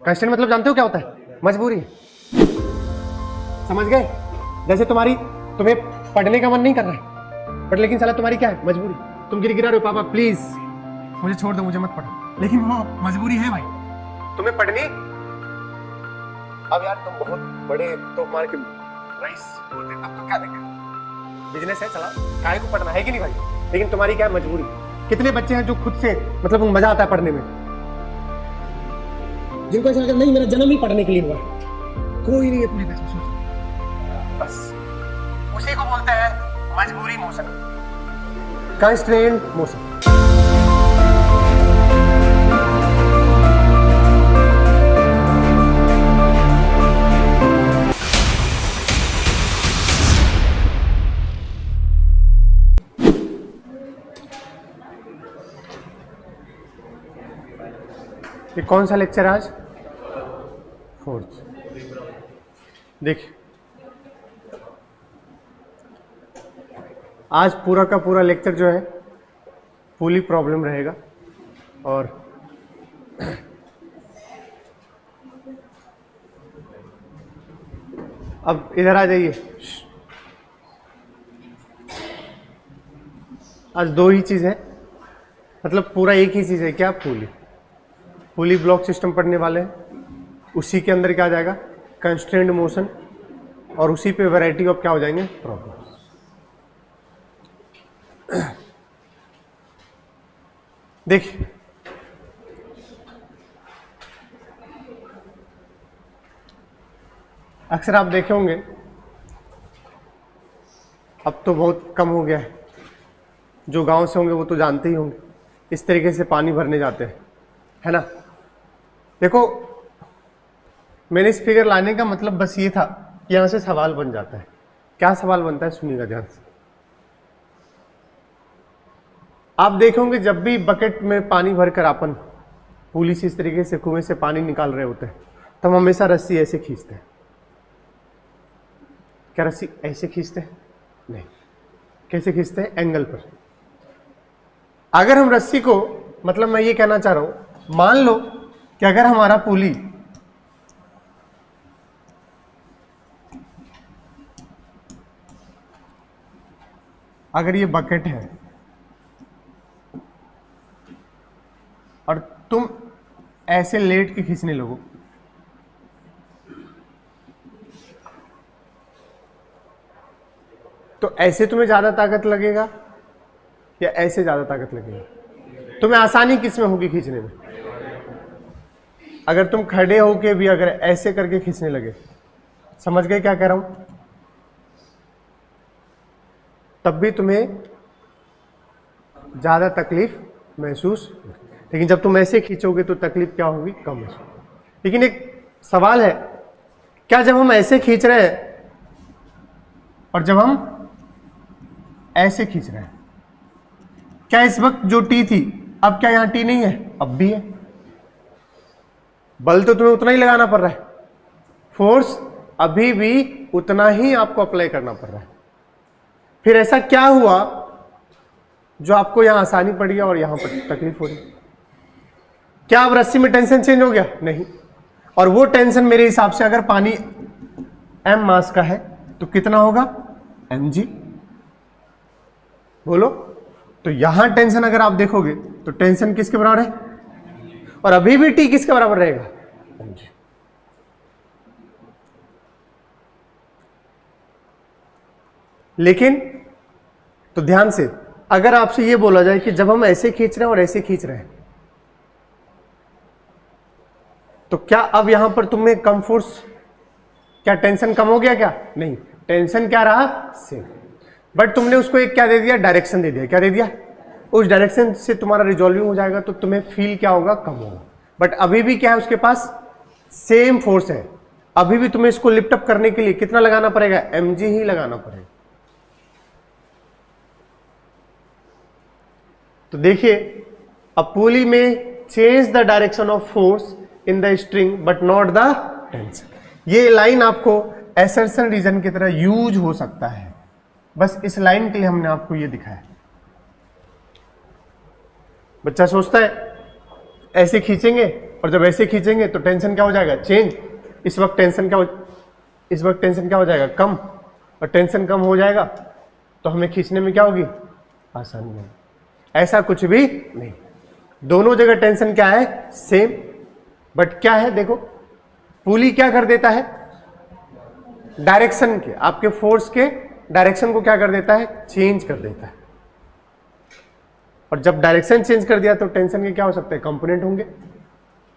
Constraint मतलब जानते हो क्या होता है? मजबूरी। समझ गए? जैसे तुम्हें पढ़ने का मन नहीं कर रहा है, बट लेकिन साला तुम्हारी क्या है? मजबूरी। तुम गिरा रहे हो, पापा प्लीज मुझे छोड़ दो, मुझे मत पढ़ो, लेकिन वो मजबूरी है भाई, तुम्हें पढ़नी। अब यार तुम बहुत बड़े तो मार के रईस होते तब तो क्या देंगे, बिजनेस है चला, काय को पढ़ना है कि नहीं भाई? लेकिन तुम्हारी क्या है? मजबूरी। कितने बच्चे हैं जो खुद से मतलब मजा आता है पढ़ने में, जिनको ऐसा लगता नहीं मेरा जन्म ही पढ़ने के लिए हुआ, कोई नहीं है पूरी बैच में, बस उसी को बोलते हैं मजबूरी मोशन, कंस्ट्रेंट मोशन। ये कौन सा लेक्चर आज? फोर्थ। देखिए आज पूरा का पूरा लेक्चर जो है पुली प्रॉब्लम रहेगा, और अब इधर आ जाइए। आज दो ही चीज़ है, मतलब पूरा एक ही चीज़ है, क्या? पुली ब्लॉक सिस्टम पढ़ने वाले हैं, उसी के अंदर क्या आ जाएगा? कंस्ट्रेंट मोशन, और उसी पे वैरायटी ऑफ क्या हो जाएंगे? प्रॉब्लम। देखिए अक्सर आप देखे होंगे, अब तो बहुत कम हो गया है, जो गांव से होंगे वो तो जानते ही होंगे, इस तरीके से पानी भरने जाते हैं, है ना? देखो मैंने इस फिगर लाने का मतलब बस ये था कि यहां से सवाल बन जाता है। क्या सवाल बनता है सुनिएगा ध्यान से। आप देखोगे जब भी बकेट में पानी भरकर अपन पुली से इस तरीके से कुएं से पानी निकाल रहे होते हैं, तो हम हमेशा रस्सी ऐसे खींचते हैं। क्या रस्सी ऐसे खींचते हैं? नहीं। कैसे खींचते हैं? एंगल पर। अगर हम रस्सी को, मतलब मैं ये कहना चाह रहा हूं, मान लो कि अगर हमारा पुली अगर ये बकेट है और तुम ऐसे लेट के खींचने लगो, तो ऐसे तुम्हें ज्यादा ताकत लगेगा या ऐसे ज्यादा ताकत लगेगा? तुम्हें आसानी किस में होगी खींचने में? अगर तुम खड़े होके भी अगर ऐसे करके खींचने लगे, समझ गए क्या कह रहा हूं? तब भी तुम्हें ज्यादा तकलीफ महसूस, लेकिन जब तुम ऐसे खींचोगे तो तकलीफ क्या होगी? कम महसूस। लेकिन एक सवाल है, क्या जब हम ऐसे खींच रहे हैं और जब हम ऐसे खींच रहे हैं, क्या इस वक्त जो टी थी अब क्या यहां टी नहीं है? अब भी है। बल तो तुम्हें उतना ही लगाना पड़ रहा है, फोर्स अभी भी उतना ही आपको अप्लाई करना पड़ रहा है। फिर ऐसा क्या हुआ जो आपको यहां आसानी पड़ी और यहां पर तकलीफ हो रही? क्या अब रस्सी में टेंशन चेंज हो गया? नहीं। और वो टेंशन मेरे हिसाब से अगर पानी m मास का है तो कितना होगा? mg। बोलो। तो यहां टेंशन अगर आप देखोगे तो टेंशन किसके बराबर है? और अभी भी t किसके बराबर रहेगा? mg। लेकिन तो ध्यान से, अगर आपसे यह बोला जाए कि जब हम ऐसे खींच रहे हैं और ऐसे खींच रहे हैं, तो क्या अब यहां पर तुम्हें कम फोर्स, क्या टेंशन कम हो गया? क्या नहीं, टेंशन क्या रहा? सेम। बट तुमने उसको एक क्या दे दिया? डायरेक्शन दे दिया। क्या दे दिया? उस डायरेक्शन से तुम्हारा रिजॉल्विंग हो जाएगा, तो तुम्हें फील क्या होगा? कम होगा। बट अभी भी क्या है उसके पास? सेम फोर्स है। अभी भी तुम्हें इसको लिफ्ट अप करने के लिए कितना लगाना पड़ेगा? mg ही लगाना पड़ेगा। तो देखिए, अ पुली में change the direction of force in the string but not the tension. ये लाइन आपको एसर्शन रीजन की तरह यूज हो सकता है, बस इस लाइन के लिए हमने आपको ये दिखाया। बच्चा सोचता है ऐसे खींचेंगे और जब ऐसे खींचेंगे तो टेंशन क्या हो जाएगा, चेंज। इस वक्त टेंशन क्या हो जाएगा, कम। और टेंशन कम हो जाएगा तो हमें खींचने में क्या होगी, आसानी होगी। ऐसा कुछ भी नहीं, दोनों जगह टेंशन क्या है, सेम। बट क्या है, देखो पुली क्या कर देता है, डायरेक्शन के, आपके फोर्स के डायरेक्शन को क्या कर देता है, चेंज कर देता है। और जब डायरेक्शन चेंज कर दिया तो टेंशन के क्या हो सकते हैं, कंपोनेंट होंगे।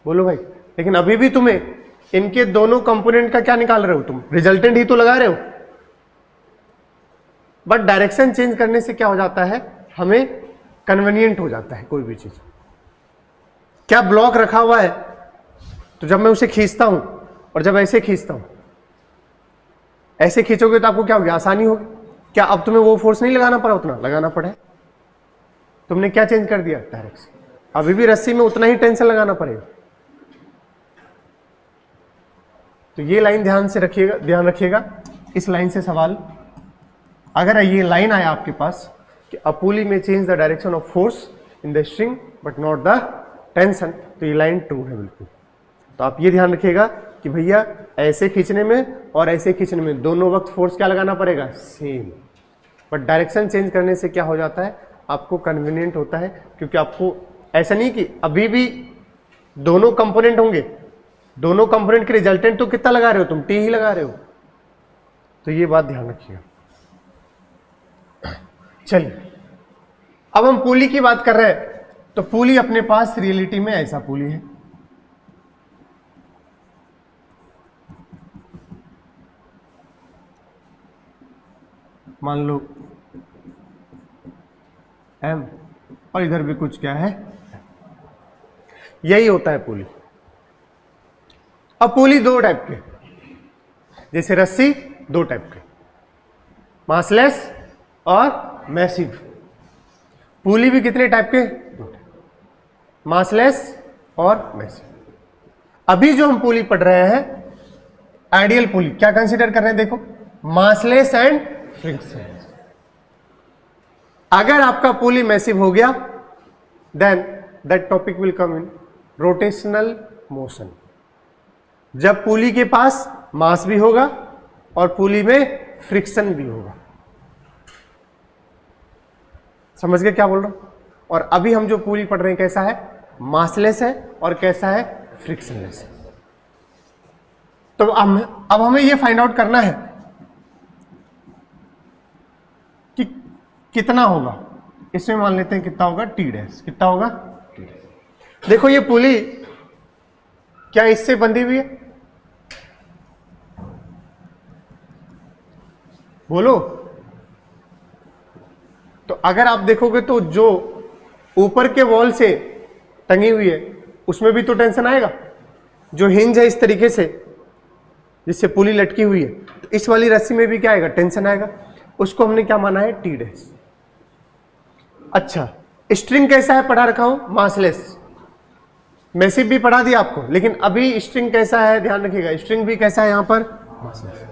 बोलो भाई। लेकिन अभी भी तुम्हें इनके दोनों कंपोनेंट का क्या निकाल रहे हो, तुम रिजल्टेंट ही तो लगा रहे हो। बट डायरेक्शन चेंज करने से क्या हो जाता है, हमें कन्वीनियंट हो जाता है कोई भी चीज। क्या ब्लॉक रखा हुआ है तो जब मैं उसे खींचता हूं और जब ऐसे खींचता हूं, ऐसे खींचोगे तो आपको क्या होगी, आसानी होगी। क्या अब तुम्हें वो फोर्स नहीं लगाना पड़ा, उतना लगाना पड़ा है। तुमने क्या चेंज कर दिया, डायरेक्शन। अभी भी रस्सी में उतना ही टेंशन लगाना पड़ेगा। तो ये लाइन ध्यान रखिएगा। इस लाइन से सवाल, अगर ये लाइन आया आपके पास कि अ पुली में change the direction of force in the string but not the tension, तो ये लाइन ट्रू है बिल्कुल। तो आप ये ध्यान रखिएगा कि भैया ऐसे खींचने में और ऐसे खींचने में दोनों वक्त फोर्स क्या लगाना पड़ेगा, सेम। बट डायरेक्शन चेंज करने से क्या हो जाता है, आपको कन्वीनियंट होता है। क्योंकि आपको ऐसा नहीं कि अभी भी दोनों कंपोनेंट होंगे, दोनों कंपोनेंट के रिजल्टेंट तो कितना लगा रहे हो तुम, टी ही लगा रहे हो। तो ये बात ध्यान रखिएगा। चलिए अब हम पुली की बात कर रहे हैं। तो पुली अपने पास रियलिटी में ऐसा पुली है, मान लो एम, और इधर भी कुछ क्या है, यही होता है पुली। अब पुली दो टाइप के, जैसे रस्सी दो टाइप के, मासलेस और मैसिव। पुली भी कितने टाइप के, मासलेस और मैसिव। अभी जो हम पुली पढ़ रहे हैं, आइडियल पुली, क्या कंसीडर कर रहे हैं, देखो मासलेस एंड फ्रिक्शन। अगर आपका पुली मैसिव हो गया then that topic will come in rotational motion. जब पुली के पास मास भी होगा और पुली में फ्रिक्शन भी होगा। समझ गए क्या बोल रहा हूं। और अभी हम जो पुली पढ़ रहे हैं कैसा है, मासलेस है और कैसा है, फ्रिक्शनलेस है। तो अब हमें यह फाइंड आउट करना है कि कितना होगा। इसमें मान लेते हैं कितना होगा, टी डैश। कितना होगा, टी डैश। देखो ये पुली क्या इससे बंधी हुई है, बोलो। तो अगर आप देखोगे तो जो ऊपर के वॉल से टंगी हुई है उसमें भी तो टेंशन आएगा। जो हिंज है इस तरीके से जिससे पुली लटकी हुई है, तो इस वाली रस्सी में भी क्या आएगा, टेंशन आएगा। उसको हमने क्या माना है, टी डैश। अच्छा, स्ट्रिंग कैसा है पढ़ा रखा हूं, मासलेस। मैसिव भी पढ़ा दिया आपको, लेकिन अभी स्ट्रिंग कैसा है ध्यान रखिएगा। स्ट्रिंग भी कैसा है यहां पर, मासलेस।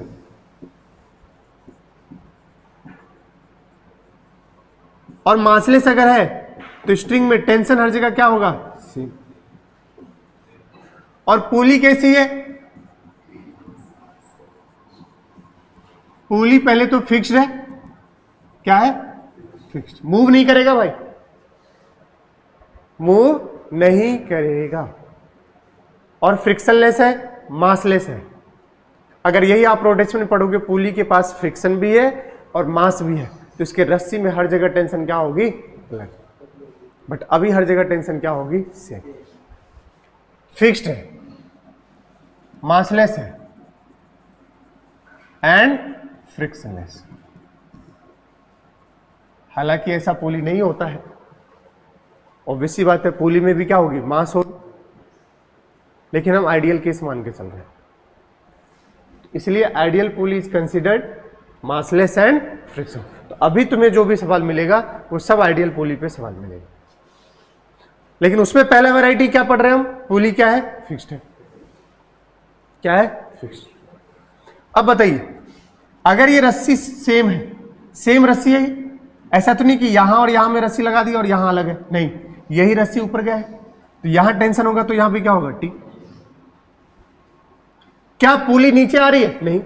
और मासलेस अगर है तो स्ट्रिंग में टेंशन हर जगह क्या होगा, सेम। और पुली कैसी है, पुली पहले तो फिक्स्ड है, क्या है, फिक्स्ड, मूव नहीं करेगा भाई, मूव नहीं करेगा। और फ्रिक्शनलेस है, मासलेस है। अगर यही आप रोटेशन में पढ़ोगे, पुली के पास फ्रिक्शन भी है और मास भी है, तो इसके रस्सी में हर जगह टेंशन क्या होगी, अलग। बट अभी हर जगह टेंशन क्या होगी, सेम। फिक्स्ड है, मासलेस है एंड फ्रिक्शनलेस। हालांकि ऐसा पुली नहीं होता है, ऑब्वियसली बात है, पुली में भी क्या होगी, मास होगी। लेकिन हम आइडियल केस मान के चल रहे हैं, इसलिए ideal pulley is considered massless and friction. तो अभी तुम्हें जो भी सवाल मिलेगा वो सब आइडियल पुली पे सवाल मिलेगा। लेकिन उसमें पहला वैरायटी क्या पढ़ रहे हैं हम, पुली क्या है, फिक्स्ड है। क्या है, फिक्स्ड। अब बताइए, अगर ये रस्सी सेम है, सेम रस्सी है, ऐसा तो नहीं कि यहां और यहां में रस्सी लगा दी और यहां अलग है, नहीं, यही रस्सी ऊपर गया है, तो यहां टेंशन होगा तो यहां भी क्या होगा, टी। क्या पुली नीचे आ रही है? नहीं,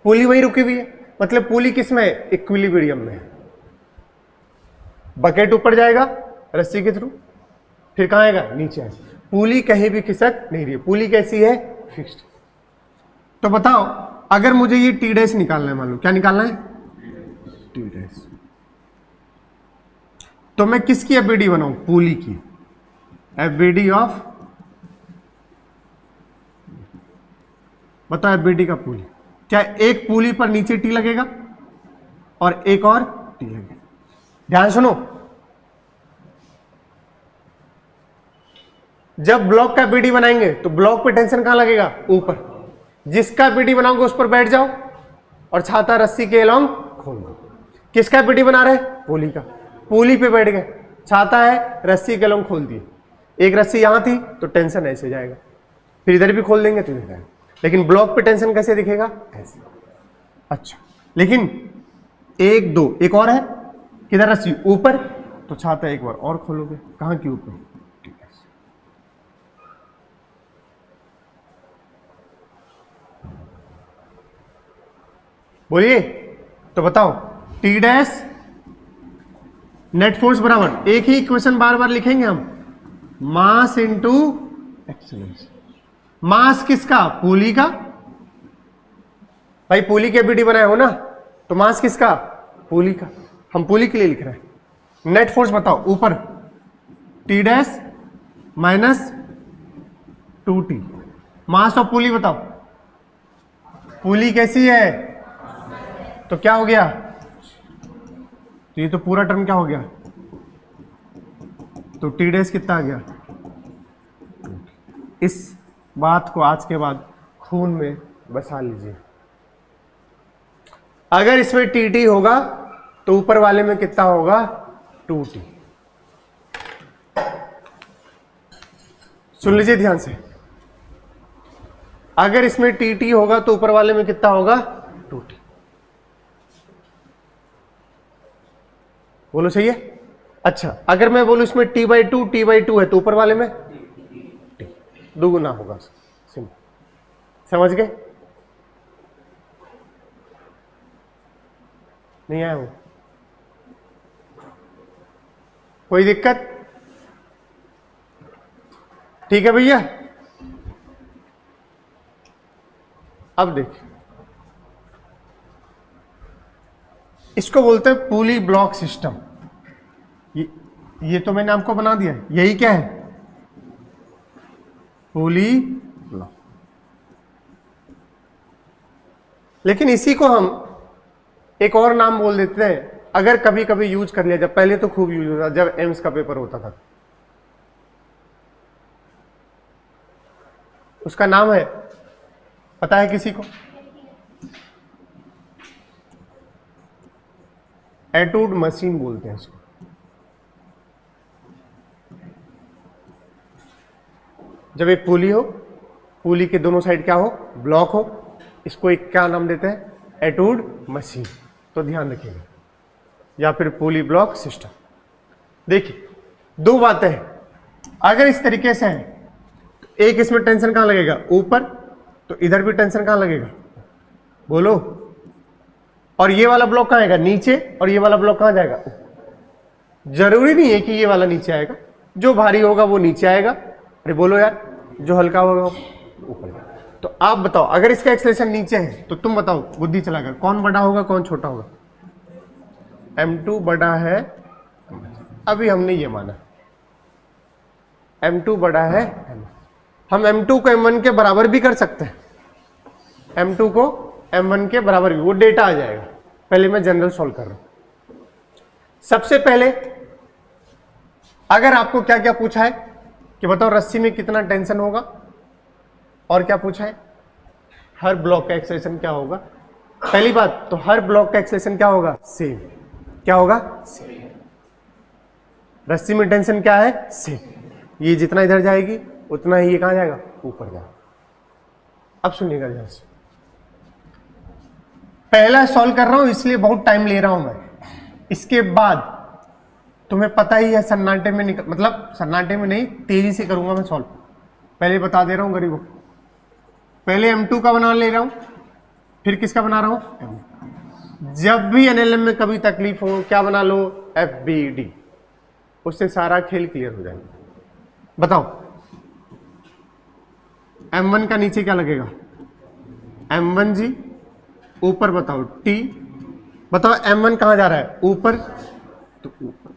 पुली वहीं रुकी हुई है। मतलब पुली किस में है? इक्विलिब्रियम में है। बकेट ऊपर जाएगा रस्सी के थ्रू, फिर कहां आएगा? नीचे आएगा। पुली कहीं भी खिसक नहीं रही है। पुली कैसी है? फिक्स्ड। तो बताओ, अगर मुझे ये टी डैश निकालना है, मान लो क्या निकालना है? T dash. तो मैं किसकी एफबीडी बनाऊं? पुली की। एफबीडी ऑफ, बताओ एफबीडी का पुली क्या? एक पुली पर नीचे टी लगेगा और एक और टी लगेगा। ध्यान सुनो, जब ब्लॉक का बीडी बनाएंगे तो ब्लॉक पे टेंशन कहां लगेगा? ऊपर। जिसका बीडी बनाओगे उस पर बैठ जाओ और छाता रस्सी के अलोंग खोल दो। किसका बीडी बना रहे? पुली का। पुली पे बैठ गए, छाता है, रस्सी के अलोंग खोल दिए। एक रस्सी यहां थी तो टेंशन ऐसे जाएगा, फिर इधर भी खोल देंगे तो इधर जाएगा। लेकिन ब्लॉक पे टेंशन कैसे दिखेगा? ऐसे। अच्छा, लेकिन एक दो, एक और है, किधर रस्सी? ऊपर, तो छाता एक बार और खोलोगे, कहां की? ऊपर। बोलिए, तो बताओ टी डैश नेट फोर्स बराबर, एक ही इक्वेशन बार बार लिखेंगे हम, मास इंटू एक्सीलरेशन। मास किसका? पुली का। भाई पुली के बीडी बनाए हो ना, तो मास किसका? पुली का। हम पुली के लिए लिख रहे हैं। नेट फोर्स बताओ, ऊपर T dash minus 2t। Mass of pulley बताओ, पुली कैसी है? तो क्या हो गया? तो ये तो पूरा टर्म क्या हो गया? तो टी डैश कितना आ गया? इस बात को आज के बाद खून में बसा लीजिए। अगर इसमें टी टी होगा तो ऊपर वाले में कितना होगा? 2t। सुन लीजिए ध्यान से, अगर इसमें टी टी होगा तो ऊपर वाले में कितना होगा? 2t। बोलो सही है? अच्छा, अगर मैं बोलूं इसमें t/2 है तो ऊपर वाले में t, दुगुना होगा। सिंपल। समझ गए? नहीं आया वो? कोई दिक्कत? ठीक है भैया। अब देखिए, इसको बोलते हैं पुली ब्लॉक सिस्टम। ये तो मैंने आपको बना दिया, यही क्या है? पुली ब्लॉक। लेकिन इसी को हम एक और नाम बोल देते हैं, अगर कभी कभी यूज कर लिया, जब पहले तो खूब यूज होता, जब एम्स का पेपर होता था। उसका नाम है, पता है किसी को? एटूड मशीन बोलते हैं इसको। जब एक पुली हो, पुली के दोनों साइड क्या हो? ब्लॉक हो, इसको एक क्या नाम देते हैं? एटूड मशीन। तो ध्यान रखिएगा, या फिर पुली ब्लॉक सिस्टम। देखिए, दो बातें हैं। अगर इस तरीके से है, एक इसमें टेंशन कहां लगेगा? ऊपर, तो इधर भी टेंशन कहां लगेगा? बोलो। और ये वाला ब्लॉक कहां आएगा? नीचे। और ये वाला ब्लॉक कहां जाएगा? जरूरी नहीं है कि ये वाला नीचे आएगा, जो भारी होगा वो नीचे आएगा। अरे बोलो यार, जो हल्का होगा वो ऊपर जाएगा। तो आप बताओ, अगर इसका एक्सेलरेशन नीचे है तो तुम बताओ, बुद्धि चलाकर, कौन बड़ा होगा कौन छोटा होगा? m2 बड़ा है। अभी हमने ये माना m2 बड़ा है। हम m2 को m1 के बराबर भी कर सकते हैं, m2 को m1 के बराबर भी, वो डेटा आ जाएगा। पहले मैं जनरल सॉल्व कर रहा हूं। सबसे पहले अगर आपको क्या क्या पूछा है कि बताओ रस्सी में कितना टेंशन होगा, और क्या पूछा है? हर ब्लॉक का एक्सेलरेशन क्या होगा। पहली बात तो हर ब्लॉक का एक्सेलरेशन क्या होगा? सेम। क्या होगा? सेम। रस्सी में टेंशन क्या है? सेम। ये जितना इधर जाएगी उतना ही ये कहां जाएगा? ऊपर जाएगा। अब सुनिएगा ध्यान से, पहला सॉल्व कर रहा हूं इसलिए बहुत टाइम ले रहा हूं मैं। इसके बाद तुम्हें पता ही है सन्नाटे में निकल, मतलब सन्नाटे में नहीं, तेजी से करूंगा मैं सॉल्व। पहले बता दे रहा हूं गरीबों, पहले M2 का बना ले रहा हूं, फिर किसका बना रहा हूं। जब भी NLM में कभी तकलीफ हो क्या बना लो, FBD, उससे सारा खेल क्लियर हो जाएगा। बताओ M1 का नीचे क्या लगेगा, M1 जी, ऊपर बताओ T, बताओ M1 कहां जा रहा है, ऊपर, तो ऊपर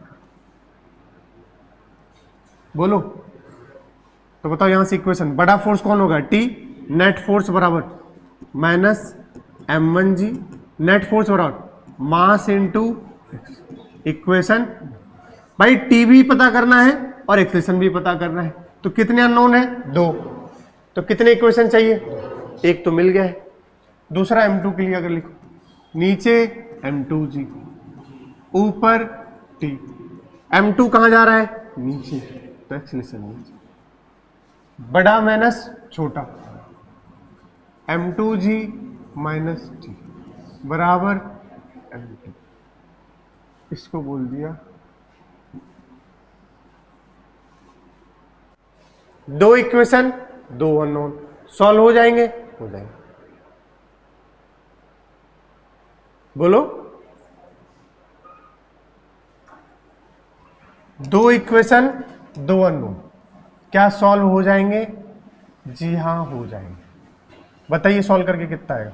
बोलो। तो बताओ यहां से इक्वेशन, बड़ा फोर्स कौन होगा, T, नेट फोर्स बराबर माइनस M1 जी, नेट फोर्स बराबर मास इनटू इक्वेशन। भाई T भी पता करना है और एक्सेलेरेशन भी पता करना है, तो कितने अननोन है, 2, तो कितने इक्वेशन चाहिए, एक तो मिल गया है। दूसरा M2 के लिए अगर लिखो, नीचे M2 जी, ऊपर T, M2 कहां जा रहा है, नीचे, तो एक्सेलेरेशन नीचे, बड़ा माइनस छोटा, M2 जी माइनस T बराबर M2, इसको बोल दिया। दो इक्वेशन, दो अननोन, सॉल्व हो जाएंगे, हो जाएंगे। बोलो, दो इक्वेशन दो अननोन, क्या सॉल्व हो जाएंगे, जी हां हो जाएंगे। बताइए सॉल्व करके कितना आएगा।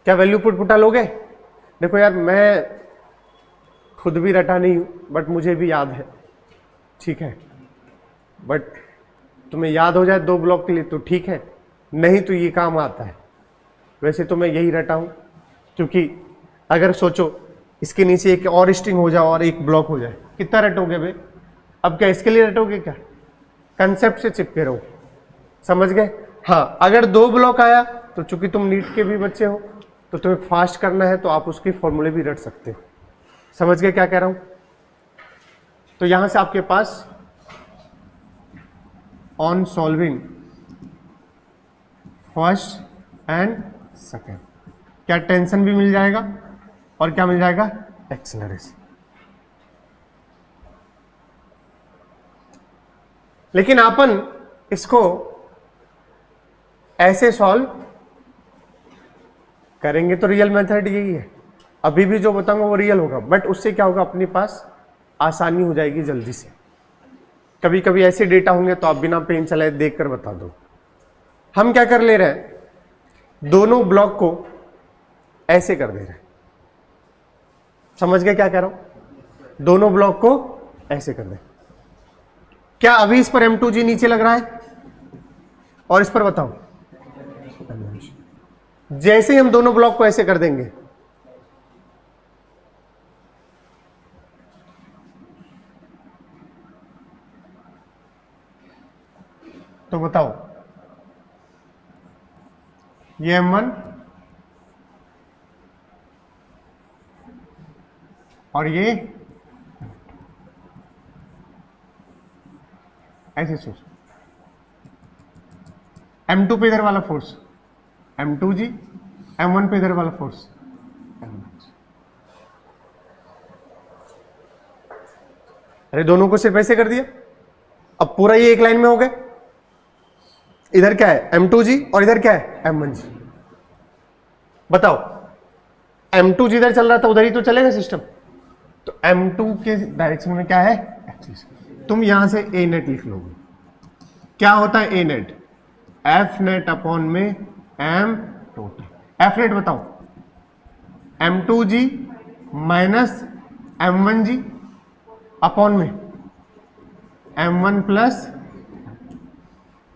क्या वैल्यू पुटा लोगे। देखो यार मैं खुद भी रटा नहीं हूं, बट मुझे भी याद है, ठीक है, बट तुम्हें याद हो जाए 2 ब्लॉक के लिए तो ठीक है, नहीं तो ये काम आता है। वैसे तो मैं यही रटा हूं, क्योंकि अगर सोचो इसके नीचे एक और स्ट्रिंग हो जाए और एक ब्लॉक हो जाए, कितना रटोगे भाई। अब क्या इसके लिए रटोगे, क्या कंसेप्ट से चिपके रहो, समझ गए। हाँ, अगर 2 ब्लॉक आया तो चूंकि तुम नीट के भी बच्चे हो तो तुम्हें फास्ट करना है, तो आप उसके फॉर्मूले भी रट सकते हो। समझ गए क्या कह रहा हूं। तो यहां से आपके pass on solving first and second, क्या टेंशन भी मिल जाएगा और क्या मिल जाएगा, एक्सेलरेशन। लेकिन अपन इसको ऐसे सॉल्व करेंगे तो रियल मेथड यही है। अभी भी जो बताऊंगा वो रियल होगा, बट उससे क्या होगा, अपने पास आसानी हो जाएगी जल्दी से। कभी कभी ऐसे डेटा होंगे तो आप बिना पेन चलाए देख कर बता दो। हम क्या कर ले रहे हैं, दोनों ब्लॉक को ऐसे कर दे रहे हैं। समझ गए क्या कह रहा हूं, दोनों ब्लॉक को ऐसे कर दे। क्या अभी इस पर M2G नीचे लग रहा है, और इस पर बताओ, जैसे ही हम दोनों ब्लॉक को ऐसे कर देंगे तो बताओ, ये M1 और ये ऐसे सोच, M2 पे इधर वाला फोर्स M2G, M1 पे इधर वाला फोर्स M1G। अरे दोनों को सिर्फ ऐसे कर दिया, अब पूरा ये एक लाइन में हो गए। इधर क्या है, M2G, और इधर क्या है, M1G। बताओ, M2G इधर चल रहा था, उधर ही तो चलेगा सिस्टम। तो M2 के डायरेक्शन में क्या है, तुम यहां से A नेट लिख लोगे। क्या होता है A net, F net upon में M टोटल। F नेट बताओ, M2G माइनस M1G अपॉन में M1 प्लस,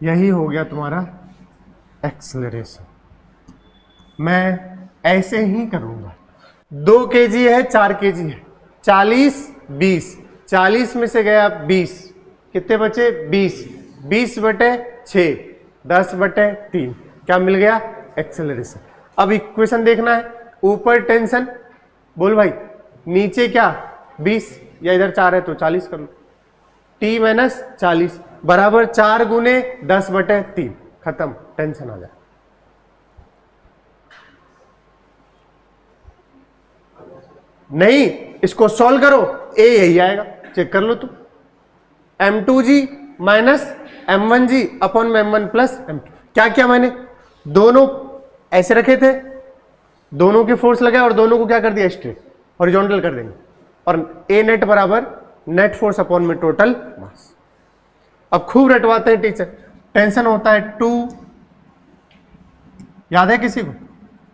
यही हो गया तुम्हारा एक्सेलरेशन। मैं ऐसे ही करूंगा। 2 kg है, 4 kg है, 40 20, 40 में से गया 20, कितने बचे 20, 20/6, 10/3, क्या मिल गया, एक्सेलरेशन। अब इक्वेशन देखना है, ऊपर टेंशन, बोल भाई, नीचे क्या 20, या इधर 4 है तो 40 कर लो। t माइनस 40 बराबर 4 गुने 10/3। खत्म, टेंशन आ जाए। नहीं, इसको सॉल्व करो, ए यही आएगा, चेक कर लो तुम। m2g माइनस m1g अपॉन में m1 प्लस m2। क्या किया मैंने, दोनों ऐसे रखे थे, दोनों के फोर्स लगाए और दोनों को क्या कर दिया, स्ट्रेट हॉरिजॉन्टल कर देंगे, और ए नेट बराबर नेट फोर्स अपॉन में टोटल मास। अब खूब रटवाते हैं टीचर, टेंशन होता है 2, याद है किसी को,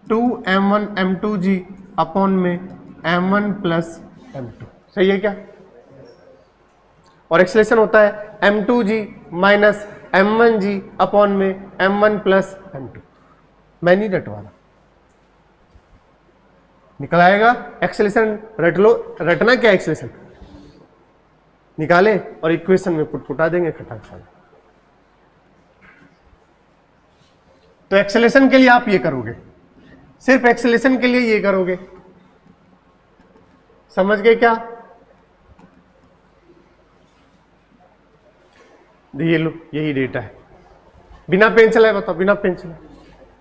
2m1 m2g अपॉन में m1 प्लस m2, सही है क्या। और एक्सेलेरेशन होता है m2g माइनस m1g अपॉन में m1 प्लस m2। मैं नहीं रटवा रहा, निकल आएगा एक्सेलेरेशन, रट लो, रटना क्या एक्सेलेरेशन निकाले और इक्वेशन में पुटा देंगे खटाक से। तो एक्सेलेरेशन के लिए आप ये करोगे, सिर्फ एक्सेलेरेशन के लिए ये करोगे, समझ गए क्या। ये लो, यही डेटा है, बिना पेन चलाए बताओ, बिना पेन चलाए,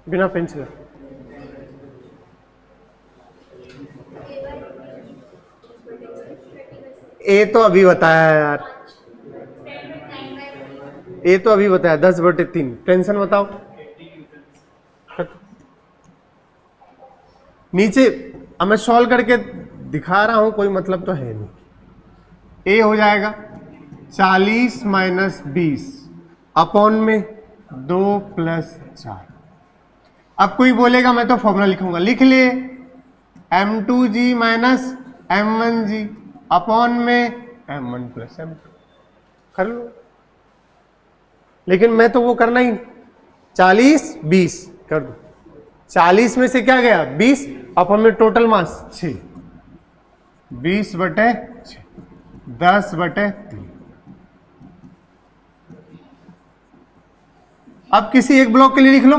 बिना पेन चलाए। ए तो अभी बताया यार, ए तो अभी बताया 10/3। टेंशन बताओ नीचे, अब मैं सॉल्व करके दिखा रहा हूं, कोई मतलब तो है नहीं। ए हो जाएगा 40 माइनस 20 अपॉन में 2 प्लस 4। अब कोई बोलेगा मैं तो फॉर्मूला लिखूंगा, लिख ले m2g माइनस m1g अपॉन में m1 प्लस m2, कर लो। लेकिन मैं तो वो करना ही, 40 20 कर दो, 40 में से क्या गया 20 अपॉन में टोटल मास 6, 20/6 10/3। अब किसी एक ब्लॉक के लिए लिख लो,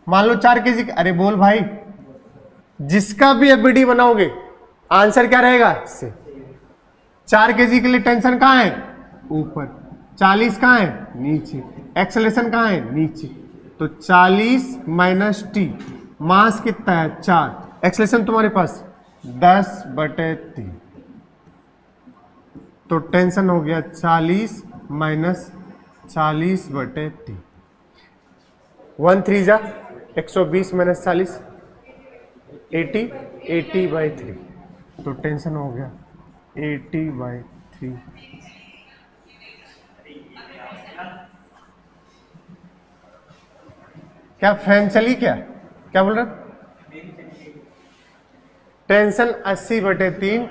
मान लो 4 kg। अरे बोल भाई, जिसका भी एफबीडी बनाओगे आंसर क्या रहेगा से। 4 kg के लिए टेंशन कहां है, ऊपर, 40 कहां है नीचे, एक्सेलेरेशन कहां है नीचे। तो 40 माइनस टी, मास कितना है 4, एक्सेलेरेशन तुम्हारे पास 10/3। तो टेंशन हो गया 40 माइनस 40/3, 1 3 जा 120 माइनस 40 80, 80/3। तो टेंशन हो गया 80/3। क्या फैन चली, क्या बोल रहे, टेंशन 80/3।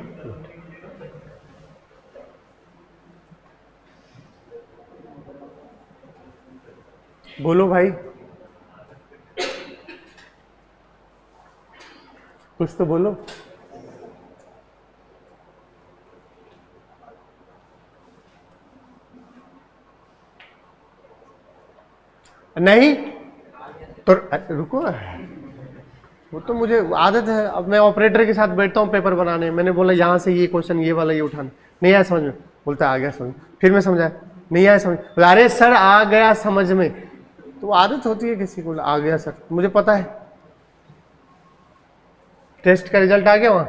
बोलो भाई, कुछ तो बोलो। नहीं तो रुको, वो तो मुझे आदत है, अब मैं ऑपरेटर के साथ बैठता हूँ पेपर बनाने, मैंने बोला यहाँ से ये क्वेश्चन ये वाला ये उठाना, नहीं आया समझ में, बोलता आ गया समझ, फिर मैं समझाया नहीं आया समझ, अरे सर आ गया समझ में। तो आदत होती है किसी को, आ गया सर, मुझे पता है। टेस्ट का रिजल्ट आ गया वहां,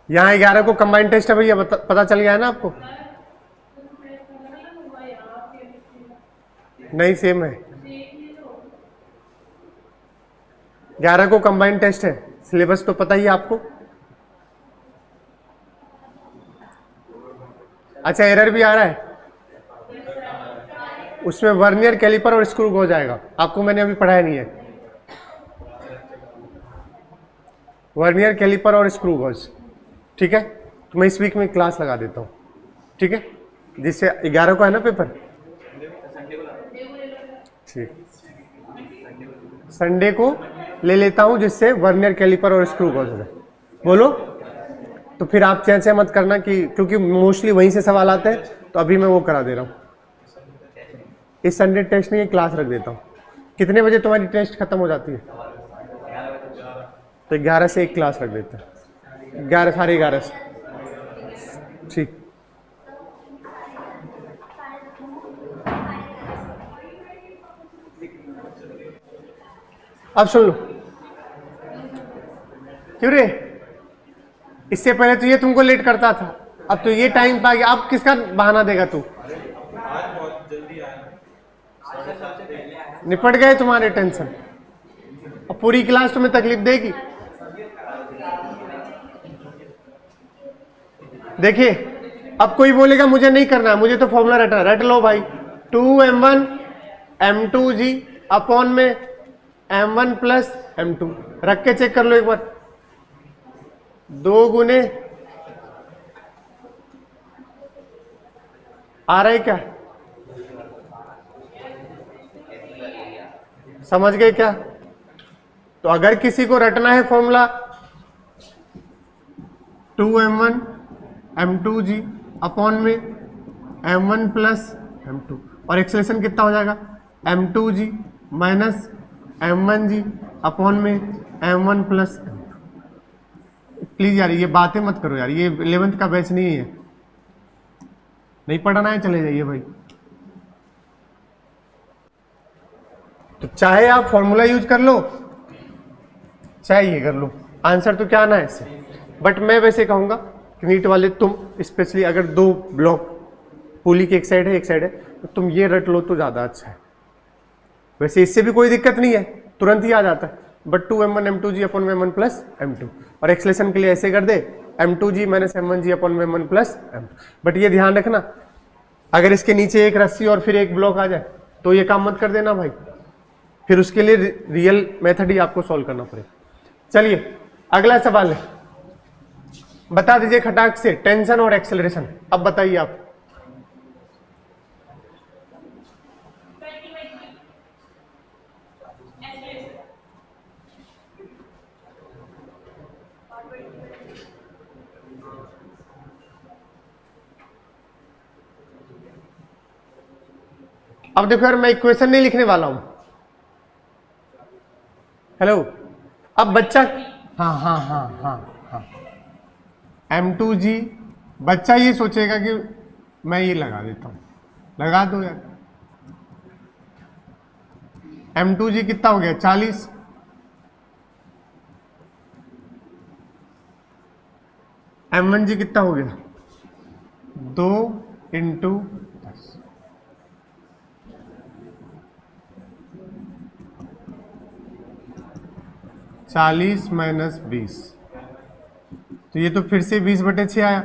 यहाँ 11 को कंबाइंड टेस्ट है भैया, पता चल गया है ना आपको। नहीं सेम है, 11 को कंबाइंड टेस्ट है, सिलेबस तो पता ही है आपको। अच्छा एरर भी आ रहा है उसमें, वर्नियर कैलिपर और स्क्रू हो जाएगा, आपको मैंने अभी पढ़ाया नहीं है। वर्नियर कैलिपर और स्क्रू गॉज, ठीक है, तो मैं इस वीक में क्लास लगा देता हूँ, ठीक है, जिससे 11 को है ना पेपर, ठीक, संडे को ले लेता हूँ जिससे वर्नियर कैलिपर और स्क्रू गॉज हो जाए। बोलो, तो फिर आप चेंज मत करना कि, क्योंकि मोस्टली वहीं से सवाल आते हैं, तो अभी मैं वो करा दे रहा हूँ। इस संडे टेस्ट नहीं, क्लास रख देता हूँ। कितने बजे तुम्हारी टेस्ट खत्म हो जाती है? तो 11 से एक क्लास रख देते हैं, 11 साढ़े 11 से, ठीक। अब सुन लो, क्यों रे, इससे पहले तो ये तुमको लेट करता था, अब तो ये टाइम पा गया, अब किसका बहाना देगा तू? निपट गए तुम्हारे टेंशन, और पूरी क्लास तुम्हें तकलीफ देगी। देखिए, अब कोई बोलेगा मुझे नहीं करना है, मुझे तो फॉर्मूला रटना, रट लो भाई। 2m1 m2g अपॉन में m1 प्लस m2, रख के चेक कर लो एक बार। 2 गुने आ रहा है क्या? समझ गए क्या? तो अगर किसी को रटना है फॉर्मूला 2m1 m2g अपॉन में m1 प्लस m2, और एक्सेलेरेशन कितना हो जाएगा? m2g माइनस m1g अपॉन में m1 प्लस m2। प्लीज यार ये बातें मत करो यार, ये 11th का बैच नहीं है, नहीं पढ़ना है चले जाइए भाई। तो चाहे आप फॉर्मूला यूज कर लो, चाहे ये कर लो, आंसर तो क्या आना है इससे। बट मैं वैसे कहूंगा कि नीट वाले तुम स्पेशली अगर 2 ब्लॉक पुली की एक साइड है एक साइड है, तो तुम ये रट लो तो ज्यादा अच्छा है। वैसे इससे भी कोई दिक्कत नहीं है, तुरंत ही आ जाता है। बट 2m1 m2g अपॉन में m1 प्लस m2, और एक्सेलेरेशन के लिए ऐसे कर दे m2g माइनस m1g अपॉन में m1 प्लस m2। बट ये ध्यान रखना, अगर इसके नीचे एक रस्सी और फिर एक ब्लॉक आ जाए तो ये काम मत कर देना भाई, फिर उसके लिए रियल मेथड ही आपको सॉल्व करना पड़ेगा। चलिए अगला सवाल है, बता दीजिए खटाक से टेंशन और एक्सेलरेशन। अब बताइए आप। अब देखो यार, मैं इक्वेशन नहीं लिखने वाला हूं। हेलो, अब बच्चा, हाँ हाँ हाँ हाँ हाँ, m2g, बच्चा ये सोचेगा कि मैं ये लगा देता हूं, लगा दो यार। m2g कितना हो गया? 40, m1g कितना हो गया? 2 इंटू 10। चालीस माइनस 20, तो ये तो फिर से 20/6 आया,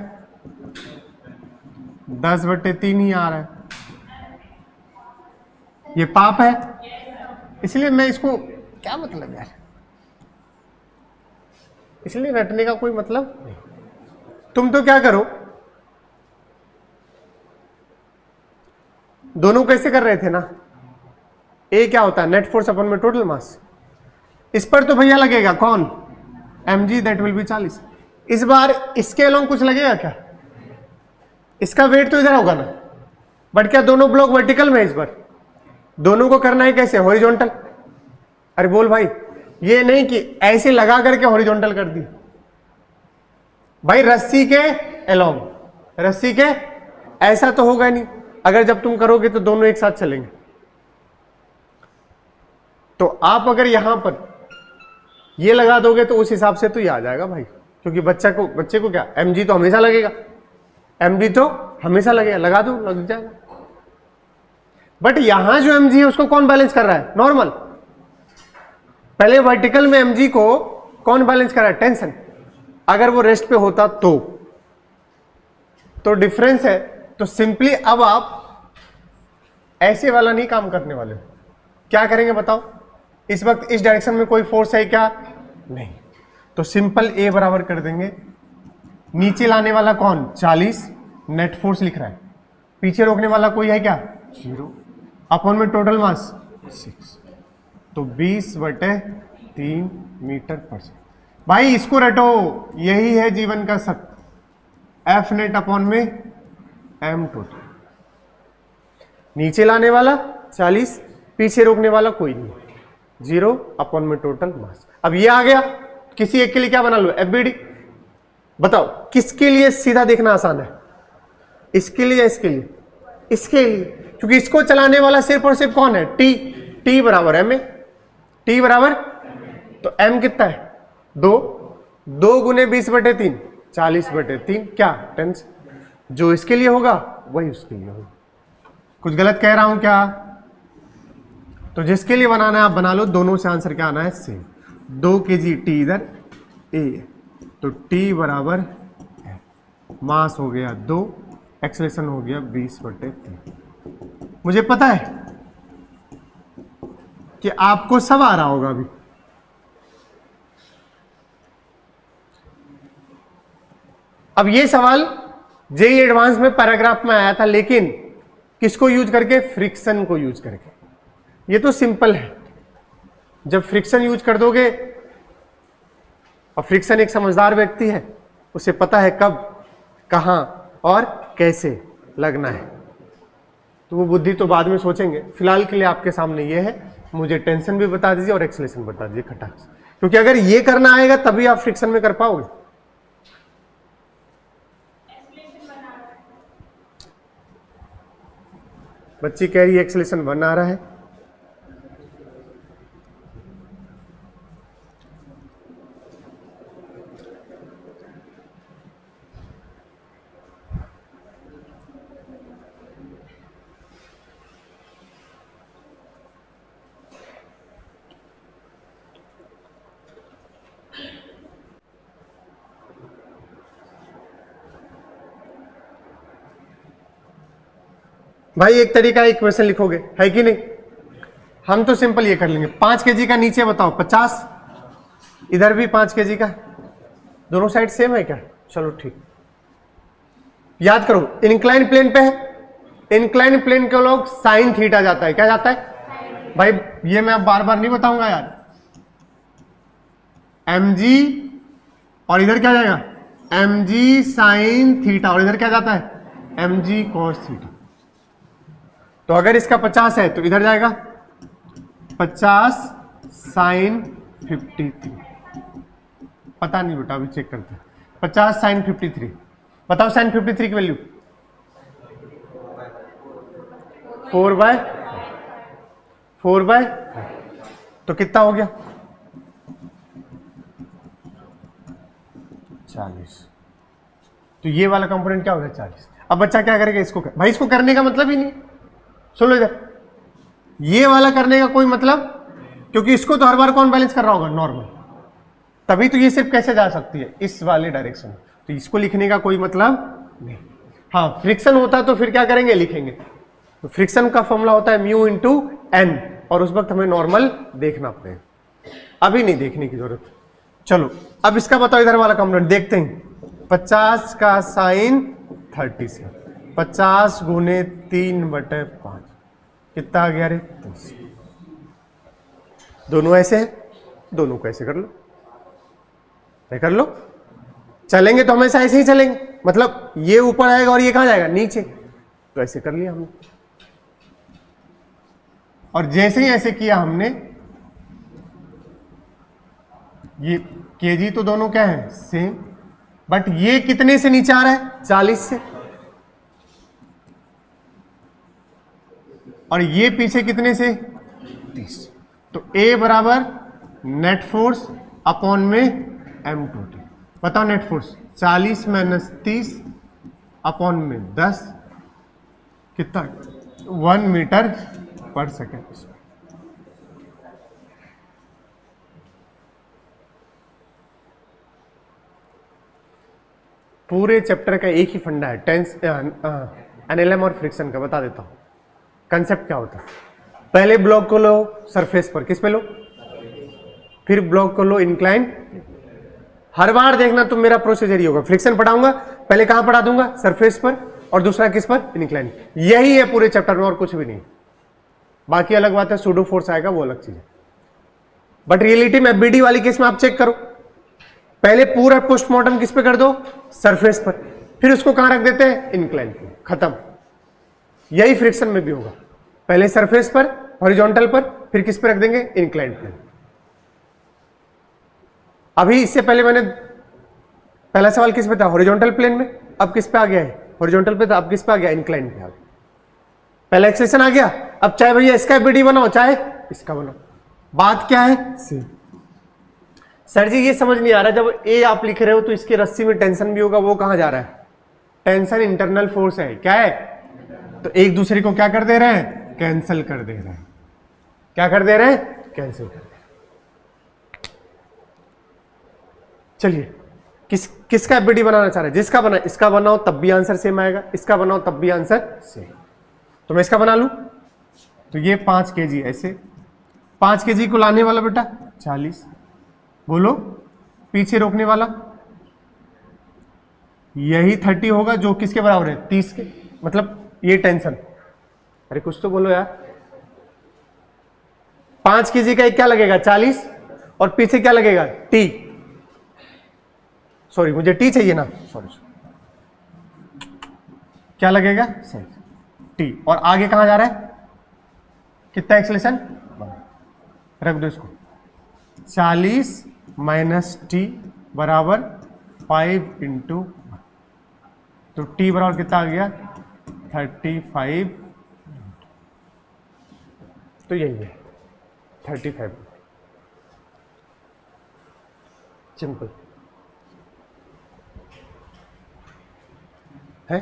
10/3 ही आ रहा है। ये पाप है, इसलिए मैं इसको, क्या मतलब यार, इसलिए रटने का कोई मतलब नहीं। तुम तो क्या करो, दोनों कैसे कर रहे थे ना, ए क्या होता है? नेट फोर्स अपन में टोटल मास। इस पर तो भैया लगेगा कौन? mg, that will be 40। इस बार इसके अलोंग कुछ लगेगा क्या? इसका वेट तो इधर होगा ना, बट क्या दोनों ब्लॉक वर्टिकल में? इस बार दोनों को करना है कैसे? हॉरिजॉन्टल। अरे बोल भाई, ये नहीं कि ऐसे लगा करके हॉरिजॉन्टल कर दी भाई, रस्सी के अलोंग, रस्सी के, ऐसा तो होगा नहीं। अगर जब तुम करोगे तो दोनों एक साथ चलेंगे। तो आप अगर यहां पर ये लगा दोगे तो उस हिसाब से तो ये आ जाएगा भाई, क्योंकि बच्चे को क्या, mg तो हमेशा लगेगा, mg तो हमेशा लगेगा, लगा दो लग जाएगा। बट यहां जो mg है उसको कौन बैलेंस कर रहा है? नॉर्मल। पहले वर्टिकल में mg को कौन बैलेंस कर रहा है? टेंशन। अगर वो रेस्ट पे होता तो डिफरेंस है। तो सिंपली अब आप ऐसे वाला नहीं काम करने वाले हो। क्या करेंगे बताओ? इस वक्त इस डायरेक्शन में कोई फोर्स है क्या? नहीं। तो सिंपल ए बराबर कर देंगे, नीचे लाने वाला कौन? 40, नेट फोर्स लिख रहा है, पीछे रोकने वाला कोई है क्या? 0, अपॉन में टोटल मास 6, तो 20/3 मीटर पर सेकेंड। भाई इसको रटो, यही है जीवन का सत्य। एफ नेट अपॉन में एम टोटल, नीचे लाने वाला 40, पीछे रोकने वाला कोई नहीं, 0 अपॉन में टोटल मास। अब ये आ गया, किसी एक के लिए क्या बना लो, एफबीडी। बताओ किसके लिए सीधा देखना आसान है, इसके लिए या इसके लिए? इसके लिए, क्योंकि इसको चलाने वाला सिर्फ और सिर्फ कौन है, टी। टी बराबर एम ए, टी बराबर, तो एम कितना है 2, 2 गुने 20/3 40/3 क्या 10। जो इसके लिए होगा वही उसके लिए होगा। कुछ गलत कह रहा हूं क्या? तो जिसके लिए बनाना है आप बना लो, दोनों से आंसर क्या आना है सेम। 2 kg टी इधर ए, तो टी बराबर मास हो गया 2, एक्सेलरेशन हो गया 20/3। मुझे पता है कि आपको सब आ रहा होगा अभी। अब ये सवाल जेईई एडवांस में पैराग्राफ में आया था, लेकिन किसको यूज करके, फ्रिक्शन को यूज करके। ये तो सिंपल है, जब फ्रिक्शन यूज कर दोगे, और फ्रिक्शन एक समझदार व्यक्ति है, उसे पता है कब, कहां और कैसे लगना है, तो वो बुद्धि तो बाद में सोचेंगे। फिलहाल के लिए आपके सामने ये है, मुझे टेंशन भी बता दीजिए और एक्सेलरेशन बता दीजिए खटाक से, क्योंकि अगर ये करना आएगा तभी आप फ्रिक्शन में कर पाओगे। बच्ची कह रही है एक्सेलरेशन बना रहा है, भाई एक तरीका इक्वेशन लिखोगे, है कि नहीं? हम तो सिंपल ये कर लेंगे, 5 kg का नीचे बताओ 50, इधर भी 5 kg का, दोनों साइड सेम है क्या? चलो ठीक। याद करो इंक्लाइन प्लेन पे है, इंक्लाइन प्लेन के लोग साइन थीटा जाता है, क्या जाता है भाई? ये मैं अब बार बार नहीं बताऊंगा यार। mg और इधर क्या जाएगा, mg साइन थीटा, और इधर क्या जाता है mg cos थीटा। तो अगर इसका 50 है तो इधर जाएगा 50 साइन 53। पता नहीं बेटा, अभी चेक करते हैं। 50 साइन 53, बताओ साइन 53 की वैल्यू 4/4, तो कितना हो गया 40। तो ये वाला कंपोनेंट क्या हो गया 40। अब बच्चा क्या करेगा, इसको भाई इसको करने का मतलब ही नहीं, सुन लो इधर, ये वाला करने का कोई मतलब, क्योंकि इसको तो हर बार कौन बैलेंस कर रहा होगा, नॉर्मल, तभी तो ये सिर्फ कैसे जा सकती है, इस वाले डायरेक्शन में, तो इसको लिखने का कोई मतलब नहीं। हाँ फ्रिक्शन होता तो फिर क्या करेंगे, लिखेंगे। तो फ्रिक्शन का फॉर्मूला होता है म्यू इंटू एन, और उस वक्त हमें नॉर्मल देखना पड़ेगा, अभी नहीं देखने की जरूरत। चलो अब इसका बताओ, इधर वाला कंपोनेंट देखते हैं। 50 का साइन 30 से 50 गुने 3/5 कितना आ गया रे 30। दोनों ऐसे हैं, दोनों को ऐसे कर लो, कर लो। चलेंगे तो हमेशा ऐसे ही चलेंगे, मतलब ये ऊपर आएगा और ये कहां जाएगा, नीचे, तो ऐसे कर लिया हमने। और जैसे ही ऐसे किया हमने, ये केजी तो दोनों क्या है सेम, बट ये कितने से नीचे आ रहा है 40 से, और ये पीछे कितने से 30। तो A बराबर नेट फोर्स अपॉन में m टोटल। बताओ नेट फोर्स 40 - 30 अपॉन में 10 कितना, 1 मीटर पर सेकेंड। पूरे चैप्टर का एक ही फंडा है, टेंस एनएलएम और फ्रिक्शन का। बता देता हूं कंसेप्ट क्या होता है। पहले ब्लॉक को लो सरफेस पर, किस पे लो, फिर ब्लॉक को लो इंक्लाइन। हर बार देखना तुम, मेरा प्रोसीजर ही होगा, फ्रिक्शन पढ़ाऊंगा, पहले कहां पढ़ा दूंगा, सरफेस पर, और दूसरा किस पर, इंक्लाइन। यही है पूरे चैप्टर में, और कुछ भी नहीं। बाकी अलग बात है, सूडो फोर्स आएगा वो अलग चीज है, बट रियलिटी में एफबीडी वाली केस में आप चेक करो, पहले पूरा पोस्टमार्टम किस पे कर दो, सरफेस पर, फिर उसको कहां रख देते हैं, इंक्लाइन पे, खत्म। यही फ्रिक्शन में भी होगा, पहले सरफेस पर हॉरिजॉन्टल पर, फिर किस पे रख देंगे, इंक्लाइन पे। अभी इससे पहले मैंने पहला सवाल किस पे था, हॉरिजॉन्टल प्लेन में, अब किस पे आ गया है, हॉरिजॉन्टल पे था, अब किस पे आ गया, इंक्लाइन पे आ गया। पहला एक्सप्रेशन आ गया, अब चाहे भैया इसका बीडी बनाओ चाहे इसका बनाओ, बात क्या है सेम। सर जी ये समझ नहीं आ रहा, जब ए आप लिख रहे हो तो इसकी रस्सी में टेंशन भी होगा, वो कहां जा रहा है, टेंशन इंटरनल फोर्स है, क्या है, तो एक दूसरे को क्या कर दे रहे हैं, कैंसिल कर दे रहे हैं, क्या कर दे रहे हैं, कैंसिल कर दे रहे हैं। चलिए किसका एफबीडी बनाना चाह रहे हैं, जिसका बना, इसका बनाओ तब भी आंसर सेम आएगा, इसका बनाओ तब भी आंसर सेम। तो मैं इसका बना लूं, तो ये 5 kg ऐसे, 5 kg को लाने वाला बेटा 40, बोलो पीछे रोकने वाला यही 30 होगा, जो किसके बराबर है, 30 के, मतलब ये टेंशन, अरे कुछ तो बोलो यार, 5 kg का एक क्या लगेगा 40, और पीछे क्या लगेगा T, सॉरी मुझे T चाहिए ना, सॉरी क्या लगेगा सही T, और आगे कहां जा रहा है, कितना एक्सेलेरेशन, रख दो इसको, 40 माइनस T बराबर 5 इंटू, तो T बराबर कितना आ गया 35, तो यही है 35, सिंपल है।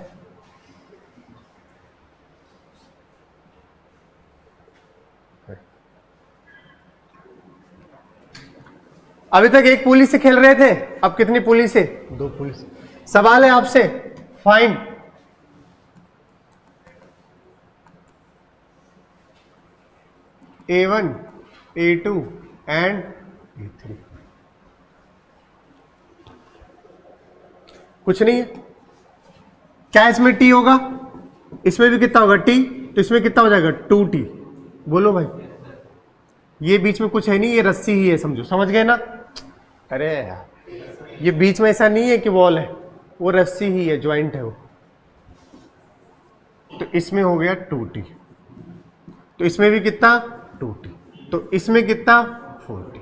अभी तक एक पुली से खेल रहे थे, अब कितनी पुली से, 2 पुली से। सवाल है आपसे, find A1, A2 and A3। कुछ नहीं है, क्या इसमें T होगा, इसमें भी कितना होगा T, तो इसमें कितना हो जाएगा 2T, बोलो भाई, ये बीच में कुछ है नहीं, ये रस्सी ही है, समझो, समझ गए ना, अरे यार ये बीच में ऐसा नहीं है कि वॉल है, वो रस्सी ही है, ज्वाइंट है वो, तो इसमें हो गया 2T, तो इसमें भी कितना 2T, तो इसमें कितना 4T,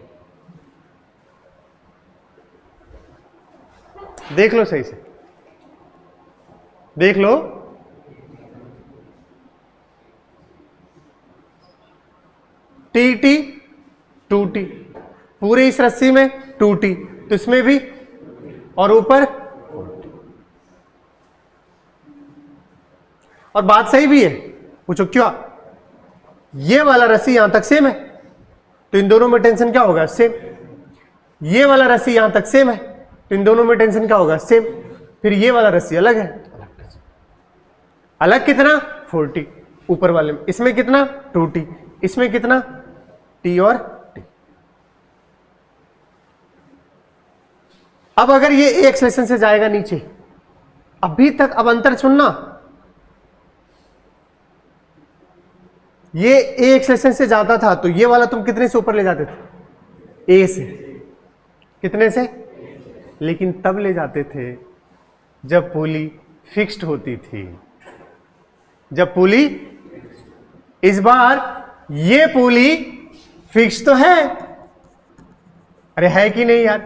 देख लो सही से, देख लो, T 2T, पूरे इस रस्सी में 2T, तो इसमें भी, और ऊपर 4T। और बात सही भी है, पूछो क्यों, ये वाला रस्सी यहां तक सेम है, तो इन दोनों में टेंशन क्या होगा सेम, ये वाला रस्सी यहां तक सेम है, तो इन दोनों में टेंशन क्या होगा सेम, फिर ये वाला रस्सी अलग है, अलग कितना 4T, ऊपर वाले में, इसमें कितना 2T, इसमें कितना T और T। अब अगर ये A एक्सेलेरेशन से जाएगा नीचे, अभी तक, अब अंतर सुनना, ये A एक्सेलेरेशन से जाता था, तो ये वाला तुम कितने से ऊपर ले जाते थे, A से, कितने से, लेकिन तब ले जाते थे जब पुली फिक्स्ड होती थी, जब पुली, इस बार ये पुली फिक्स तो है, अरे है कि नहीं यार,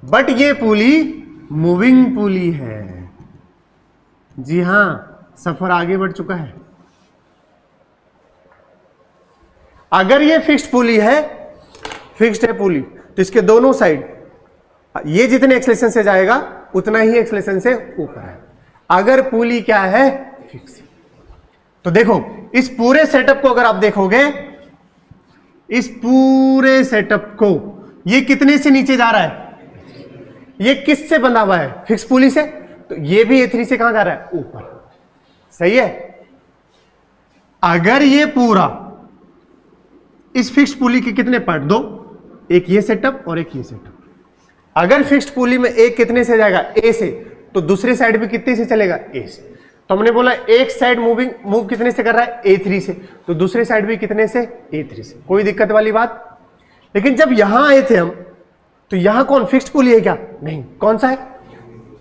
बट ये पुली मूविंग पुली है, जी हां सफर आगे बढ़ चुका है। अगर ये फिक्स्ड पुली है, फिक्स्ड है पुली, तो इसके दोनों साइड ये जितने एक्सेलेरेशन से जाएगा उतना ही एक्सेलेरेशन से ऊपर है। अगर पुली क्या है फिक्स, तो देखो इस पूरे सेटअप को अगर आप देखोगे, इस पूरे सेटअप को, ये कितने से नीचे जा रहा है, ये किस से बंधा हुआ है, फिक्स पुली से, तो ये भी A3 से कहां जा रहा है ऊपर, सही है। अगर ये पूरा इस फिक्स्ड पुली के कितने पार्ट, 2, एक ये सेटअप और एक ये सेटअप, अगर फिक्स्ड पुली में एक कितने से जाएगा A से, तो दूसरी साइड भी कितने से चलेगा A से, तो हमने बोला एक साइड मूव कितने से कर रहा है A3 से, तो दूसरी साइड भी कितने से A3 से, कोई दिक्कत वाली बात। लेकिन जब यहां आए थे हम, तो यहां कौन फिक्स्ड पुली है क्या, नहीं, कौन सा है,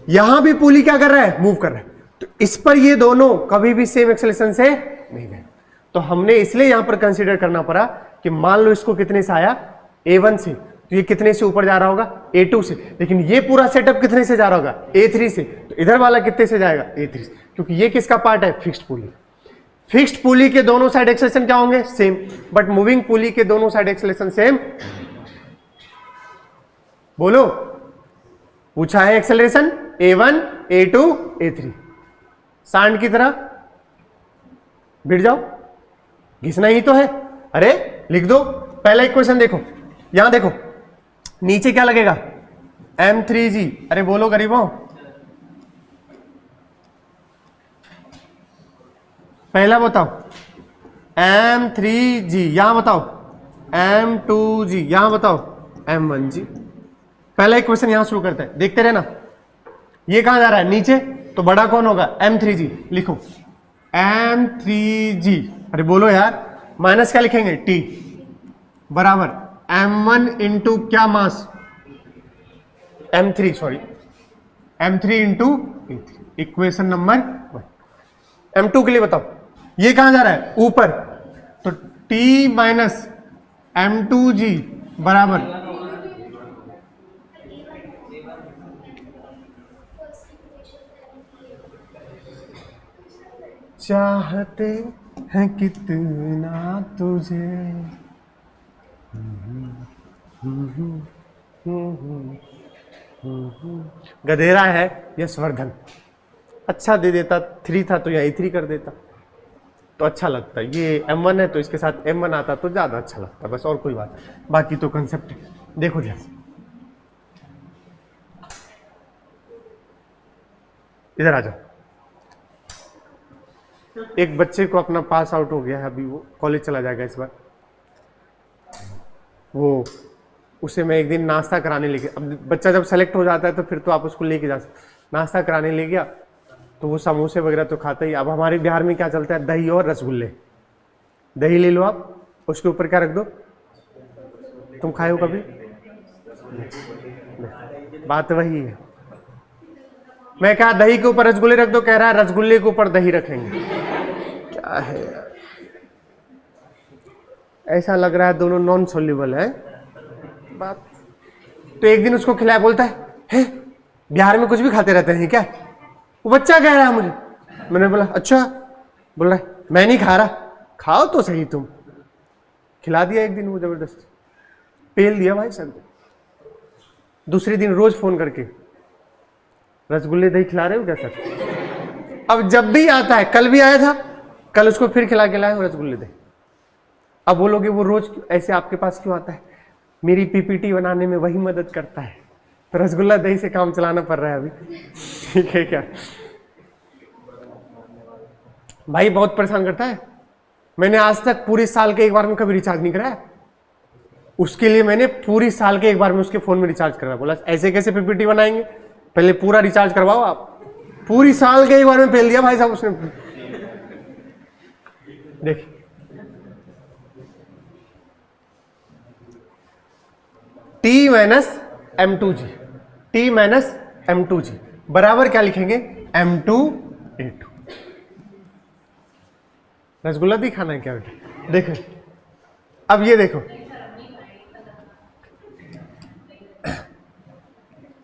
यहां भी पुली क्या कर रहा है मूव कर रहा है, तो इस पर ये दोनों कभी भी सेम एक्सेलेरेशन से नहीं गए, तो हमने इसलिए यहां पर कंसीडर करना पड़ा कि मान लो इसको कितने से आया A1 से, तो ये कितने से ऊपर जा रहा होगा, A2 से। लेकिन ये पूरा सेटअप कितने से जा रहा होगा, A3 से। तो इधर वाला कितने से जाएगा, A3 से, क्योंकि ये किसका पार्ट है, फिक्स्ड पुली। फिक्स्ड पुली के दोनों साइड एक्सेलरेशन क्या होंगे, सेम, बट मूविंग पुली के दोनों साइड एक्सेलरेशन सेम। बोलो, पूछा है एक्सेलरेशन A1 A2 A3, सांड की तरह भिड़ जाओ, घिसना ही तो है। अरे लिख दो, पहला इक्वेशन देखो, यहां देखो नीचे क्या लगेगा, M3G। अरे बोलो गरीबों, पहला बताओ M3G, यहां बताओ M2G, यहां बताओ M1G। पहला इक्वेशन यहां शुरू करते हैं, देखते रहना। ये कहां जा रहा है, नीचे, तो बड़ा कौन होगा, M3G। लिखो M3G। अरे बोलो यार, माइनस क्या लिखेंगे, T बराबर M1 इंटू क्या मास, M3 sorry M3 into A3। Equation number 1। M2 के लिए बताओ, ये कहां जा रहा है, ऊपर, तो T माइनस M2G बराबर चाहते हैं कितना तुझे, गधेरा है यशवर्धन। अच्छा दे देता, 3 था तो यहाँ A3 कर देता तो अच्छा लगता। ये M1 है तो इसके साथ M1 आता तो ज्यादा अच्छा लगता, बस और कोई बात, बाकी तो कंसेप्ट है। देखो ध्यान, इधर आ जाओ। एक बच्चे को अपना पास आउट हो गया है, अभी वो कॉलेज चला जाएगा इस बार। वो उसे मैं एक दिन नाश्ता कराने ले गया। अब बच्चा जब सेलेक्ट हो जाता है तो फिर तो आप उसको लेके जा सकते। नाश्ता कराने ले गया तो वो समोसे वगैरह तो खाता ही। अब हमारे बिहार में क्या चलता है, दही और रसगुल्ले। दही ले लो आप, उसके ऊपर क्या रख दो, तुम खाए हो कभी, बात वही है। मैं कहा दही के ऊपर रसगुल्ले रख दो, कह रहा है रसगुल्ले के ऊपर दही रखेंगे। क्या है यार, ऐसा लग रहा है दोनों नॉन सोल्यूबल है बात। तो एक दिन उसको खिलाया, बोलता है बिहार में कुछ भी खाते रहते हैं क्या, वो बच्चा कह रहा है मुझे। मैंने बोला अच्छा, बोल रहा है मैं नहीं खा रहा। खाओ तो सही तुम। खिला दिया एक दिन, वो जबरदस्ती पेल दिया भाई सर। दूसरे दिन रोज फोन करके रसगुल्ले दही खिला रहे हो क्या सर। अब जब भी आता है, कल भी आया था, कल उसको फिर खिला के लाए रसगुल्ले दही। अब बोलोगे वो रोज ऐसे आपके पास क्यों आता है, मेरी पीपीटी बनाने में वही मदद करता है, तो रसगुल्ला दही से काम चलाना पड़ रहा है अभी। ठीक है क्या भाई, बहुत परेशान करता है। मैंने आज तक पूरे साल के एक बार में कभी रिचार्ज नहीं कराया, उसके लिए मैंने पूरी साल के एक बार में उसके फोन में रिचार्ज करवाया। बोला ऐसे कैसे पीपीटी बनाएंगे, पहले पूरा रिचार्ज करवाओ आप। पूरी साल के एक बार में फेल दिया भाई साहब उसने। देख T minus M2G, T minus M2G बराबर क्या लिखेंगे, M2A2। रसगुल्ला भी खाना है क्या बेटा, देखो अब ये देखो,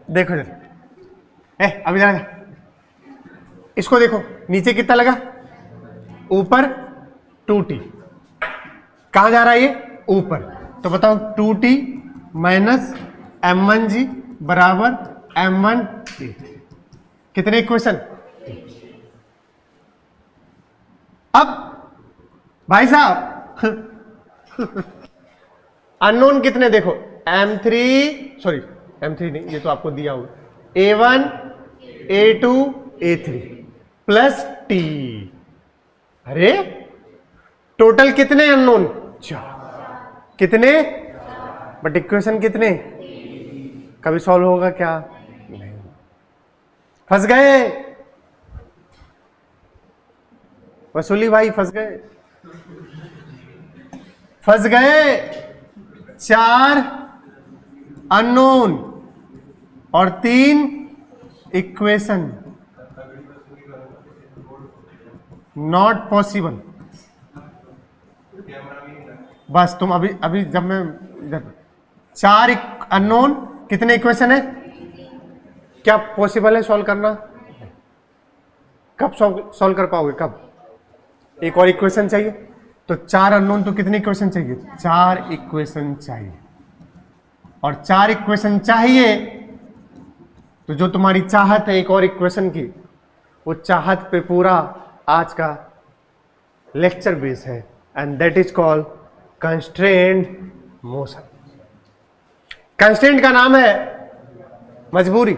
देखो जरा, अभी जरा इसको देखो, नीचे कितना लगा, ऊपर 2T, कहां जा रहा है ये, ऊपर। तो बताओ 2T माइनस M1G बराबर M1A। कितने इक्वेशन। अब भाई साहब अननोन कितने देखो, M3 सॉरी M3 नहीं, ये तो आपको दिया होगा, A1 A2 A3 plus T। अरे टोटल कितने अननोन, 4। कितने, बट इक्वेशन कितने, कभी सॉल्व होगा क्या, नहीं। फंस गए वसूली भाई, फंस गए, फंस गए। 4 अननोन और 3 इक्वेशन, नॉट पॉसिबल। बस तुम अभी अभी जब मैं 4 अननोन कितने इक्वेशन है? क्या पॉसिबल है सॉल्व करना? कब सॉल्व कर पाओगे? कब? एक और इक्वेशन चाहिए, तो 4 अननोन, तो कितने इक्वेशन चाहिए? 4 इक्वेशन चाहिए। और 4 इक्वेशन चाहिए तो जो तुम्हारी चाहत है एक और इक्वेशन की, वो चाहत पे पूरा आज का लेक्चर बेस है, and that is called constraint motion. Constraint का नाम है मजबूरी।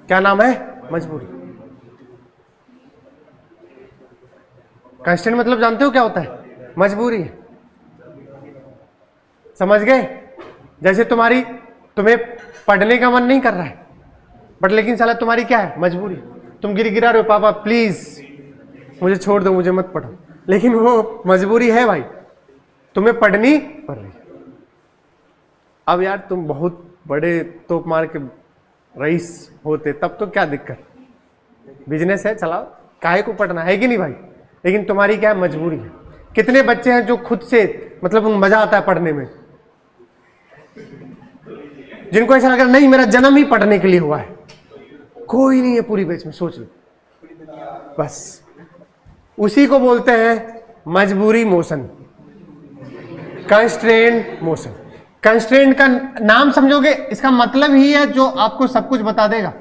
क्या नाम है? मजबूरी। कंस्ट्रेंट मतलब जानते हो क्या होता है? मजबूरी। समझ गए? जैसे तुम्हें पढ़ने का मन नहीं कर रहा है, बट लेकिन साला तुम्हारी क्या है? मजबूरी। तुम गिरा रहे हो, पापा प्लीज मुझे छोड़ दो, मुझे मत पढ़ो, लेकिन वो मजबूरी है भाई, तुम्हें पढ़नी पड़ रही है। अब यार तुम बहुत बड़े तोप मार के रईस होते तब तो क्या दिक्कत, बिजनेस है चलाओ, काहे को पढ़ना है कि नहीं भाई? लेकिन तुम्हारी क्या है? मजबूरी है। कितने बच्चे हैं जो खुद से मतलब मजा आता है पढ़ने में, जिनको ऐसा लगा नहीं मेरा जन्म ही पढ़ने के लिए हुआ है? कोई नहीं है पूरी बैच में, सोच लो बस। उसी को बोलते हैं मजबूरी मोशन, कंस्ट्रेंट मोशन। कंस्ट्रेंट का नाम समझोगे, इसका मतलब ही है जो आपको सब कुछ बता देगा।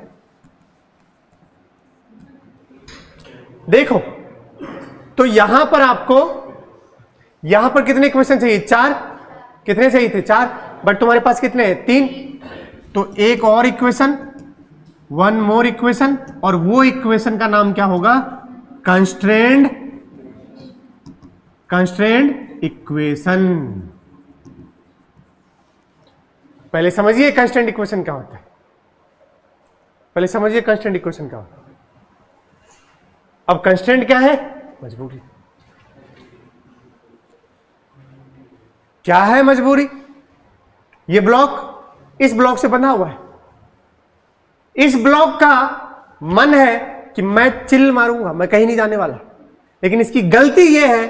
देखो तो यहां पर आपको, यहां पर कितने क्वेश्चन चाहिए? 4। कितने चाहिए थे? 4, बट तुम्हारे पास कितने हैं? 3। तो एक और इक्वेशन, 1 मोर इक्वेशन, और वो इक्वेशन का नाम क्या होगा? Constraint equation. पहले समझिए कंस्ट्रेंट इक्वेशन क्या होता है। पहले समझिए कंस्ट्रेंट इक्वेशन क्या होता है। अब कंस्ट्रेंट क्या है? मजबूरी। क्या है मजबूरी? ये ब्लॉक इस ब्लॉक से बंधा हुआ है। इस ब्लॉक का मन है कि मैं चिल मारूंगा, मैं कहीं नहीं जाने वाला, लेकिन इसकी गलती यह है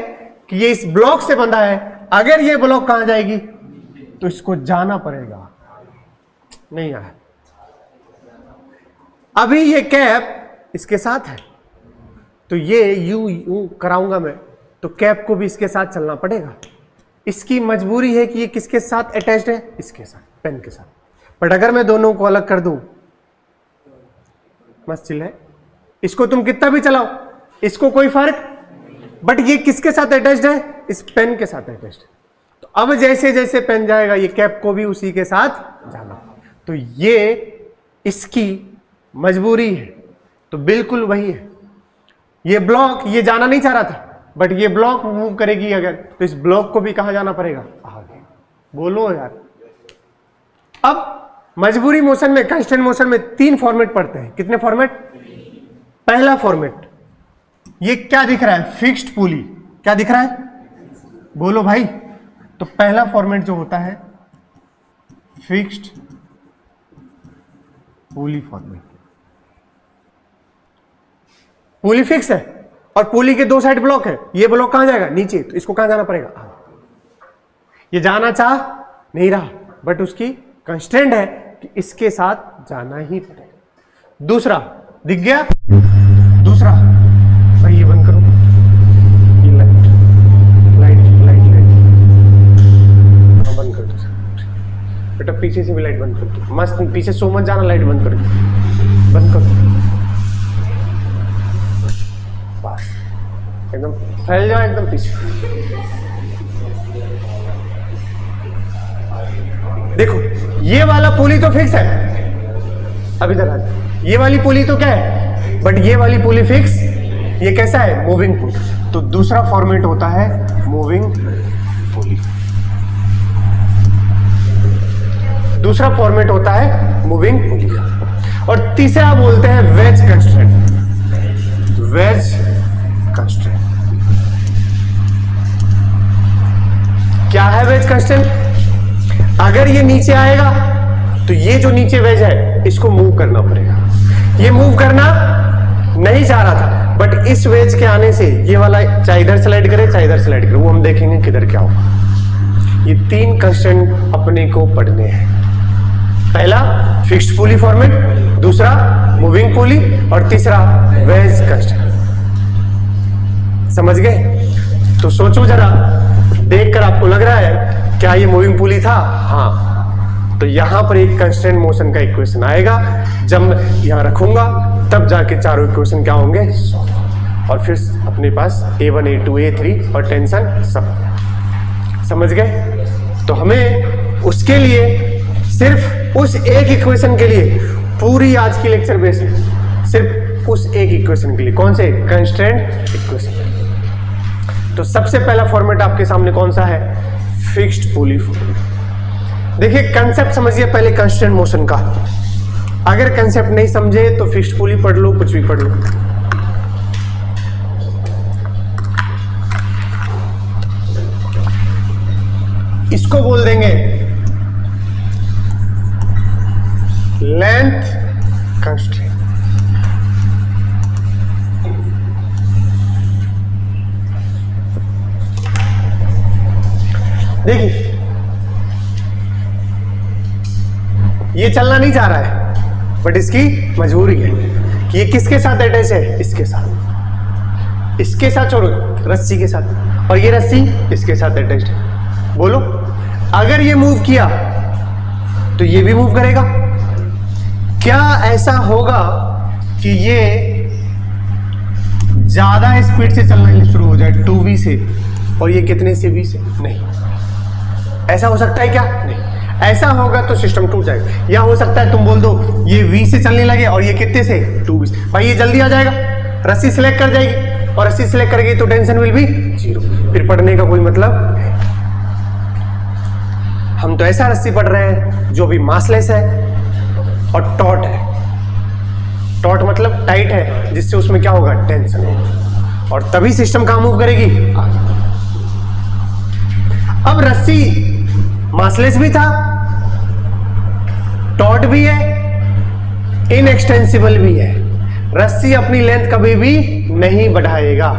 कि ये इस ब्लॉक से बंधा है। अगर ये ब्लॉक कहां जाएगी तो इसको जाना पड़ेगा। नहीं आया। अभी ये कैप इसके साथ है, तो ये यू कराऊंगा मैं, तो कैप को भी इसके साथ चलना पड़ेगा। इसकी मजबूरी है कि ये किसके साथ अटैच्ड है? इसके साथ, पेन के साथ। बट अगर मैं दोनों को अलग कर दूं, मस्त चिल है, इसको तुम कितना भी चलाओ, इसको कोई फर्क, बट ये किसके साथ अटैच्ड है? इस पेन के साथ अटैच्ड है। तो अब जैसे जैसे पेन जाएगा, ये कैप को भी उसी के साथ जाना। तो ये इसकी मजबूरी है। तो बिल्कुल वही है। ये ब्लॉक ये जाना नहीं चाह रहा था, बट ये ब्लॉक मूव करेगी अगर, तो इस ब्लॉक को भी कहां जाना पड़ेगा? आगे। बोलो यार। अब मजबूरी मोशन में, कंस्ट्रेंट मोशन में 3 फॉर्मेट पढ़ते हैं। कितने फॉर्मेट? पहला फॉर्मेट, ये क्या दिख रहा है? Fixed pulley. क्या दिख रहा है? बोलो भाई। तो पहला फॉर्मेट जो होता है फिक्स्ड पुली फॉर्मेट। पुली फिक्स है और पुली के 2 साइड ब्लॉक है। ये ब्लॉक कहां जाएगा? नीचे। तो इसको कहां जाना पड़ेगा? ये जाना चाह नहीं रहा, बट उसकी कंस्ट्रेंट है कि इसके साथ जाना ही पड़ेगा। दूसरा दिख गया? दूसरा भाई ये बंद करो, ये लाइट बंद कर दो बेटा, पीछे से भी लाइट बंद कर दो। मस्त पीछे सो मत जाना, लाइट बंद कर दो, बंद कर दो बस, एकदम फैल जाओ एकदम पीछे। देखो ये वाला पुली तो फिक्स है, अभी तक आ। ये वाली पुली तो क्या है? बट ये वाली पुली फिक्स। ये कैसा है? मूविंग पुली। तो दूसरा फॉर्मेट होता है मूविंग पुली। दूसरा फॉर्मेट होता है मूविंग पुली का। और तीसरा बोलते हैं वेज कंस्ट्रेंट। वेज कंस्ट्रेंट क्या है? वेज कंस्ट्रेंट, अगर ये नीचे आएगा तो ये जो नीचे वेज है इसको मूव करना पड़ेगा। ये मूव करना नहीं चाह रहा था, बट इस वेज के आने से ये वाला चाहे इधर स्लाइड करे चाहे इधर स्लाइड करे, वो हम देखेंगे किधर क्या होगा। ये 3 कंस्टेंट अपने को पढ़ने हैं। पहला फिक्स्ड पुली फॉर्मेट, दूसरा मूविंग पुली और तीसरा वेज कंस्टेंट। समझ गए? तो सोचो जरा, देखकर आपको लग रहा है क्या ये मूविंग पुली था? हाँ, तो यहां पर एक कंस्टेंट मोशन का इक्वेशन आएगा, जब मैं यहां रखूंगा तब जाके चारों इक्वेशन क्या होंगे, और फिर अपने पास A1 A2 A3 और टेंशन सब। समझ गए? तो हमें उसके लिए सिर्फ उस एक इक्वेशन के लिए पूरी आज की लेक्चर बेस सिर्फ उस एक इक्वेशन के लिए, कौन से, कंस्ट्रेंट इक्वेशन। तो सबसे पहला फॉर्मेट आपके सामने कौन सा है, फिक्स्ड पुली फॉर्मेट। देखिए कंसेप्ट समझिए पहले कंस्ट्रेंट मोशन का। अगर कंसेप्ट नहीं समझे तो फिक्स्ड पुली पढ़ लो, कुछ भी पढ़ लो। इसको बोल देंगे लेंथ कंस्ट्रेंट। देखिए ये चलना नहीं चाह रहा है, बट इसकी मजबूरी है कि ये किसके साथ अटैच है, इसके साथ, इसके साथ छोड़ो, रस्सी के साथ, और ये रस्सी इसके साथ अटैच्ड है। बोलो, अगर ये मूव किया तो ये भी मूव करेगा। क्या ऐसा होगा कि ये ज्यादा स्पीड से चलना शुरू हो जाए 2v से, और ये कितने से, v से? नहीं। ऐसा हो सकता है क्या? नहीं। ऐसा होगा तो सिस्टम टूट जाएगा। या हो सकता है तुम बोल दो ये v से चलने लगे और ये कितने से, 2v से। भाई ये जल्दी आ जाएगा, रस्सी सिलेक्ट कर जाएगी, और रस्सी सिलेक्ट करेगी तो टेंशन विल बी 0। फिर पढ़ने का कोई मतलब नहीं। हम तो ऐसा रस्सी पढ़ रहे हैं जो भी मासलेस है और टॉट है। टॉट मतलब टाइट है, जिससे उसमें क्या होगा, टेंशन होगा, और तभी सिस्टम कहां मूव करेगी, आगे। अब रस्सी मासलेस भी था, टॉट भी है, इनएक्सटेंसिबल भी है। रस्सी अपनी लेंथ कभी भी नहीं बढ़ाएगा,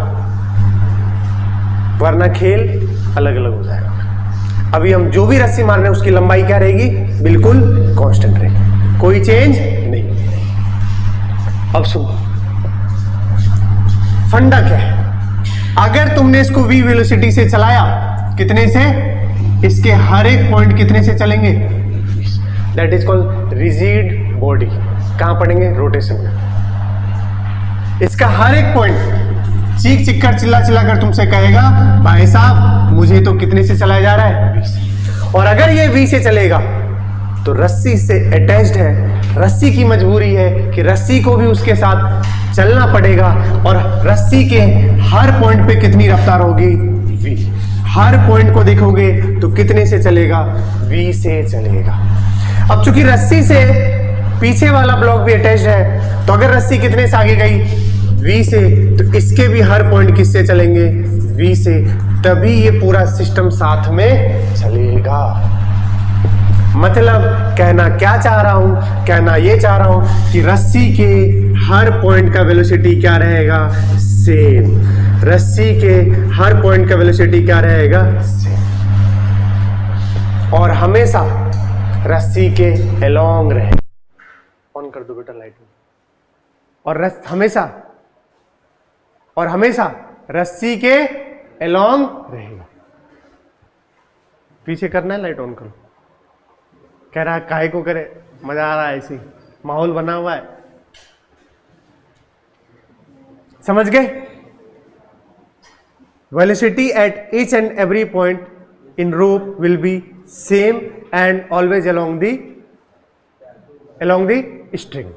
वरना खेल अलग अलग हो जाएगा। अभी हम जो भी रस्सी मार रहे हैं उसकी लंबाई क्या रहेगी, बिल्कुल कांस्टेंट रहेगी, कोई चेंज नहीं। अब सुनो फंडा क्या है। अगर तुमने इसको v वेलोसिटी से चलाया, कितने से, इसके हर एक पॉइंट कितने से चलेंगे, that is called rigid body. कहां पढ़ेंगे, रोटेशन में। इसका हर एक पॉइंट चीख चिक कर चिल्ला चिल्ला कर तुमसे कहेगा, भाई साहब मुझे तो कितने से चलाया जा रहा है, v से। और अगर ये v से चलेगा तो रस्सी से अटैच्ड है, रस्सी की मजबूरी है कि रस्सी को भी उसके साथ चलना पड़ेगा, और रस्सी के हर पॉइंट पे कितनी रफ्तार होगी, v। हर पॉइंट को देखोगे तो कितने से चलेगा, v से चलेगा। अब चूंकि रस्सी से पीछे वाला ब्लॉक भी अटैच्ड है, तो अगर रस्सी कितने से आगे गई, v से, तो इसके भी हर पॉइंट किससे चलेंगे, v से, तभी ये पूरा सिस्टम साथ में चलेगा। मतलब कहना क्या चाह रहा हूं, कहना ये चाह रहा हूं कि रस्सी के हर पॉइंट का वेलोसिटी क्या रहेगा, सेम। रस्सी के हर पॉइंट का वेलोसिटी क्या रहेगा, सेम। और हमेशा रस्सी के अलोंग रहेगा। ऑन कर दो बेटा लाइट। और हमेशा रस्सी के अलोंग रहेगा। पीछे करना है, लाइट ऑन करो। कह रहा है काहे को करे, मजा आ रहा है, ऐसी माहौल बना हुआ है। समझ गए? Velocity at each and every point in rope will be same and always along the string.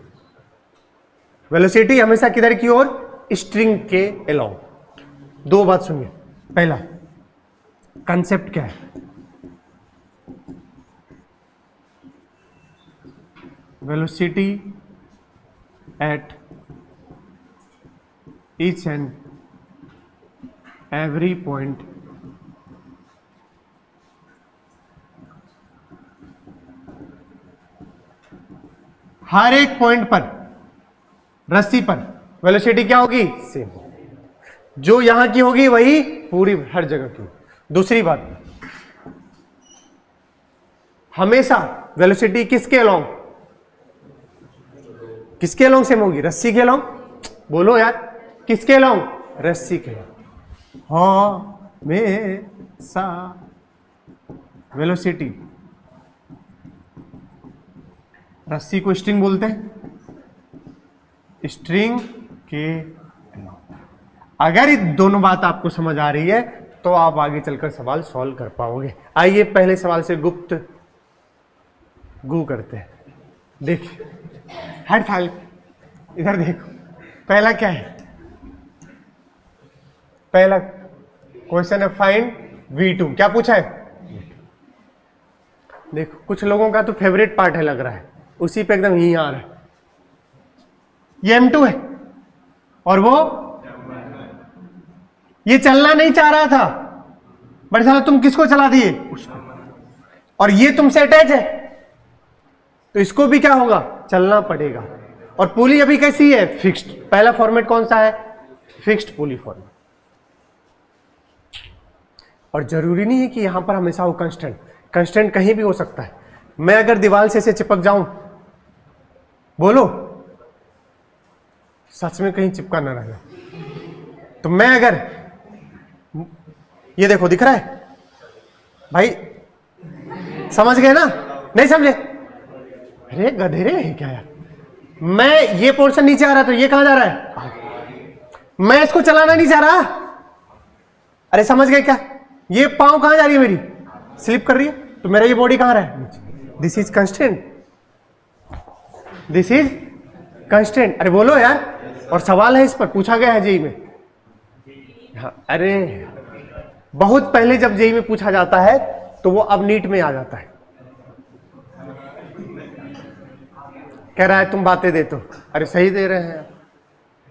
Velocity हमेशा किधर की ओर, स्ट्रिंग के अलोंग। दो बात सुनिए। पहला कंसेप्ट क्या है, velocity at each and every point हर एक पॉइंट पर, रस्सी पर वेलोसिटी क्या होगी, सेम। जो यहां की होगी वही पूरी हर जगह की। दूसरी बात, हमेशा वेलोसिटी किसके अलोंग, किसके अलोंग सेम होगी, रस्सी के अलोंग, बोलो यार, किसके अलोंग, रस्सी के अलोंग। हमेशा वेलोसिटी, रस्सी को स्ट्रिंग बोलते हैं, स्ट्रिंग के अलोंग। अगर ये दोनों बात आपको समझ आ रही है तो आप आगे चलकर सवाल सॉल्व कर पाओगे। आइए पहले सवाल से गुप्त गु करते हैं। देखिए हट फाइल, इधर देखो, पहला क्या है, पहला क्वेश्चन है फाइंड V2। क्या पूछा है, देखो कुछ लोगों का तो फेवरेट पार्ट है लग रहा है, उसी पे एकदम यहीं आ रहा है। ये M2 है और वो ये चलना नहीं चाह रहा था, बड़े साला तुम किसको चला दिए, उसको, और ये तुमसे अटैच है तो इसको भी क्या होगा, चलना पड़ेगा। और पुली अभी कैसी है, फिक्स्ड। पहला फॉर्मेट कौन सा है, फिक्स्ड पुली फॉर्मेट। और जरूरी नहीं है कि यहां पर हमेशा हो कांस्टेंट, कांस्टेंट कहीं भी हो सकता है। मैं अगर दीवार से चिपक जाऊं, बोलो सच में कहीं चिपका ना रहे, तो मैं अगर, ये देखो दिख रहा है भाई, समझ गए ना, नहीं समझे, अरे गधेरे हैं क्या यार, मैं ये पोर्शन नीचे आ रहा तो ये कहां जा रहा है, मैं इसको चलाना नहीं चाह रहा, अरे समझ गए क्या, ये पांव कहां जा रही है मेरी, स्लिप कर रही है, तो मेरा ये बॉडी कहां रहा है, this is constant, this is constant. अरे बोलो यार, और सवाल है इस पर, पूछा गया है जेई में। हाँ, अरे बहुत पहले जब जेई में पूछा जाता है तो वो अब नीट में आ जाता है। कह रहा है तुम बातें देते हो, अरे सही दे रहे हैं,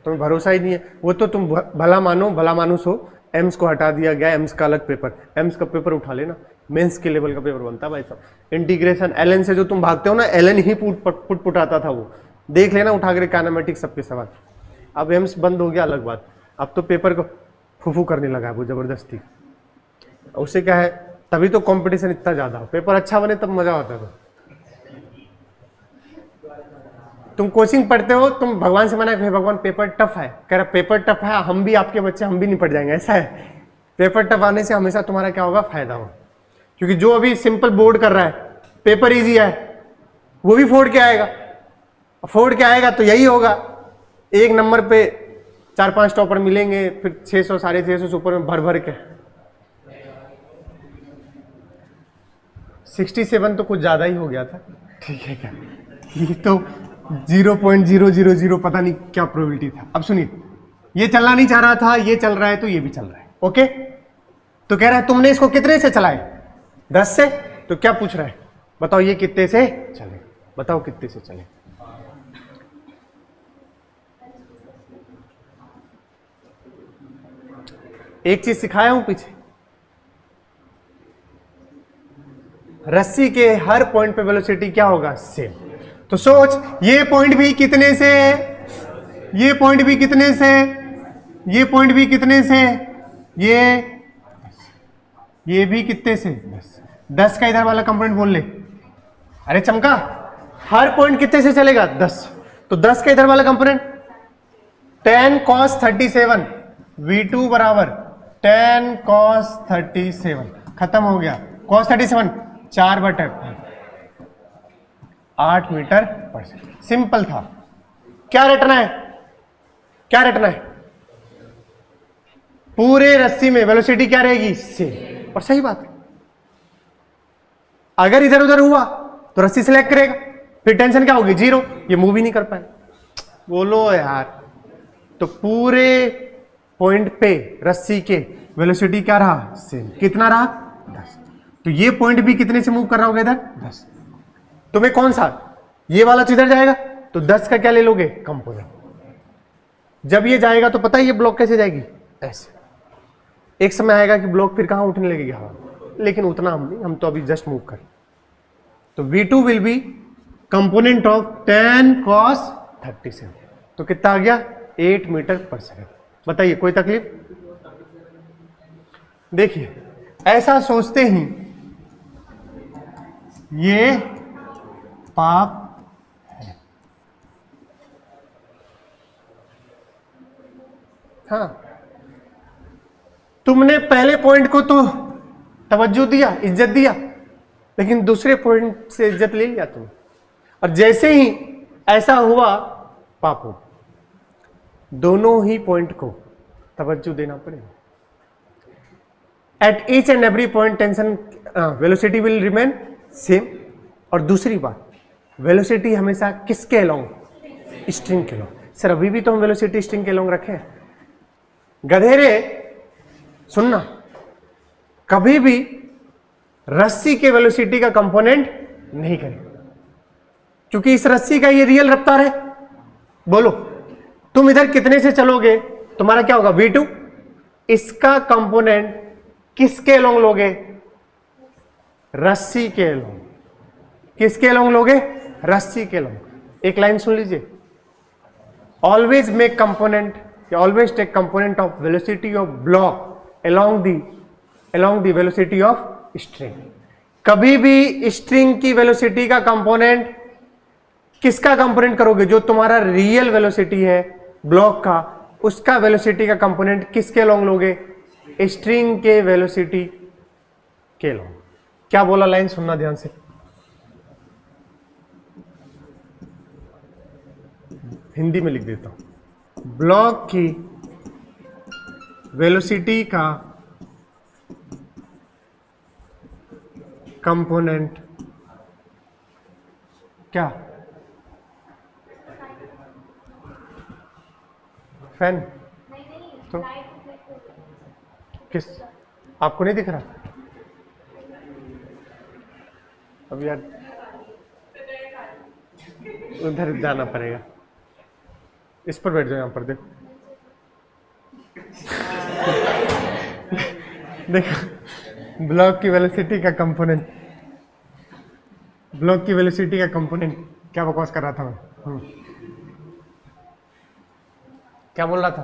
तुम्हें भरोसा ही नहीं है। वो तो तुम भला मानो भला मानुस हो, एम्स को हटा दिया गया, एम्स का अलग पेपर, एम्स का पेपर उठा लेना, मेंस के लेवल का पेपर बनता है भाई साहब। इंटीग्रेशन एलन से जो तुम भागते हो ना, एलन ही पुट आता था, वो देख लेना उठा कर काइनेमेटिक्स सबके सवाल। अब एम्स बंद हो गया अलग बात, अब तो पेपर को फूफू करने लगा है वो जबरदस्ती। उससे क्या है, तभी तो कंपटीशन इतना ज्यादा हो, पेपर अच्छा बने तब मजा आता है। तुम कोचिंग पढ़ते हो, तुम भगवान से मना, भगवान पेपर टफ है, कह रहा पेपर टफ है, हम भी आपके बच्चे हम भी नहीं पढ़ जाएंगे, ऐसा है। पेपर टफ आने से हमेशा तुम्हारा क्या होगा, फायदा होगा, क्योंकि जो अभी सिंपल बोर्ड कर रहा है, पेपर इजी है, वो भी फोड़ के आएगा, फोड़ के आएगा तो यही होगा, एक नंबर पे 4-5 टॉपर मिलेंगे, फिर 600 650 से ऊपर में भर भर के। 67 तो कुछ ज्यादा ही हो गया था, ठीक है क्या, ये तो 0.000 पता नहीं क्या प्रोबेबिलिटी था। अब सुनिए, ये चलना नहीं चाह रहा था, ये चल रहा है तो ये भी चल रहा है, ओके। तो कह रहा है तुमने इसको कितने से चलाए, 10 से, तो क्या पूछ रहा है, बताओ ये कितने से चले, बताओ कितने से चले। एक चीज सिखाया हूं पीछे, रस्सी के हर पॉइंट पे वेलोसिटी क्या होगा, सेम। तो सोच, ये पॉइंट भी कितने से, ये पॉइंट भी कितने से, ये पॉइंट भी कितने से, ये भी कितने से, 10 का इधर वाला कंपोनेंट बोल ले। अरे चमका, हर पॉइंट कितने से चलेगा, 10, तो 10 का इधर वाला कंपोनेंट 10 cos 37, V2 बराबर 10 cos 37, खत्म हो गया। cos 37 4/8 मीटर पर सेकंड, सिंपल था। क्या रटना है, क्या रटना है, पूरे रस्सी में वेलोसिटी क्या रहेगी, सेम। और सही बात है, अगर इधर उधर हुआ तो रस्सी सेलेक्ट करेगा, फिर टेंशन क्या होगी, 0, ये मूव ही नहीं कर पाए। बोलो यार, तो पूरे पॉइंट पे रस्सी के वेलोसिटी क्या रहा, सेम। कितना रहा, 10। तो ये पॉइंट भी कितने से मूव कर रहा होगा, इधर 10। तुम्हें कौन सा, ये वाला तो इधर जाएगा, तो 10 का क्या ले लोगे, कंपोनेंट। जब ये जाएगा तो पता है ये ब्लॉक कैसे जाएगी, ऐसे। एक समय आएगा कि ब्लॉक फिर कहां उठने लगेगी हवा, लेकिन उतना हम नहीं, हम तो अभी जस्ट मूव कर। तो V2 will be component of 10 cos 37, तो कितना आ गया, 8 मीटर पर सेकंड। बताइए कोई तकलीफ। देखिए ऐसा सोचते ही ये पाप है। हाँ, तुमने पहले पॉइंट को तो तवज्जो दिया, इज्जत दिया, लेकिन दूसरे पॉइंट से इज्जत ले लिया तुम, और जैसे ही ऐसा हुआ पाप हो। दोनों ही पॉइंट को तवज्जो देना पड़ेगा। At each and every point tension velocity will remain same. और दूसरी बात, वेलोसिटी हमेशा किसके अलोंग? स्ट्रिंग के अलोंग। सर अभी भी तो हम वेलोसिटी स्ट्रिंग के अलोंग रखे हैं। गधेरे सुनना, कभी भी रस्सी के वेलोसिटी का कंपोनेंट नहीं करें, क्योंकि इस रस्सी का ये रियल रफ्तार है। बोलो तुम इधर कितने से चलोगे, तुम्हारा क्या होगा? v2। इसका कंपोनेंट किसके अलोंग लोगे? रस्सी के अलोंग। किसके अलोंग लोगे? रस्सी के अलोंग। एक लाइन सुन लीजिए, always make component, always take component of velocity of block along the velocity of string। कभी भी स्ट्रिंग की वेलोसिटी का कंपोनेंट किसका कंपोनेंट करोगे? जो तुम्हारा रियल वेलोसिटी है ब्लॉक का, उसका वेलोसिटी का कंपोनेंट किसके अलोंग लोगे? स्ट्रिंग के वेलोसिटी के अलोंग। क्या बोला? लाइन सुनना ध्यान से, हिंदी में लिख देता हूं। ब्लॉक की वेलोसिटी का कंपोनेंट क्या? फैन। तो किस, आपको नहीं दिख रहा? अब यार उधर जाना पड़ेगा। इस पर बैठ जाओ, यहां पर देखो। देखो ब्लॉक की वेलोसिटी का कंपोनेंट, ब्लॉक की वेलोसिटी का कंपोनेंट, क्या बकवास कर रहा था मैं? क्या बोल रहा था?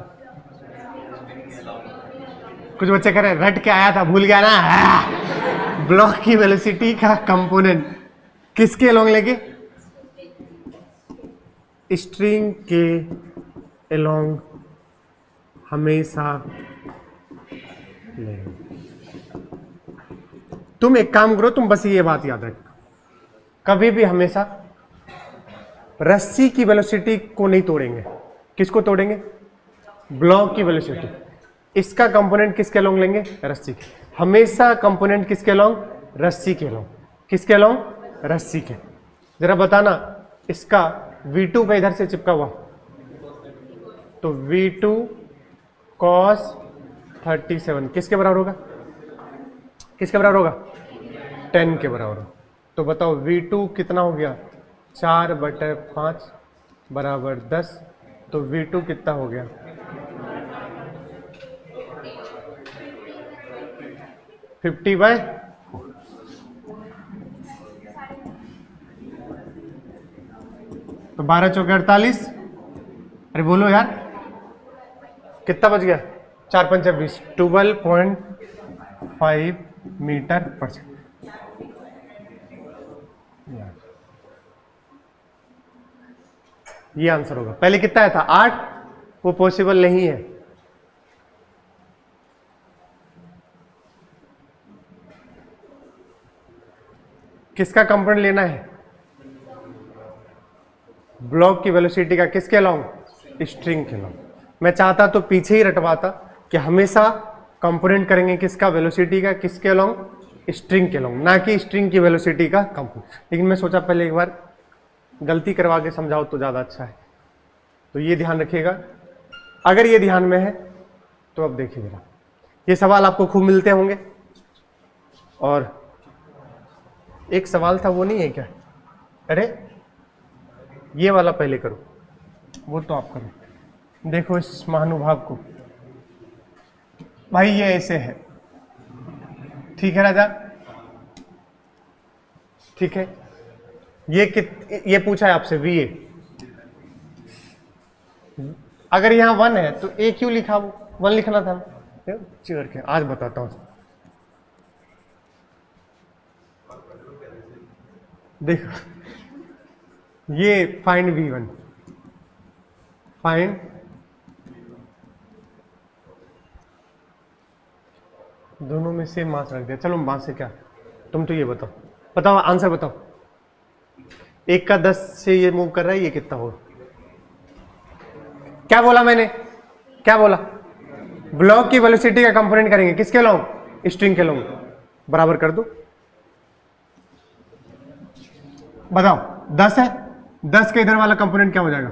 कुछ बच्चे कह रहे रट के आया था, भूल गया ना। ब्लॉक की वेलोसिटी का कंपोनेंट किसके अलोंग लेंगे? स्ट्रिंग के अलोंग हमेशा लेंगे। तुम एक काम करो, तुम बस ये बात याद रखो, कभी भी हमेशा रस्सी की वेलोसिटी को नहीं तोड़ेंगे। किसको तोड़ेंगे? ब्लॉक की वेलोसिटी। इसका कंपोनेंट किसके अलोंग लेंगे? रस्सी के। हमेशा कंपोनेंट किसके अलोंग? रस्सी के अलोंग। किसके अलोंग? रस्सी के। जरा बताना, इसका v2 का इधर से चिपका हुआ, तो v2 cos 37 किसके बराबर होगा? किसके बराबर होगा? 10 के बराबर। तो बताओ v2 कितना हो गया? 4/5 बराबर 10। तो v2 कितना हो गया? 50/4। तो 12 चौके 48। अरे बोलो यार, कितना बच गया? 4 पंचे 20, 12.5 मीटर पर सेकंड। ये आंसर होगा। पहले कितना आया था? 8। वो पॉसिबल नहीं है। किसका कंपोनेंट लेना है? ब्लॉक की वेलोसिटी का। किसके अलोंग? स्ट्रिंग के अलोंग। मैं चाहता तो पीछे ही रटवाता कि हमेशा कंपोनेंट करेंगे किसका? वेलोसिटी का। किसके अलोंग? स्ट्रिंग के अलोंग, ना कि स्ट्रिंग की वेलोसिटी का कंपोनेंट। लेकिन मैं सोचा पहले एक बार गलती करवा के समझाओ तो ज़्यादा अच्छा है। तो ये ध्यान रखिएगा, अगर ये ध्यान में है तो अब देखिए जरा, ये सवाल आपको खूब मिलते होंगे। और एक सवाल था, वो नहीं है क्या? अरे ये वाला पहले करो, वो तो आप करो। देखो इस महानुभाव को। भाई ये ऐसे है, ठीक है राजा? ठीक है। ये पूछा है आपसे VA। अगर यहां 1 है तो A क्यों लिखा? वो 1 लिखना था। चिड़ के आज बताता हूं। देखो ये फाइंड V1, फाइंड दोनों में सेम मास रख दिया। चलो मास से क्या, तुम तो ये बताओ, बताओ आंसर बताओ। एक का 10 से ये मूव कर रहा है, ये कितना होगा? क्या बोला मैंने, क्या बोला? ब्लॉक की वेलोसिटी का कंपोनेंट करेंगे किसके लॉन्ग? स्ट्रिंग के लॉन्ग। बराबर कर दो, बताओ 10 है, 10 के इधर वाला कंपोनेंट क्या हो जाएगा?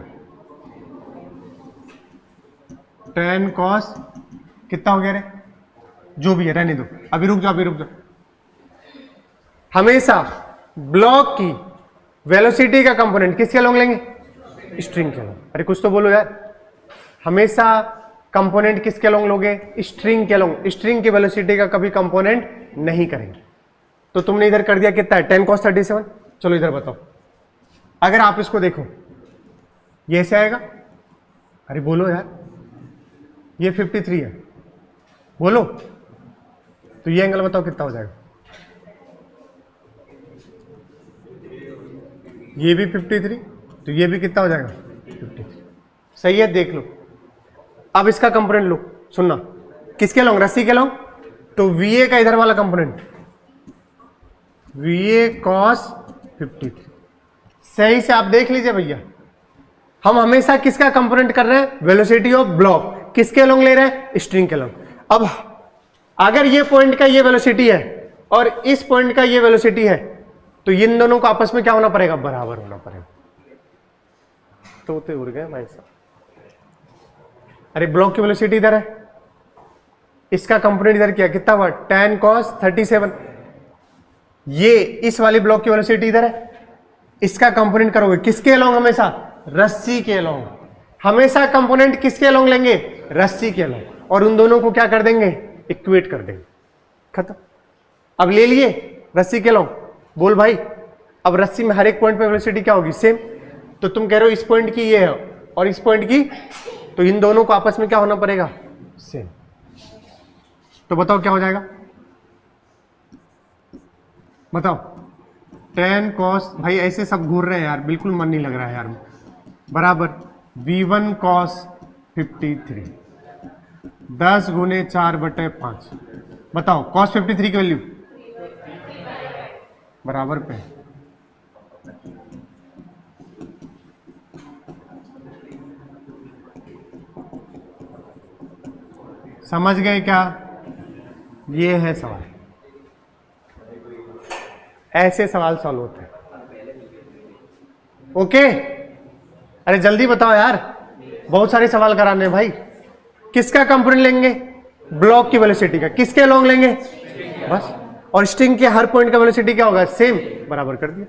10 cos कितना हो गया रे? जो भी है रहने दो, अभी रुक जाओ, अभी रुक जाओ। हमेशा ब्लॉक की वेलोसिटी का कंपोनेंट किसके लॉन्ग लेंगे? स्ट्रिंग के लॉन्ग। अरे कुछ तो बोलो यार, हमेशा कंपोनेंट किसके लॉन्ग लोगे? स्ट्रिंग के लॉन्ग। स्ट्रिंग की वेलोसिटी का कभी कंपोनेंट नहीं करेंगे। तो तुमने इधर कर दिया कितना है? 10 cos 37। चलो इधर बताओ, अगर आप इसको देखो ये ऐसे आएगा। अरे बोलो यार, ये 53 है, बोलो तो ये एंगल बताओ कितना हो जाएगा? ये भी 53, तो ये भी कितना हो जाएगा? 53। सही है, देख लो। अब इसका कंपोनेंट लो, सुनना, किसके लॉन्ग? रस्सी के लॉन्ग। तो VA का इधर वाला कंपोनेंट VA cos 53। सही से आप देख लीजिए भैया, हम हमेशा किसका कंपोनेंट कर रहे हैं? Velocity of block. किसके लॉन्ग ले रहे हैं? स्ट्रिंग के लॉन्ग। अब अगर ये पॉइंट का ये वेलोसिटी है और इस पॉइंट का ये वेलोसिटी है, तो इन दोनों को आपस में क्या होना पड़ेगा? बराबर होना पड़ेगा। तो उड़ गए भाई साहब। अरे ब्लॉक की वेलोसिटी इधर है, इसका कंपोनेंट इधर किया, कितना हुआ? 10 cos 37। ये इस वाली ब्लॉक की वेलोसिटी इधर है, इसका कंपोनेंट करोगे किसके लॉन्ग? हमेशा रस्सी के लॉन्ग। हमेशा कंपोनेंट किसके लॉन्ग लेंगे? रस्सी के लॉन्ग। और उन दोनों को क्या कर देंगे? इक्वेट कर देंगे, खत्म। अब ले लिए रस्सी के लॉन्ग, बोल भाई अब रस्सी में हर एक पॉइंट पे वेलोसिटी क्या होगी? सेम। तो तुम कह रहे हो इस पॉइंट की ये है और इस पॉइंट की, तो इन दोनों को आपस में क्या होना पड़ेगा? सेम। तो बताओ क्या हो जाएगा? बताओ। 10 cos, भाई ऐसे सब घूर रहे हैं यार, बिल्कुल मन नहीं लग रहा है यार। बराबर V1 cos 53, 10 गुने 4/5। बताओ cos 53 की वैल्यू बराबर पे। समझ गए क्या? ये है सवाल, ऐसे सवाल सॉल्व होते हैं। ओके, अरे जल्दी बताओ यार, बहुत सारे सवाल कराने हैं भाई। किसका कंपोनेंट लेंगे? ब्लॉक की वेलोसिटी का। किसके लॉन्ग लेंगे? बस। और स्ट्रिंग के हर पॉइंट का वेलोसिटी क्या होगा? सेम। बराबर कर दिया।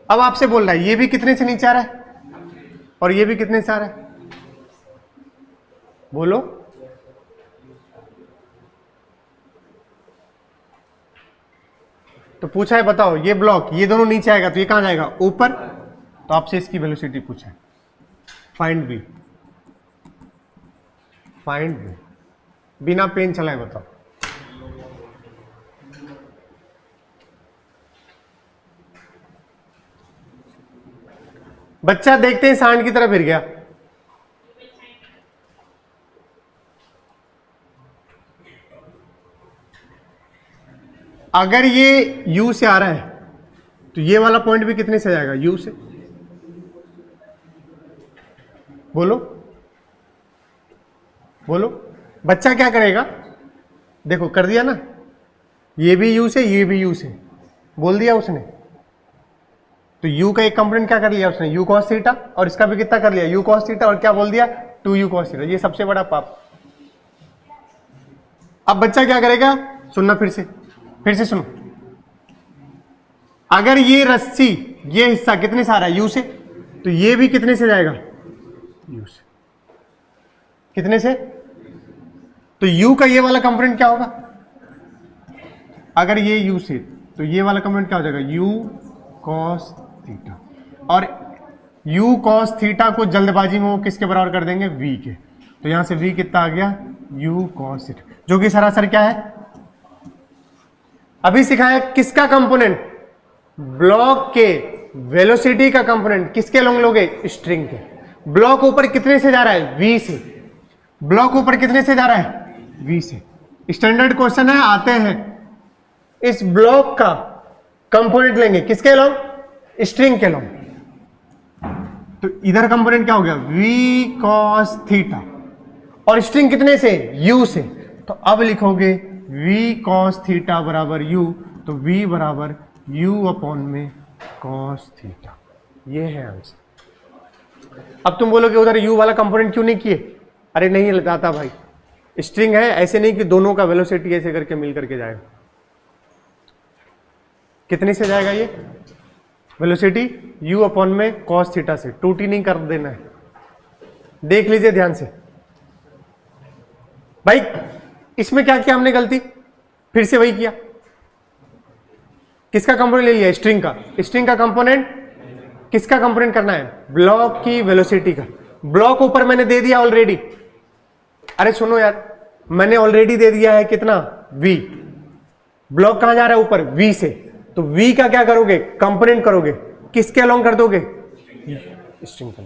अब आपसे बोल रहा है ये भी कितने से नीचे आ रहा है और ये भी कितने से आ रहा है? बोलो। तो पूछा है, बताओ ये ब्लॉक, ये दोनों नीचे आएगा तो ये कहां जाएगा? ऊपर। तो आपसे इसकी वेलोसिटी पूछा है, फाइंड बी। फाइंड बी, बिना पेन चलाए बताओ। बच्चा देखते हैं सांड की तरह फिर गया। अगर ये U से आ रहा है तो ये वाला पॉइंट भी कितने से जाएगा? U से। बोलो बोलो। बच्चा क्या करेगा? देखो कर दिया ना, ये भी U से, ये भी U से, बोल दिया उसने। तो U का एक कंपोनेंट क्या कर लिया उसने? U cos theta. और इसका भी कितना कर लिया? U cos theta. और क्या बोल दिया? 2U cos theta. ये सबसे बड़ा पाप। अब बच्चा क्या करेगा? सुनना फिर से सुनो। अगर ये रस्सी, ये हिस्सा कितने से आ रहा है? U से। तो ये भी कितने से जाएगा? U से। कितने से? तो U का ये वाला कंपोनेंट क्या होगा? अगर ये U से, तो ये वाला कंपोनेंट क्या हो जाएगा? U cos theta. और u cos थीटा को जल्दबाजी में वो किसके बराबर कर देंगे, v के। तो यहां से v कितना आ गया, u cos थीटा, जो कि सरासर क्या है, अभी सिखाया किसका कंपोनेंट, ब्लॉक के वेलोसिटी का कंपोनेंट किसके लॉन्ग लोगे, स्ट्रिंग के। ब्लॉक ऊपर कितने से जा रहा है, v से। ब्लॉक ऊपर कितने से जा रहा है, v से। स्टैंडर्ड क्वेश्चन है, आते हैं इस ब्लॉक का कंपोनेंट लेंगे किसके लॉन्ग, स्ट्रिंग के लॉन्ग। तो इधर कंपोनेंट क्या हो गया, v cos थीटा, और स्ट्रिंग कितने से, u से। तो अब लिखोगे v cos थीटा बराबर u, तो v बराबर u अपॉन में cos थीटा। ये है आंसर। अब तुम बोलोगे उधर u वाला कंपोनेंट क्यों नहीं किए, अरे नहीं लगाता भाई, स्ट्रिंग है, ऐसे नहीं कि दोनों का वेलोसिटी ऐसे करके मिल करके जाएगा। कितने से जाएगा ये वेलोसिटी, u अपॉन में cos थीटा से, टूटी नहीं कर देना है। देख लीजिए ध्यान से भाई, इसमें क्या किया हमने गलती, फिर से वही किया। किसका कंपोनेंट ले लिया, स्ट्रिंग का। स्ट्रिंग का कंपोनेंट किसका कंपोनेंट करना है, ब्लॉक की वेलोसिटी का। ब्लॉक ऊपर मैंने दे दिया ऑलरेडी, अरे सुनो यार, मैंने ऑलरेडी दे दिया है कितना, v। ब्लॉक कहां जा रहा है, ऊपर v से। तो v का क्या करोगे, कंपोनेंट करोगे, किसके अलोंग कर दोगे, स्ट्रिंग का।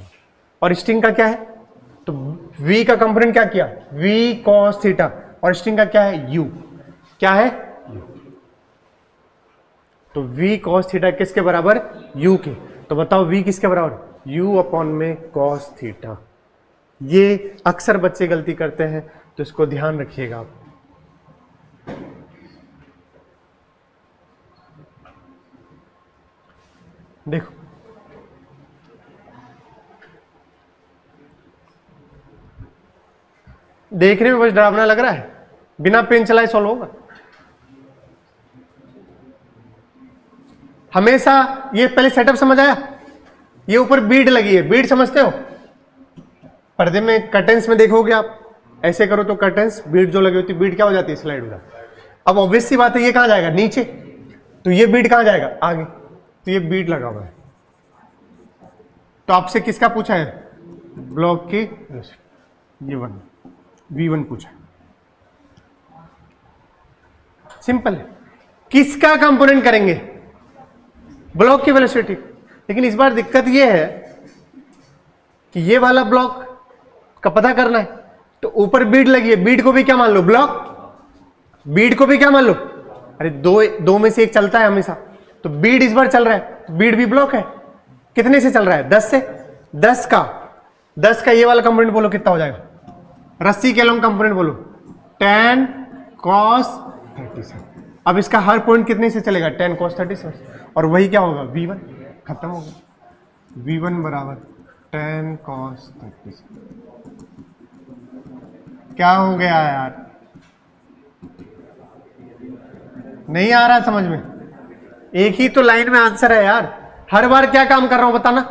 और स्ट्रिंग का क्या है, तो v का कंपोनेंट क्या किया, v cos थीटा, और स्ट्रिंग का क्या है, u। क्या है, u। तो v cos थीटा किसके बराबर, u के। तो बताओ v किसके बराबर, u अपॉन में cos थीटा। ये अक्सर बच्चे गलती करते हैं, तो इसको ध्यान रखिएगा आप। देखो देखने में बस डरावना लग रहा है, बिना पेन चलाए सॉल्व होगा। हमेशा ये पहले सेटअप समझ आया, ये ऊपर बीड लगी है, बीड समझते हो, पर्दे में कर्टेंस में देखोगे आप, ऐसे करो तो कर्टेंस, बीड जो लगी होती है, बीड क्या हो जाती है, स्लाइड हो जाती है। अब ऑब्वियस सी बात है, ये कहां जाएगा, नीचे। तो ये बीड कहां जाएगा, आगे। तो ये बीड लगा हुआ है। तो आपसे किसका पूछा है, ब्लॉक की, ये v1 पूछा। सिंपल है, किसका कंपोनेंट करेंगे, ब्लॉक की वेलोसिटी। लेकिन इस बार दिक्कत ये है कि ये वाला ब्लॉक का पता करना है, तो ऊपर बीड लगी है, बीड को भी क्या मान लो, ब्लॉक। बीड को भी क्या मान लो, अरे दो में से एक चलता है हमेशा। तो बीड इस बार चल रहा है, तो बीड भी ब्लॉक है। कितने से चल रहा है, 10 से। 10 का ये वाला कंपोनेंट बोलो कितना हो जाएगा, रस्सी के लॉन्ग कंपोनेंट बोलो, tan cos 37। अब इसका हर पॉइंट कितने से चलेगा, tan cos 37, और वही क्या होगा, v1। खत्म हो गया, v1 बराबर tan cos 37। क्या हो गया यार, नहीं आ रहा समझ में, एक ही तो लाइन में आंसर है यार। हर बार क्या काम कर रहा हूं बताना,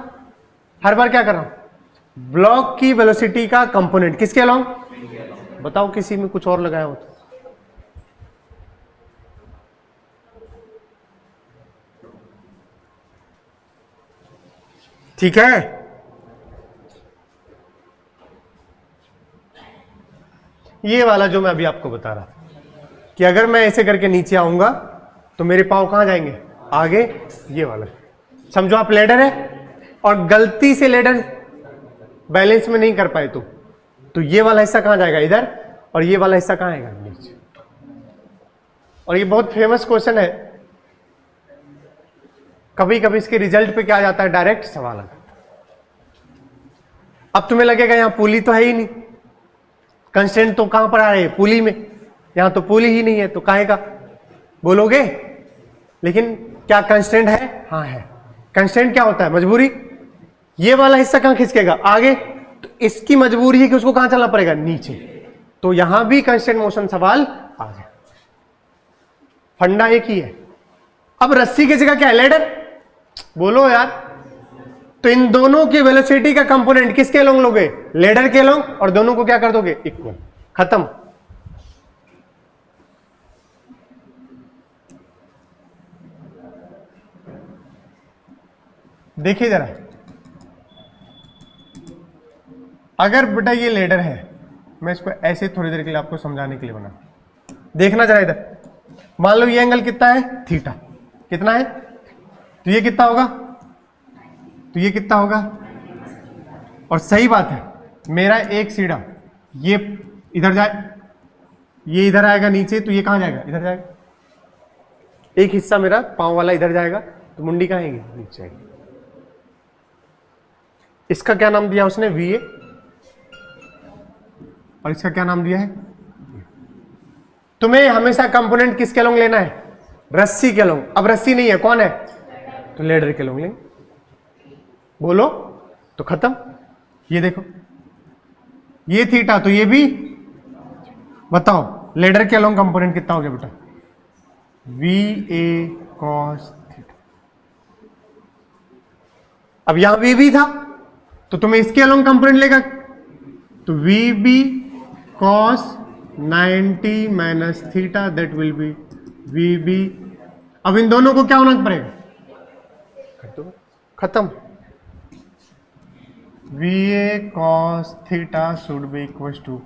हर बार क्या कर रहा हूं, ब्लॉक की वेलोसिटी का कंपोनेंट किसके अलोंग, बताओ किसी में कुछ और लगाया हो तो। ठीक है, ये वाला जो मैं अभी आपको बता रहा कि अगर मैं ऐसे करके नीचे आऊंगा तो मेरे पांव कहां जाएंगे, आगे। ये वाला समझो आप लेडर है, और गलती से लेडर बैलेंस में नहीं कर पाए तो ये वाला हिस्सा कहां जाएगा, इधर, और ये वाला हिस्सा कहां आएगा, नीचे। और ये बहुत फेमस क्वेश्चन है, कभी कभी इसके रिजल्ट पे क्या जाता है, डायरेक्ट सवाल आता है। अब तुम्हें लगेगा यहां पुली तो है ही नहीं, कंस्टेंट तो कहां पर आ रहे हैं, पुली में, यहां तो पुली ही नहीं है, तो काहे का बोलोगे। लेकिन क्या कंस्टेंट है, हाँ है। कंस्टेंट क्या होता है, मजबूरी। ये वाला हिस्सा कहां खिसकेगा, आगे, तो इसकी मजबूरी है कि उसको कहां चलना पड़ेगा, नीचे। तो यहां भी कंस्टेंट मोशन सवाल आ गया, फंडा एक ही है। अब रस्सी की जगह क्या है, लेडर, बोलो यार। तो इन दोनों की वेलोसिटी का कंपोनेंट किसके अलोंग लोगे, लेडर के अलोंग, और दोनों को क्या कर दोगे, इक्वल, खत्म। देखिए जरा, अगर बेटा ये लेडर है, मैं इसको ऐसे थोड़ी देर के लिए आपको समझाने के लिए बना, देखना जरा इधर, मान लो ये एंगल कितना है, थीटा, कितना है, तो ये कितना होगा, तो ये कितना होगा, और सही बात है, मेरा एक सीधा ये इधर जाए, ये इधर आएगा नीचे, तो ये कहां जाएगा, इधर जाएगा, एक हिस्सा मेरा पांव वाला इधर जाएगा, तो मुंडी कहां आएगी, नीचे आएगी। इसका क्या नाम दिया उसने, VA, और इसका क्या नाम दिया है। तुम्हें हमेशा कंपोनेंट किसके अलोंग लेना है, रस्सी के अलोंग। अब रस्सी नहीं है, कौन है, तो लेडर के अलोंग लेंगे, बोलो तो खत्म। ये देखो ये थीटा, तो ये भी, बताओ लेडर के अलोंग कंपोनेंट कितना हो गया बेटा, VA cos थीटा। अब यहां VB था, तो तुम्हें इसके अलोंग कंपोनेंट लेगा, तो VB cos 90 minus theta, that will be VB। अब इन दोनों को क्या होना पड़ेगा, खत्म। VA cos theta should be equal to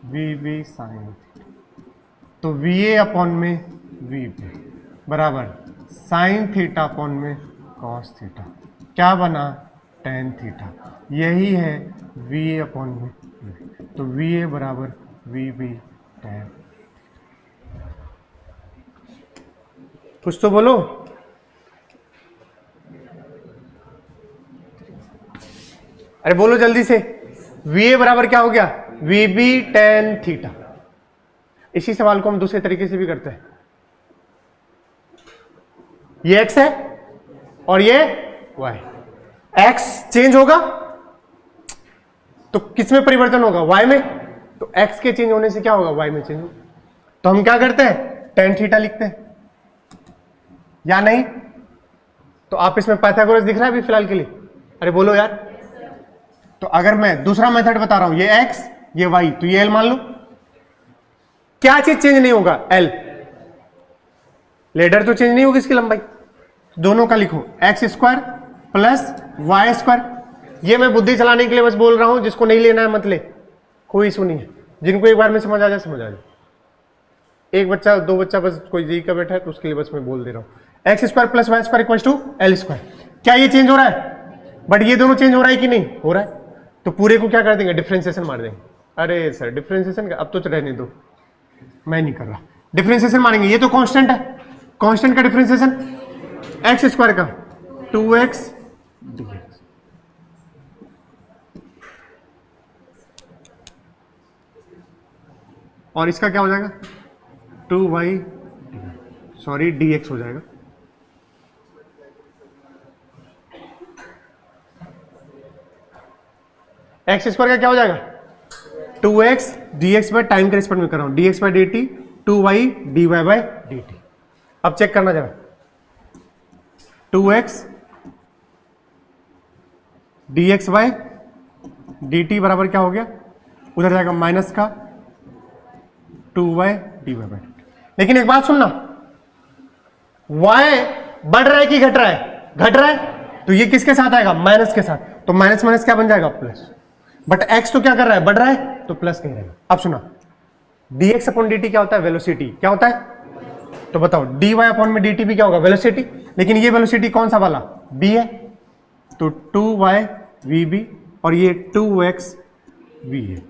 VB sin theta, तो VA अपॉन में VB बराबर sin थीटा अपॉन में cos थीटा, क्या बना, tan थीटा। यही है VA अपॉन में VB, तो VA बराबर VB tan। कुछ तो बोलो, अरे बोलो जल्दी से। VA बराबर क्या हो गया, VB tan थीटा। इसी सवाल को हम दूसरे तरीके से भी करते हैं, ये x है और ये y, x चेंज होगा तो किस में परिवर्तन होगा, y में, तो x के चेंज होने से क्या होगा, y में चेंज होगा। तो हम क्या करते हैं, tan थीटा लिखते हैं, या नहीं, तो आप इसमें पाइथागोरस दिख रहा है अभी फिलहाल के लिए, अरे बोलो यार। तो अगर मैं दूसरा मेथड बता रहा हूं, ये x ये y, तो ये l मान लो, क्या चीज चेंज नहीं होगा, l, लेडर तो चेंज नहीं होगी इसकी लंबाई, दोनों का लिखो x square plus y square. ये मैं बुद्धि चलाने के लिए बस बोल रहा हूं, जिसको नहीं लेना है मत ले, कोई इशू नहीं है, जिनको एक बार में समझ आ जाए समझ आ जाए। एक बच्चा दो बच्चा बस कोई जी का बैठा है तो उसके लिए बस मैं बोल दे रहा हूं, x square plus y square equal to l square. क्या ये चेंज हो रहा है, बट ये दोनों चेंज हो रहा है कि नहीं हो रहा है, तो पूरे को क्या कर देंगे, डिफरेंशिएशन मार देंगे। अरे सर डिफरेंशिएशन अब तो रहने दो, मैं नहीं कर रहा, डिफरेंशिएशन मारेंगे, ये तो कांस्टेंट है, कांस्टेंट का डिफरेंशिएशन एक्स स्क्वायर का 2x dx, और इसका क्या हो जाएगा 2y, सॉरी dx हो जाएगा। एक्स स्क्वायर का क्या हो जाएगा 2x dx बाय टाइम के रिस्पेक्ट में कर रहा हूं, dx by dt 2y dy by dt। अब चेक करना जरा, 2x dx बाय dt बराबर क्या हो गया, उधर जाएगा माइनस का 2y dy बाय dt। लेकिन एक बात सुनना, y बढ़ रहा है कि घट रहा है, घट रहा है, तो ये किसके साथ आएगा, माइनस के साथ, तो माइनस माइनस क्या बन जाएगा प्लस, बट x तो क्या कर रहा है, बढ़ रहा है, तो प्लस नहीं रहेगा। अब सुना, dx अपॉन dt क्या होता है, वेलोसिटी, क्या होता है, तो बताओ dy अपॉन में dt भी क्या होगा, वेलोसिटी, लेकिन ये वेलोसिटी कौन सा वाला, b है, तो 2y vb और ये 2x v है,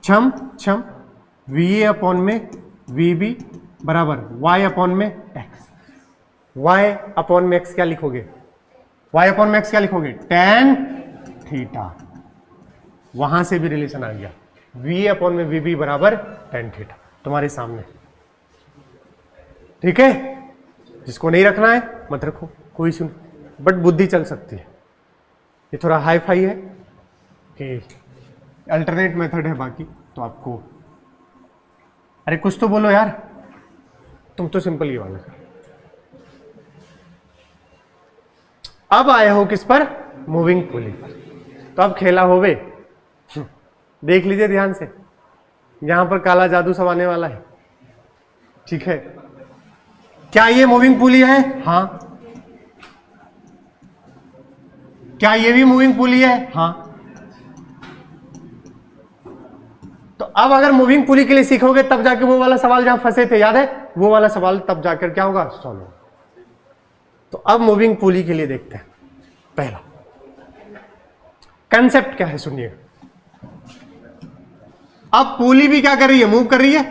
छम छम va अपॉन में vb बराबर y अपॉन में x, y अपॉन में x क्या लिखोगे, y अपॉन में x क्या लिखोगे, tan थीटा, वहां से भी रिलेशन आ गया, va अपॉन में vb बराबर tan थीटा तुम्हारे सामने, ठीक है। जिसको नहीं रखना है मत रखो, कोई सुन, बट बुद्धि चल सकती है, ये थोड़ा हाई फाई है कि अल्टरनेट मेथड है, बाकी तो आपको, अरे कुछ तो बोलो यार, तुम तो सिंपल ही वाला। अब आए हो किस पर, मूविंग पुली पर, तो अब खेला होवे, देख लीजिए ध्यान से, यहां पर काला जादू सब आने वाला है, ठीक है। क्या ये मूविंग पुली है, हाँ। क्या ये भी मूविंग पुली है, हाँ। तो अब अगर मूविंग पुली के लिए सीखोगे तब जाके वो वाला सवाल जहां फंसे थे, याद है, वो वाला सवाल तब जाकर क्या होगा, सॉल्व होगा। तो अब मूविंग पुली के लिए देखते हैं। पहला कंसेप्ट क्या है सुनिए। अब पुली भी क्या कर रही है, मूव कर रही है,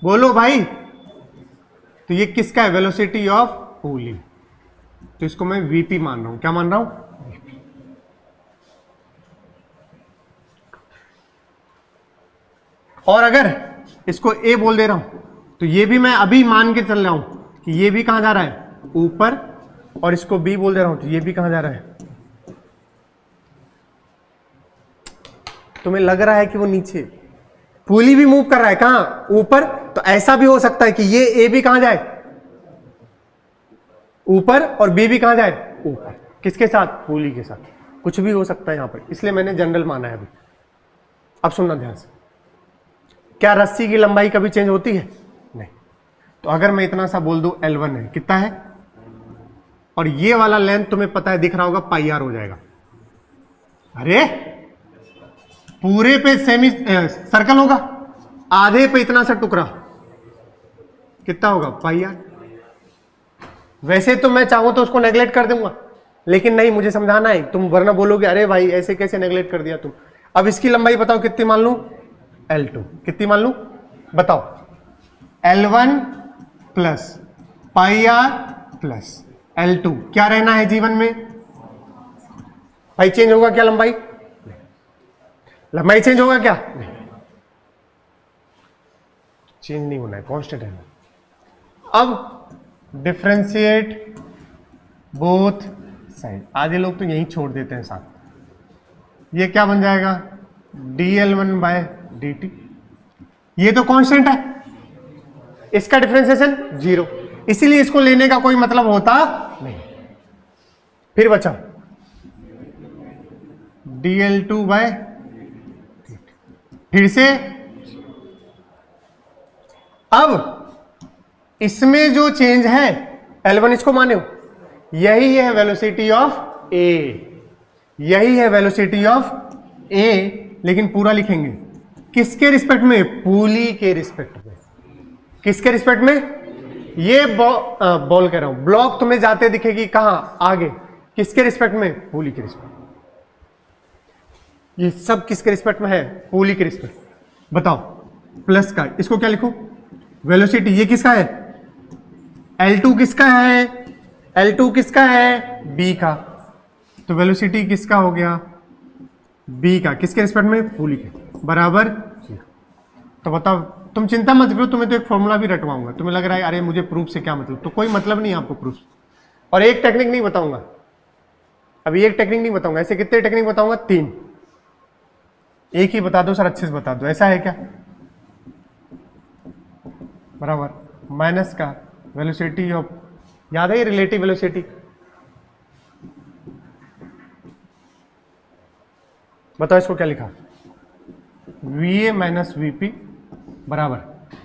बोलो भाई। तो ये किसका है, वेलोसिटी ऑफ पुली। तो इसको मैं वीपी मान रहा हूं, क्या मान रहा हूं, और अगर इसको ए बोल दे रहा हूं तो ये भी मैं अभी मान के चल रहा हूं कि ये भी कहां जा रहा है, ऊपर, और इसको बी बोल दे रहा हूं तो ये भी कहां जा रहा है, तुम्हें लग रहा है कि वो नीचे, पुली भी मूव कर रहा है कहां, ऊपर। तो ऐसा भी हो सकता है कि ये ए भी कहां जाए, ऊपर, और बी भी कहां जाए, ऊपर। किसके साथ, पुली के साथ। कुछ भी हो सकता है यहां पर, इसलिए मैंने जनरल माना है अभी। अब सुनना ध्यान से, क्या रस्सी की लंबाई कभी चेंज होती है, नहीं। तो अगर मैं इतना सा बोल दूं L1 है, कितना है, और ये वाला लेंथ तुम्हें पता है, दिख रहा होगा, पाई आर हो जाएगा। अरे पूरे पे सेमी सर्कल होगा, आधे पे इतना सा टुकड़ा कितना होगा, पाई आर। वैसे तो मैं चाहूं तो उसको नेगलेक्ट कर दूंगा, लेकिन नहीं, मुझे समझाना है, तुम वरना बोलोगे अरे भाई ऐसे कैसे नेगलेक्ट कर दिया तुम। अब इसकी लंबाई बताओ कितनी मान लूं, L2, कितनी मान लूं बताओ, L1 plus pi are plus L2, क्या रहना है जीवन में भाई, चेंज होगा क्या लंबाई, लंबाई चेंज होगा क्या, नहीं, चेंज नहीं होना है, कांस्टेंट रहना। अब डिफरेंशिएट बोथ साइड, आधे लोग तो यही छोड़ देते हैं साथ, ये क्या बन जाएगा, dl1 बाय dt, ये तो कांस्टेंट है, इसका डिफरेंशिएशन 0, इसीलिए इसको लेने का कोई मतलब होता नहीं। फिर बचा dl2 बाय, फिर से अब इसमें जो चेंज है L1, इसको माने हो, यही है वेलोसिटी ऑफ ए, यही है वेलोसिटी ऑफ ए, लेकिन पूरा लिखेंगे किसके रिस्पेक्ट में, पुली के रिस्पेक्ट में। किसके रिस्पेक्ट में, ये बॉल कह रहा हूं, ब्लॉक तुम्हें जाते दिखेगी कहां, आगे, किसके रिस्पेक्ट में, पुली के रिस्पेक्ट। ये सब किसके रिस्पेक्ट में है, पुली के रिस्पेक्ट। बताओ प्लस का, इसको क्या लिखूं, वेलोसिटी, ये किसका है, L2 किसका है, L2 किसका है, B का। तो वेलोसिटी किसका हो गया, B का, किसके रिस्पेक्ट में, पुली के, बराबर 0। तो बताओ, तुम चिंता मत करो, तुम्हें तो एक फॉर्मूला भी रटवाऊंगा, तुम्हें लग रहा है अरे मुझे प्रूफ से क्या मतलब, तो कोई मतलब नहीं है आपको प्रूफ। और एक टेक्निक नहीं बताऊंगा अभी, एक टेक्निक नहीं बताऊंगा, ऐसे कितने टेक्निक बताऊंगा, 3, एक ही बता दो सर, अच्छे से बता दो, ऐसा है क्या, बराबर माइनस का वेलोसिटी ऑफ, याद है ये रिलेटिव वेलोसिटी, बताओ इसको क्या लिखा, VA माइनस VP बराबर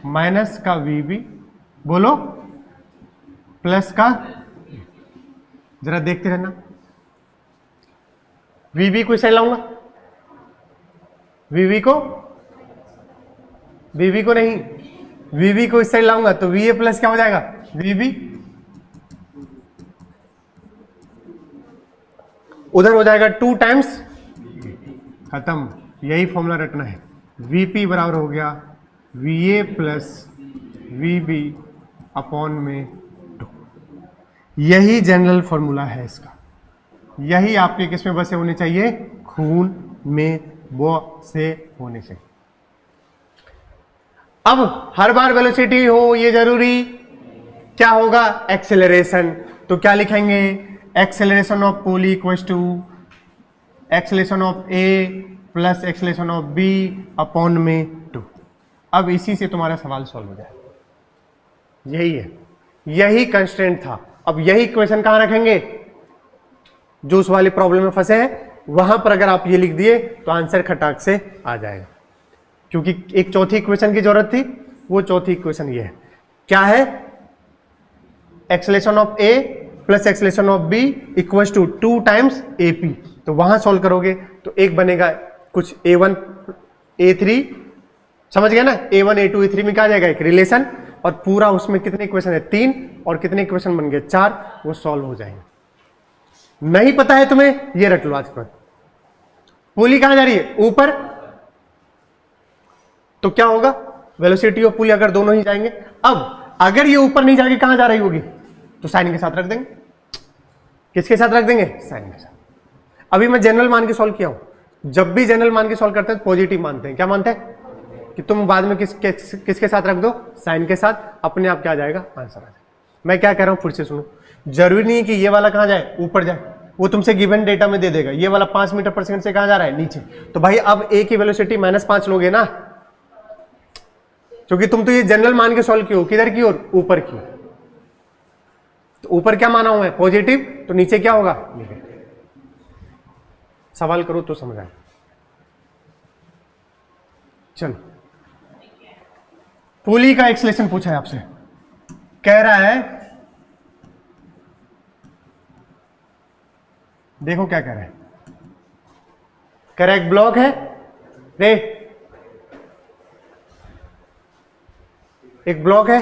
माइनस का VB, बोलो प्लस का, जरा देखते रहना, VB को इस साइड लाऊंगा, VB को नहीं, VB को इस साइड लाऊंगा तो VA प्लस क्या हो जाएगा, VB, उधर हो जाएगा 2 टाइम्स, खत्म। यही फॉर्मूला रटना है, VP बराबर हो गया VA प्लस VB अपॉन में 2। यही जनरल फॉर्मूला है इसका, यही आपके किस में बसे होने चाहिए, खून में बसे होने चाहिए। अब हर बार वेलोसिटी हो ये जरूरी, क्या होगा, एक्सेलरेशन। तो क्या लिखेंगे, acceleration of pulley equals to acceleration of A plus acceleration of B upon में 2। अब इसी से तुम्हारा सवाल सॉल्व हो जाए, यही है, यही कंस्ट्रेंट था। अब यही इक्वेशन कहां रखेंगे, जो उस वाले प्रॉब्लम में फंसे हैं वहां पर अगर आप ये लिख दिए तो आंसर खटाक से आ जाएगा, क्योंकि एक चौथी इक्वेशन की जरूरत थी, वो चौथी इक्वेशन ये है, क्या है, acceleration of A plus acceleration of B equals to 2 times AP। तो वहां सॉल्व करोगे तो एक बनेगा कुछ A1 A3, समझ गया ना, A1 A2 A3 में क्या आ जाएगा, एक रिलेशन, और पूरा उसमें कितने इक्वेशन है, 3, और कितने इक्वेशन बन गए, 4, वो सॉल्व हो जाएंगे। नहीं पता है तुम्हें, ये रट लो आज के बाद। पुली कहां जा रही है, ऊपर, तो क्या होगा, वेलोसिटी ऑफ पुली अगर दोनों ही जाएंगे, अब अगर ये ऊपर नहीं जाके कहां जा रही होगी, तो साइन के साथ रख देंगे। किसके साथ रख देंगे, साइन के साथ। अभी मैं जनरल मान के सॉल्व किया हूं, जब भी जनरल मान के सॉल्व करते हैं तो पॉजिटिव मानते हैं। क्या मानते हैं कि तुम बाद में किसके साथ रख दो, साइन के साथ, अपने आप क्या आ जाएगा, आंसर आ जाएगा। मैं क्या कह रहा हूं फिर से सुनो, जरूरी नहीं है कि ये वाला कहां जाए, ऊपर जाए, वो तुमसे गिवन डेटा में दे देगा। ये वाला 5 मीटर पर सेकंड से कहां जा रहा है, नीचे, तो भाई अब ए की वेलोसिटी -5 लोगे ना, क्योंकि तुम तो ये जनरल मान के सॉल्व किए, किधर की ओर, ऊपर की। तो ऊपर क्या माना हुआ है, पॉजिटिव, तो नीचे क्या होगा, नेगेटिव। सवाल करो तो समझ आए। चलो, पुली का एक्सलेशन पूछा है आपसे, कह रहा है, देखो क्या कह रहा है, कह रहा है एक ब्लॉक है रे, एक ब्लॉक है,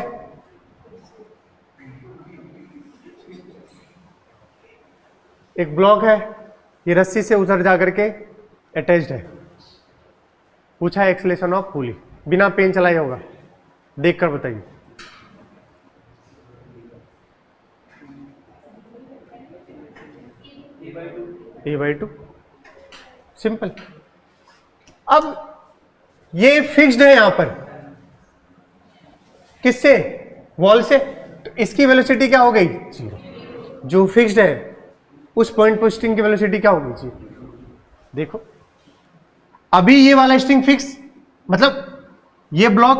एक ब्लॉक है, ये रस्सी से उधर जाकर के अटैच्ड है। पूछा है एक्सलेशन ऑफ पुली, बिना पेन चलाए होगा, देखकर बताइए। A/2, simple. अब ये फिक्स्ड है यहां पर, किससे, वॉल से, तो इसकी वेलोसिटी क्या हो गई, 0। जो फिक्स्ड है उस पॉइंट पर स्ट्रिंग की वेलोसिटी क्या होगी, 0। देखो अभी ये वाला स्ट्रिंग फिक्स, मतलब ये ब्लॉक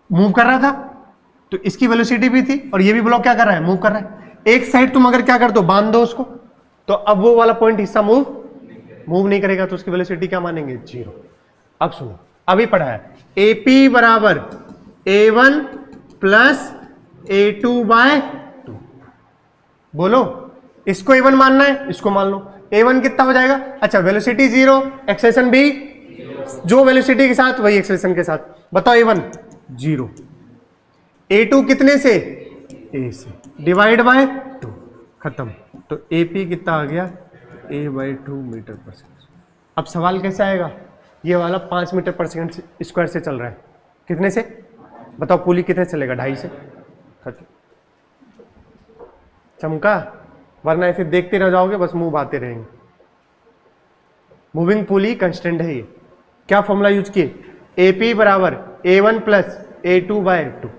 मूव कर रहा था, तो इसकी वेलोसिटी भी थी, और ये भी ब्लॉक क्या कर रहा है, मूव कर रहा है। एक साइड तुम अगर क्या कर दो, बांध दो उसको, तो अब वो वाला पॉइंट हिस्सा मूव नहीं करेगा, तो उसकी वेलोसिटी क्या मानेंगे, 0। अब सुनो, अभी पढ़ा है, AP बराबर A1 प्लस A2/2। बोलो, इसको A1 मानना है, इसको मान लो। A1 कितना हो जाएगा, अच्छा वेलोसिटी 0, एक्सेलेरेशन भी जो वेलोसिटी के साथ वही एक्सेलेरेशन के साथ, बताओ A1 0, A2 कितने से, A से, डिवाइड बाय 2, खत्म। तो AP कितना आ गया, A/2 मीटर पर सेकंड। अब सवाल कैसे आएगा, ये वाला 5 मीटर पर सेकंड स्क्वायर से चल रहा है, कितने से बताओ, पुली कितने चलेगा, 2.5 से, खत्म, चमका। वरना ऐसे देखते रह जाओगे, बस मूव आते रहेंगे। मूविंग पुली कंस्टेंट है ये। क्या फॉर्मूला यूज किए, AP बराबर A1 प्लस A2/2।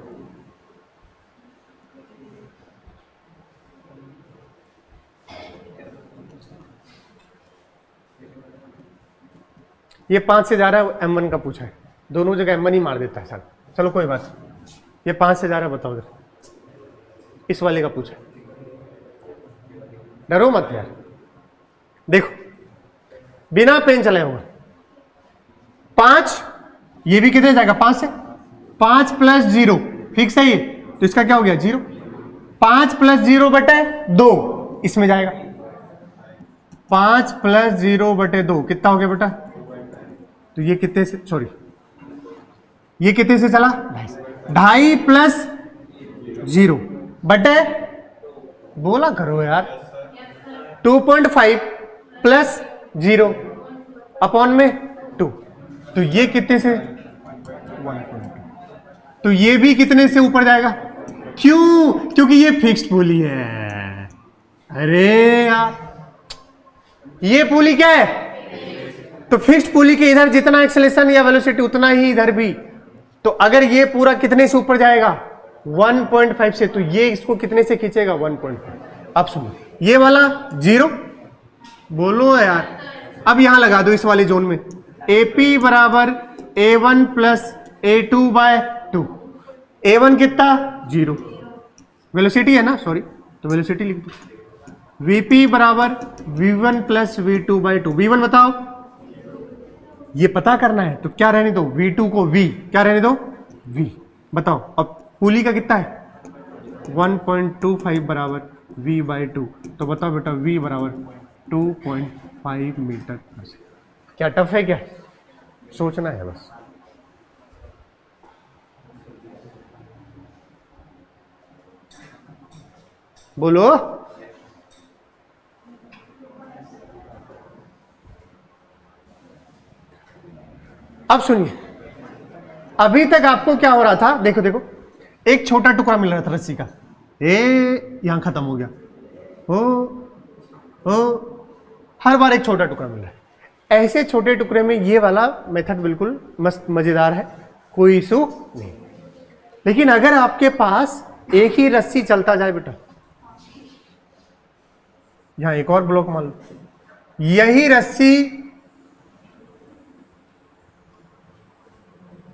ये 5 से जा रहा है, M1 का पूछा है, दोनों जगह M1 ही मार देता है सर। चलो कोई बात, ये 5 से जा रहा है, बताओ जरा, इस वाले का पूछा है, डरो मत यार। देखो बिना पेन चलाए होगा, 5, ये भी कितने जाएगा, 5 से, 5 प्लस 0 फिक्स है ये, तो इसका क्या हो गया, 0। 5 प्लस 0 बटे 2 इसमें जाएगा, 5 प्लस 0 बटे 2 कितना हो गया बेटा, तो ये कितने से, सॉरी ये कितने से चला, 2.5 प्लस 0 बटे, बोला करो यार, 2.5 प्लस 0 अपॉन में 2, तो ये कितने से, 1.2, तो ये भी कितने से ऊपर जाएगा, क्यों, क्योंकि ये फिक्स्ड पुली है। अरे यार, ये पुली क्या है, तो फिक्स्ड पुली के इधर जितना एक्सेलेरेशन या वेलोसिटी उतना ही इधर भी, तो अगर ये पूरा कितने से ऊपर जाएगा, 1.5 से, तो ये इसको कितने से खींचेगा, 1.5। अब सुनो, ये वाला 0, बोलो यार, अब यहां लगा दो इस वाले जोन में, AP बराबर A1 प्लस A2/2। A1 कितना, 0, वेलोसिटी है ना, सॉरी, तो वेलोसिटी लिख दो। VP बराबर V1 प्लस V2/2। V1 बताओ, ये पता करना है, तो क्या रहने दो, V2 को V, क्या रहने दो, V। बताओ अब पुली का कितना है, 1.25 बराबर V/2, तो बताओ बेटा V बराबर 2.5 मीटर पर सेकंड। क्या टफ है क्या, सोचना है बस। बोलो। अब सुनिए, अभी तक आपको क्या हो रहा था, देखो देखो, एक छोटा टुकड़ा मिल रहा था रस्सी का, यहां खत्म हो गया, ओ हर बार एक छोटा टुकड़ा मिल रहा है। ऐसे छोटे टुकड़े में ये वाला मेथड बिल्कुल मस्त मजेदार है, कोई इशू नहीं। लेकिन अगर आपके पास एक ही रस्सी चलता जाए बेटा, यहां एक और ब्लॉक मान लो, यही रस्सी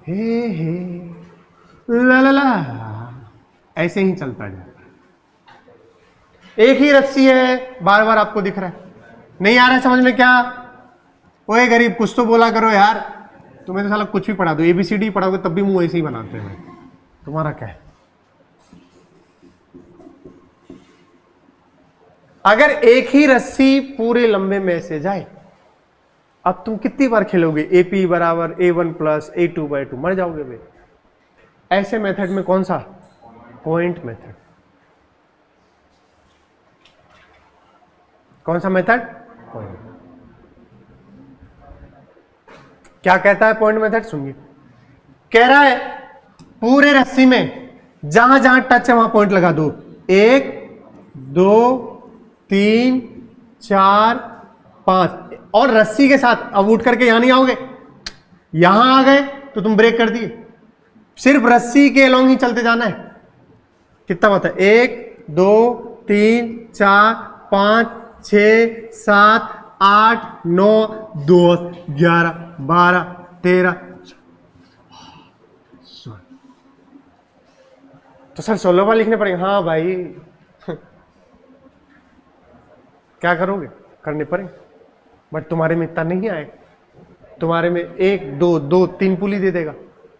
हे ला ला ला ऐसे ही चलता जाए। एक ही रस्सी है, बार बार आपको दिख रहा है, नहीं आ रहा है समझ में क्या? ओए गरीब कुछ तो बोला करो यार, तुम्हें तो साला कुछ भी पढ़ा दो, ABCD पढ़ाओगे तब भी मुंह ऐसे ही बनाते हैं, तुम्हारा क्या है? अगर एक ही रस्सी पूरे लंबे में से जाए, अब तुम कितनी बार खेलोगे? AP बराबर A1 प्लस A2/2, मर जाओगे बे। ऐसे मेथड में कौन सा? Point method. कौन सा मेथड? पॉइंट। क्या कहता है पॉइंट मेथड? सुनिए, कह रहा है पूरे रस्सी में जहां जहां टच है वहां पॉइंट लगा दो। 1 2 3 4 5, और रस्सी के साथ अब उठ करके यहां नहीं आओगे, यहां आ गए तो तुम ब्रेक कर दिए। सिर्फ रस्सी के अलोंग ही चलते जाना है। कितना बात है? 1 2 3 4 5 6 7 8 9 10 11 12 13। तो सर 16 बार लिखने पड़ेंगे? हाँ भाई क्या करोगे, करने पड़ेंगे, बट तुम्हारे में इतना नहीं आएगा। तुम्हारे में 1 2 2 3 पुली दे देगा,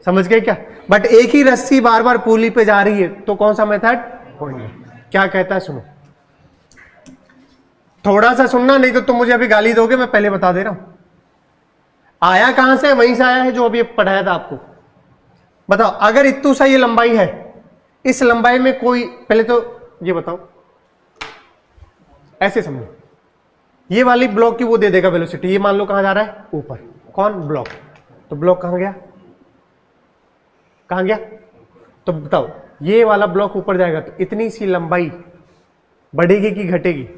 समझ गए क्या? बट एक ही रस्सी बार बार पुली पे जा रही है, तो कौन सा मेथड? पॉइंट। क्या कहता है सुनो, थोड़ा सा सुनना, नहीं तो तुम मुझे अभी गाली दोगे, मैं पहले बता दे रहा हूं। आया कहां से? वहीं से आया है जो अभी पढ़ाया था आपको। बताओ, अगर इतनी सा ये लंबाई है, इस लंबाई में कोई, पहले तो ये बताओ, ऐसे समझो, ये वाली ब्लॉक की वो दे देगा वेलोसिटी, ये मान लो कहां जा रहा है? ऊपर। कौन? ब्लॉक। तो ब्लॉक कहां गया? कहां गया? तो बताओ, ये वाला ब्लॉक ऊपर जाएगा तो इतनी सी लंबाई बढ़ेगी कि घटेगी?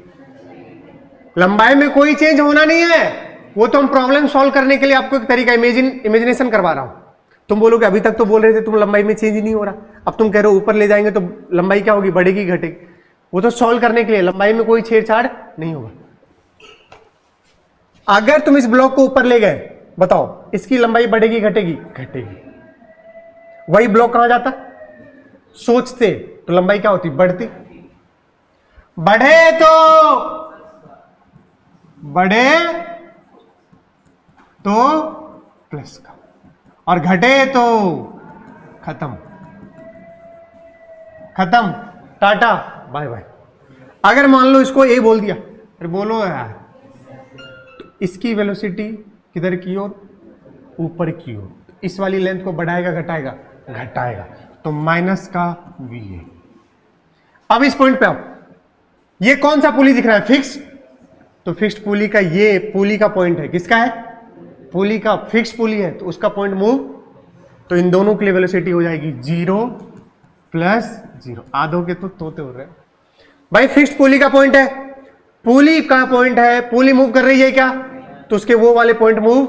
लंबाई में कोई चेंज होना नहीं है, वो तो हम प्रॉब्लम सॉल्व करने के लिए आपको एक तरीका इमेजिनेशन करवा रहा हूं। तुम बोलोगे अभी तक तो बोल रहे थे तुम लंबाई में चेंज नहीं हो रहा, अब तुम कह रहे हो ऊपर ले जाएंगे तो लंबाई क्या होगी? बढ़ेगी घटेगी? वो तो सॉल्व करने के लिए, लंबाई में कोई छेड़छाड़ नहीं होगा। अगर तुम इस ब्लॉक को ऊपर ले गए, बताओ इसकी लंबाई बढ़ेगी घटेगी? घटेगी। वही ब्लॉक कहां जाता? सोचते तो लंबाई क्या होती? बढ़ती। बढ़े तो प्लस का, और घटे तो खत्म, टाटा बाय बाय। अगर मान लो इसको ए बोल दिया, अरे बोलो यार, तो इसकी वेलोसिटी किधर की ओर? ऊपर की ओर। इस वाली लेंथ को बढ़ाएगा घटाएगा? घटाएगा, तो माइनस का v है। अब इस पॉइंट पे आओ, ये कौन सा पुली दिख रहा है? फिक्स। तो फिक्स्ड पुली का, ये पुली का पॉइंट है, किसका है? पुली का। फिक्स्ड पुली है तो उसका पॉइंट मूव, तो इन दोनों की वेलोसिटी हो जाएगी 0 + 0। आधों के तो तोते हो रहे हैं भाई। फिक्स्ड पुली का पॉइंट है, पुली का पॉइंट है, पुली मूव कर रही है क्या? तो उसके वो वाले पॉइंट मूव,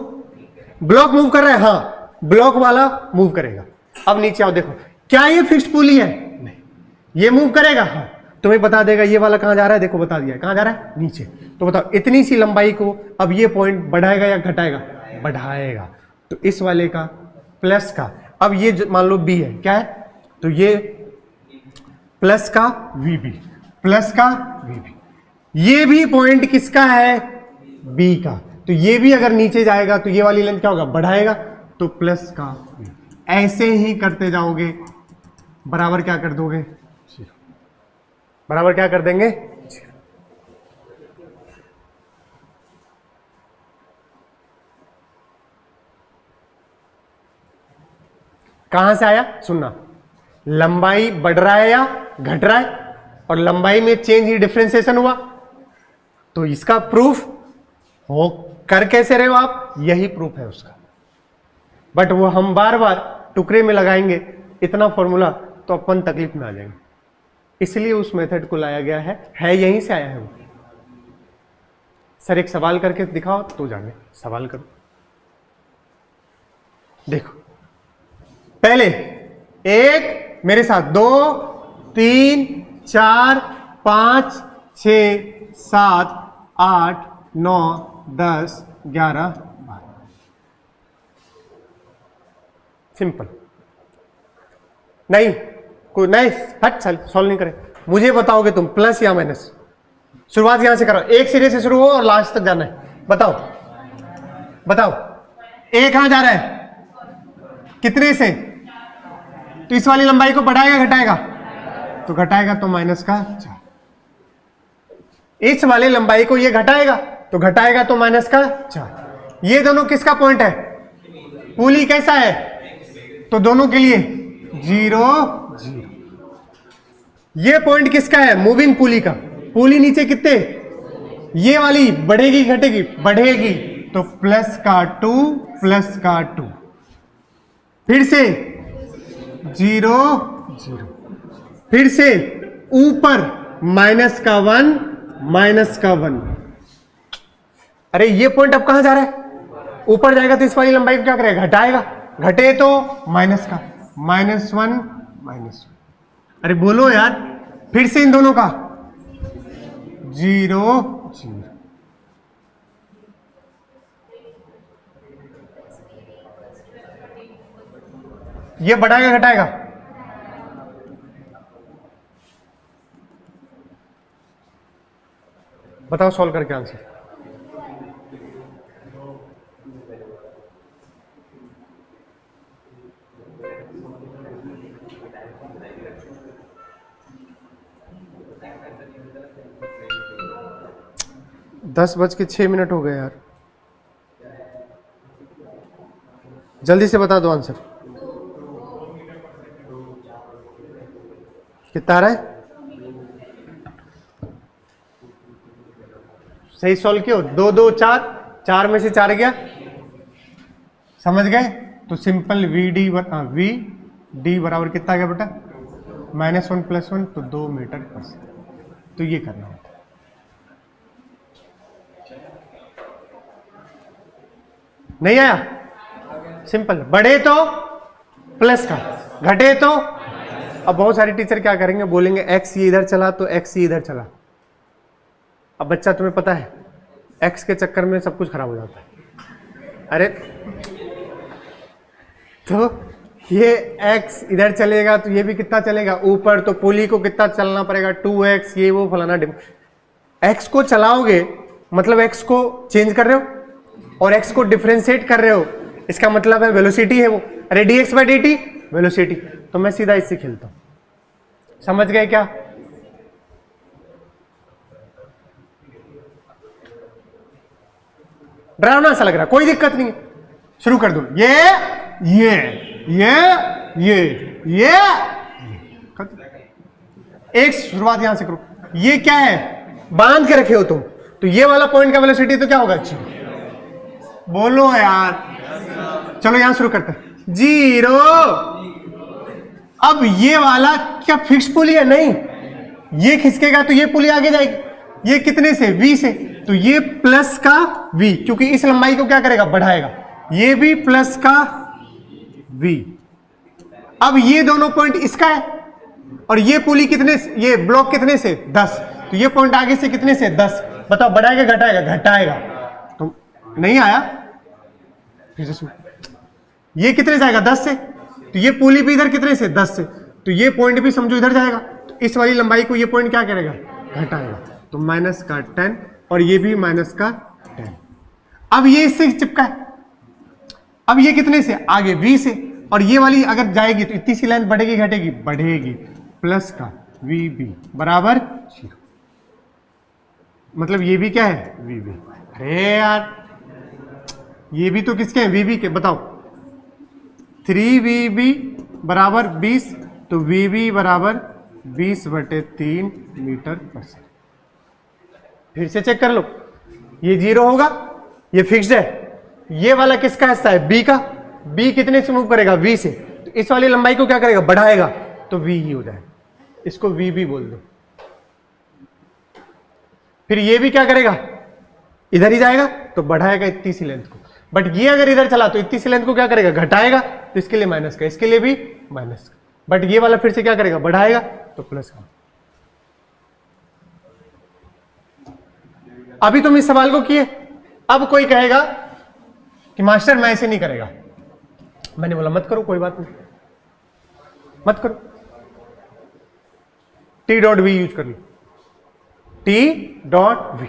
ब्लॉक मूव कर रहा है, हाँ ब्लॉक वाला मूव करेगा। अब नीचे आओ, देखो क्या ये फिक्स्ड पुली है? नहीं। ये मूव करेगा? हाँ। तुम्हें बता देगा ये वाला कहां जा रहा है, देखो बता दिया कहां जा रहा है? नीचे। तो बताओ इतनी सी लंबाई को अब ये पॉइंट बढ़ाएगा या घटाएगा? बढ़ाएगा। तो इस वाले का प्लस का, अब ये मान लो बी है, क्या है? तो ये प्लस का VB, प्लस का VB। ये भी पॉइंट किसका है? बी का। तो ये भी अगर नीचे जाएगा तो ये वाली लेंथ क्या होगा? बढ़ाएगा, तो प्लस का V। ऐसे ही करते जाओगे, बराबर क्या कर दोगे? बराबर क्या कर देंगे? कहां से आया? सुनना, लंबाई बढ़ रहा है या घट रहा है, और लंबाई में चेंज ही डिफरेंशिएशन हुआ, तो इसका प्रूफ हो कर कैसे रहे हो आप, यही प्रूफ है उसका। बट वो हम बार बार टुकड़े में लगाएंगे इतना फॉर्मूला तो अपन तकलीफ में आ जाएंगे, इसलिए उस मेथड को लाया गया है यहीं से आया है वो। सर एक सवाल करके दिखाओ तो जाने, सवाल करो। देखो पहले एक, मेरे साथ 2 3 4 5 6 7 8 9 10 11 12। सिंपल। नहीं कोई नहीं, हट सॉल्व नहीं करे, मुझे बताओगे तुम प्लस या माइनस। शुरुआत यहां से करो, एक सिरे से शुरू हो और लास्ट तक जाना है। बताओ बताओ, ए कहां जा रहा है, कितने से? तो इस वाली लंबाई को बढ़ाएगा घटाएगा? तो घटाएगा, तो माइनस का 4। इस वाले लंबाई को ये घटाएगा, तो घटाएगा तो माइनस का 4। ये दोनों किसका पॉइंट है? पुली कैसा है? तो दोनों के लिए 0 0। ये पॉइंट किसका है? मूविंग पुली का। पुली नीचे कितने? ये वाली बढ़ेगी घटेगी? बढ़ेगी, तो प्लस का 2 प्लस का 2, फिर से 0 0, फिर से ऊपर माइनस का 1 माइनस का 1। अरे ये पॉइंट अब कहां जा रहा है? ऊपर जाएगा तो इस वाली लंबाई को क्या करेगा? घटाएगा, घटे तो माइनस का -1 -1। अरे बोलो यार, फिर से इन दोनों का 0 0। ये बढ़ाएगा घटाएगा? बताओ सॉल्व करके आंसर। दस बज के 6 मिनट हो गए यार, जल्दी से बता दो आंसर। कितना आ रहा है? सही सॉल्व क्यों? 2 2 4, 4 में से 4 गया, समझ गए? तो सिंपल वी डी बराबर कितना गया बेटा? -1 + 1, तो 2 मीटर पर सेकंड। तो ये करना होता है। नहीं आया? सिंपल। बढ़े तो प्लस का, घटे तो। अब बहुत सारे टीचर क्या करेंगे, बोलेंगे x ये इधर चला तो x ये इधर चला। अब बच्चा तुम्हें पता है x के चक्कर में सब कुछ खराब हो जाता है। अरे तो ये x इधर चलेगा तो ये भी कितना चलेगा ऊपर, तो पुली को कितना चलना पड़ेगा? 2x, ये वो फलाना x को चलाओगे मतलब x को चेंज कर रहे हो और x को डिफरेंशिएट कर रहे हो, इसका मतलब है वेलोसिटी है वो। अरे dx/dt वेलोसिटी। तो मैं सीधा इससे खेलता हूं, समझ गए क्या? डरावना सा लग रहा, कोई दिक्कत नहीं है, शुरू कर दो। ये एक शुरुआत यहां से करो। ये क्या है? बांध के रखे हो तुम, तो ये वाला पॉइंट का वेलोसिटी तो क्या होगा? अच्छी बोलो यार। चलो यहां शुरू करते हैं। 0। अब ये वाला क्या फिक्स पुली है? नहीं, ये खिसकेगा तो ये पुली आगे जाएगी। ये कितने से? v से, तो ये प्लस का v, क्योंकि इस लंबाई को क्या करेगा? बढ़ाएगा। ये भी प्लस का v। अब ये दोनों पॉइंट इसका है और ये पुली कितने से, ये ब्लॉक कितने से? 10। तो ये पॉइंट आगे से कितने से? 10। बताओ बढ़ाएगा घटाएगा? घटाएगा। तो नहीं आया, फिर से सुन। ये कितने जाएगा? 10 से, तो ये पुली भी इधर कितने से? 10 से, तो ये पॉइंट भी समझो इधर जाएगा। तो इस वाली लंबाई को ये पॉइंट क्या करेगा? घटाएगा। तो माइनस का 10 और ये भी माइनस का 10। अब ये इससे चिपका है, अब ये कितने से? आगे v से, और ये वाली अगर जाएगी तो इतनी सी लाइन बढ़ेगी घटेगी? बढ़ेगी। प्लस का vb बराबर 0, मतलब ये भी क्या है? vb। अरे यार ये भी तो किसके हैं? vb के। बताओ 3vb बराबर 20, तो VB बराबर 20/3 मीटर पर सेकंड। फिर से चेक कर लो, ये 0 होगा, ये फिक्स्ड है। ये वाला किसका हिस्सा है? B का। B कितने से मूव करेगा? V से। तो इस वाली लंबाई को क्या करेगा? बढ़ाएगा, तो V ही हो जाएगा। इसको VB बोल दो। फिर ये भी क्या करेगा? इधर ही जाएगा, तो बढ़ाएगा इतनी सी लेंथ को। बट ये अगर इधर चला तो इतनी सी लेंथ को क्या करेगा? घटाएगा, तो इसके लिए माइनस का, इसके लिए भी माइनस का। बट ये वाला फिर से क्या करेगा? बढ़ाएगा, तो प्लस का। अभी तुम इस सवाल को किए। अब कोई कहेगा कि मास्टर मैं ऐसे नहीं करेगा। मैंने बोला मत करो, कोई बात नहीं, मत करो। T.V यूज कर लो। T.V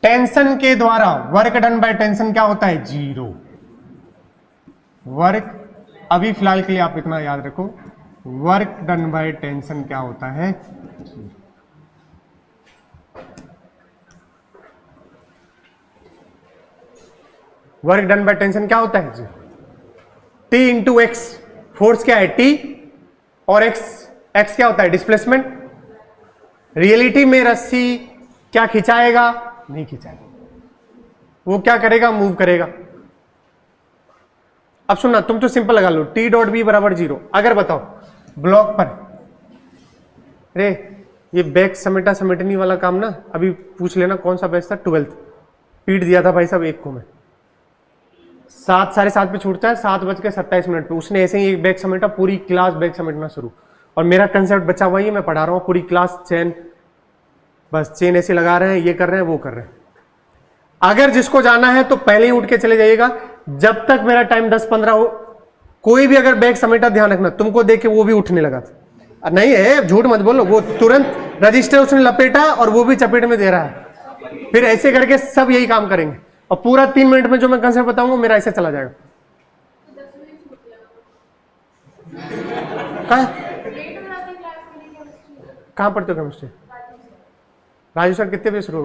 टेंशन के द्वारा वर्क डन बाय टेंशन क्या होता है? 0। वर्क, अभी फिलहाल के लिए आप इतना याद रखो, वर्क डन बाय टेंशन क्या होता है? 0। वर्क डन बाय टेंशन क्या होता है? 0। T इंटू एक्स, फोर्स क्या है? T, और एक्स क्या होता है? डिस्प्लेसमेंट। रियलिटी में रस्सी क्या खिंचाएगा? नहीं खिंचाएगा, वो क्या करेगा? मूव करेगा। अब सुनना, तुम तो सिंपल लगा लो, T.V बराबर 0। अगर बताओ ब्लॉक पर, रे ये बैग समेटनी वाला काम ना, अभी पूछ लेना कौन सा बैच था? 12th। पीट दिया था भाई साहब एक को मैं। 7 साढ़े 7 पे छूटता है, 7:27 पे उसने ऐसे ही एक बैग समेटा, पूरी क्लास बैग समेटना शुरू। और मेरा कंसेप्ट बचा हुआ ही है, मैं पढ़ा रहा हूँ पूरी क्लास चेन, बस चेन ऐसे लगा रहे हैं, ये कर रहे हैं, वो कर रहे हैं। अगर जिसको जाना है तो पहले ही उठ के चले जाइएगा, जब तक मेरा टाइम 10-15 हो। कोई भी अगर बैग समेटा, ध्यान रखना, तुमको देख के वो भी उठने लगा था। नहीं है, झूठ मत बोलो, वो तुरंत रजिस्टर उसने लपेटा और वो भी चपेट में दे रहा है। फिर ऐसे करके सब यही काम करेंगे, और पूरा 3 मिनट में जो मैं कंसेप्ट बताऊंगा मेरा ऐसे चला जाएगा। कहाँ पढ़ते हो केमिस्ट्री? राजू सर कितने बजे शुरू?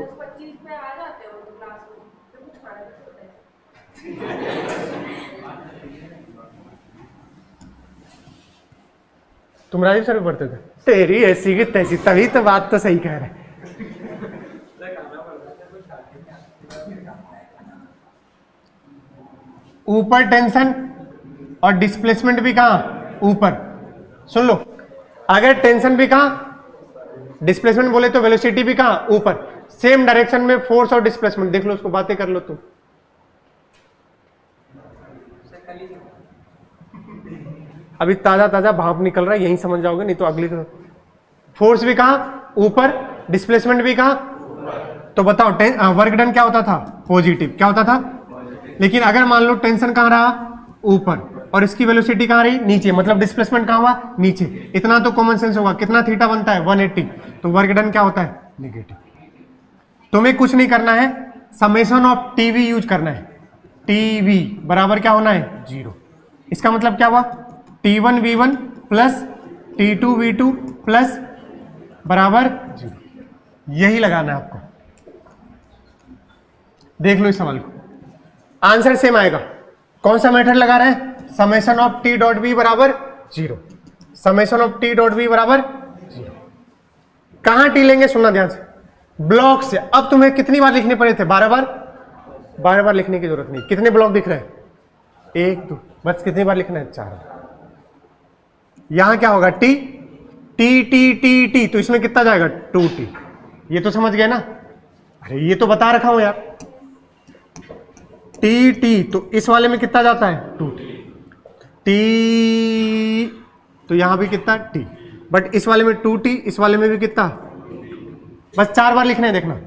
तुम राजू सर भी पढ़ते थे? तेरी ऐसी की तैसी, तभी तो बात तो सही कह रहे। ऊपर टेंशन और डिस्प्लेसमेंट भी कहां? ऊपर। सुन लो, अगर टेंशन भी कहां, डिस्प्लेसमेंट बोले तो वेलोसिटी भी कहां? ऊपर। सेम डायरेक्शन में फोर्स और डिस्प्लेसमेंट, देख लो उसको, बातें कर लो तुम। अभी ताजा ताजा भाप निकल रहा है, यही समझ जाओगे, नहीं तो अगली तो। फोर्स भी कहां? ऊपर। डिस्प्लेसमेंट भी कहां? तो बताओ, वर्क डन क्या होता था? पॉजिटिव। क्या होता था? लेकिन अगर मान लो टेंशन कहां रहा? ऊपर, और इसकी वेलोसिटी कहां रही? नीचे, मतलब डिस्प्लेसमेंट कहां हुआ? नीचे। इतना तो कॉमन सेंस होगा। कितना थीटा बनता है? 180। तो वर्क डन क्या होता है? नेगेटिव। तुम्हें कुछ नहीं करना है, समेशन ऑफ टीवी यूज करना है। टीवी बराबर क्या होना है? 0। इसका मतलब क्या हुआ? T1V1 प्लस T2V2 प्लस बराबर 0। यही लगाना है आपको। देख लो इस सवाल को, आंसर सेम आएगा। कौन सा मेथड लगा रहे हैं? समेशन ऑफ T.V बराबर 0। समेशन ऑफ T.V बराबर 0। कहां टी लेंगे? सुनना ध्यान से, ब्लॉक से। अब तुम्हें कितनी बार लिखने पड़े थे? 12 बार। 12 बार लिखने की जरूरत नहीं। कितने ब्लॉक दिख रहे हैं? 1 2, बस। कितनी बार लिखना है? 4। यहां क्या होगा? T T T T T, तो इसमें कितना जाएगा? 2T। ये तो समझ गए ना? अरे ये तो बता रखा हूं यार। टी टी, तो इस वाले में कितना जाता है? 2T। टी, तो यहां भी कितना? T। बट इस वाले में 2T, इस वाले में भी कितना? बस 4 बार लिखना है, देखना।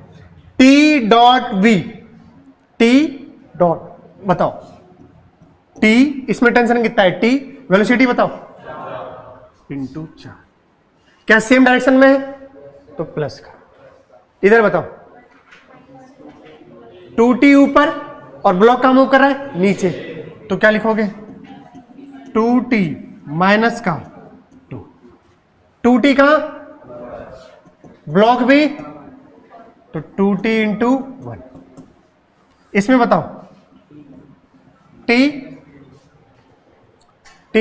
T.V, T डॉट, बताओ T, इसमें टेंशन कितना है? T, वेलोसिटी बताओ, इंटू 4। क्या सेम डायरेक्शन में है? तो प्लस का। इधर बताओ, 2T ऊपर और ब्लॉक कहां मूव कर रहा है? नीचे। तो क्या लिखोगे? 2T माइनस का 2। 2T कहां? ब्लॉक भी, तो 2T इंटू 1। इसमें बताओ, T T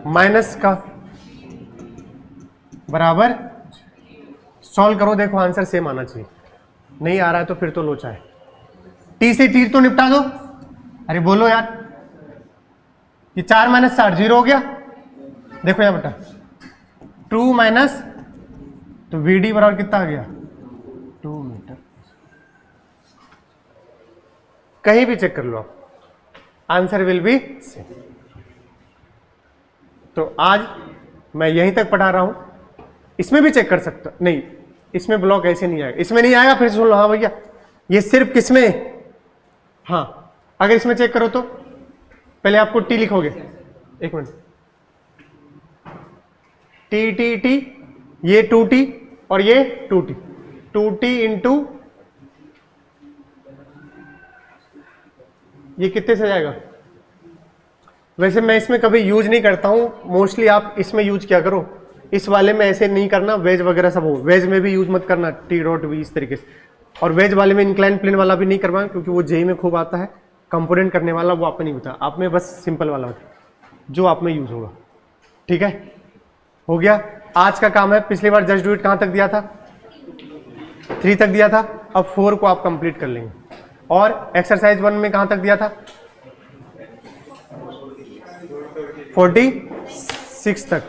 माइनस का बराबर, सॉल्व करो, देखो आंसर सेम आना चाहिए, नहीं आ रहा है तो फिर तो लोचा है। टी से टी तो निपटा दो, अरे बोलो यार, ये 4 माइनस 60 0 हो गया, देखो यहां बेटा 2 माइनस, तो वी डी बराबर कितना आ गया 2 मीटर। कहीं भी चेक कर लो आप, आंसर विल बी सेम। तो आज मैं यहीं तक पढ़ा रहा हूं, इसमें भी चेक कर सकता, नहीं इसमें ब्लॉक ऐसे नहीं आएगा, इसमें नहीं आएगा, फिर सुन लो, हाँ भैया ये सिर्फ किसमें, हाँ अगर इसमें चेक करो तो पहले आपको टी लिखोगे, एक मिनट, टी टी टी, ये 2t और ये 2t, 2t इंटू ये कितने से जाएगा। वैसे मैं इसमें कभी यूज नहीं करता हूं, मोस्टली आप इसमें यूज क्या करो, इस वाले में ऐसे नहीं करना, वेज वगैरह सब हो, वेज में भी यूज मत करना टी डॉट वी इस तरीके से, और वेज वाले में इंक्लाइन प्लेन वाला भी नहीं करवाएं, क्योंकि वो जेई में खूब आता है, कंपोनेंट करने वाला वो आप में नहीं होता, आप में बस सिंपल वाला होता है जो आप में यूज होगा। ठीक है, हो गया आज का काम है। पिछली बार जस्ट डू इट कहां तक दिया था, 3 तक दिया था, अब 4 को आप कंप्लीट कर लेंगे। और एक्सरसाइज 1 में कहां तक दिया था, 46 तक,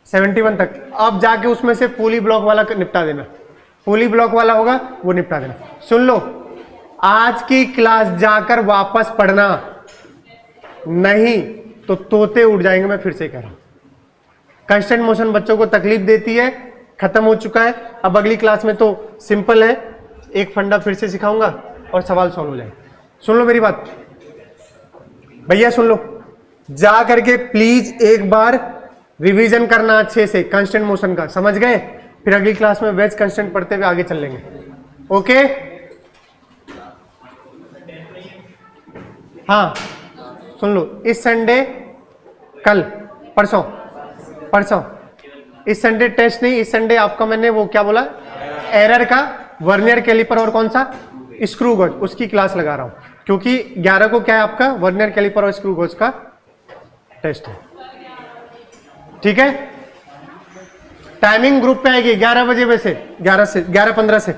71 तक। अब जाके उसमें से पोली ब्लॉक वाला निपटा देना, पोली ब्लॉक वाला होगा वो निपटा देना। सुन लो, आज की क्लास जाकर वापस पढ़ना नहीं तो तोते उड़ जाएंगे, मैं फिर से कह रहा हूं। कांस्टेंट मोशन बच्चों को तकलीफ देती है, खत्म हो चुका है। अब अगली क्लास में तो सिंपल है, एक फंडा फिर से सिखाऊंगा और सवाल सॉल्व हो जाएगा। सुन लो मेरी बात भैया, सुन लो, जा करके प्लीज एक बार रिवीजन करना अच्छे से कांस्टेंट मोशन का, समझ गए? फिर अगली क्लास में वेज कांस्टेंट पढ़ते हुए आगे चल लेंगे। ओके, हाँ सुन लो, इस संडे, कल, परसों इस संडे टेस्ट नहीं, इस संडे आपका मैंने वो क्या बोला, एरर का वर्नियर कैलिपर और कौन सा स्क्रू गेज, उसकी क्लास लगा रहा हूं, क्योंकि 11 को क्या है आपका वर्नियर कैलिपर और स्क्रू गेज का टेस्ट है। ठीक है, टाइमिंग ग्रुप पे आएगी 11 बजे, वैसे 11 से 11:15 से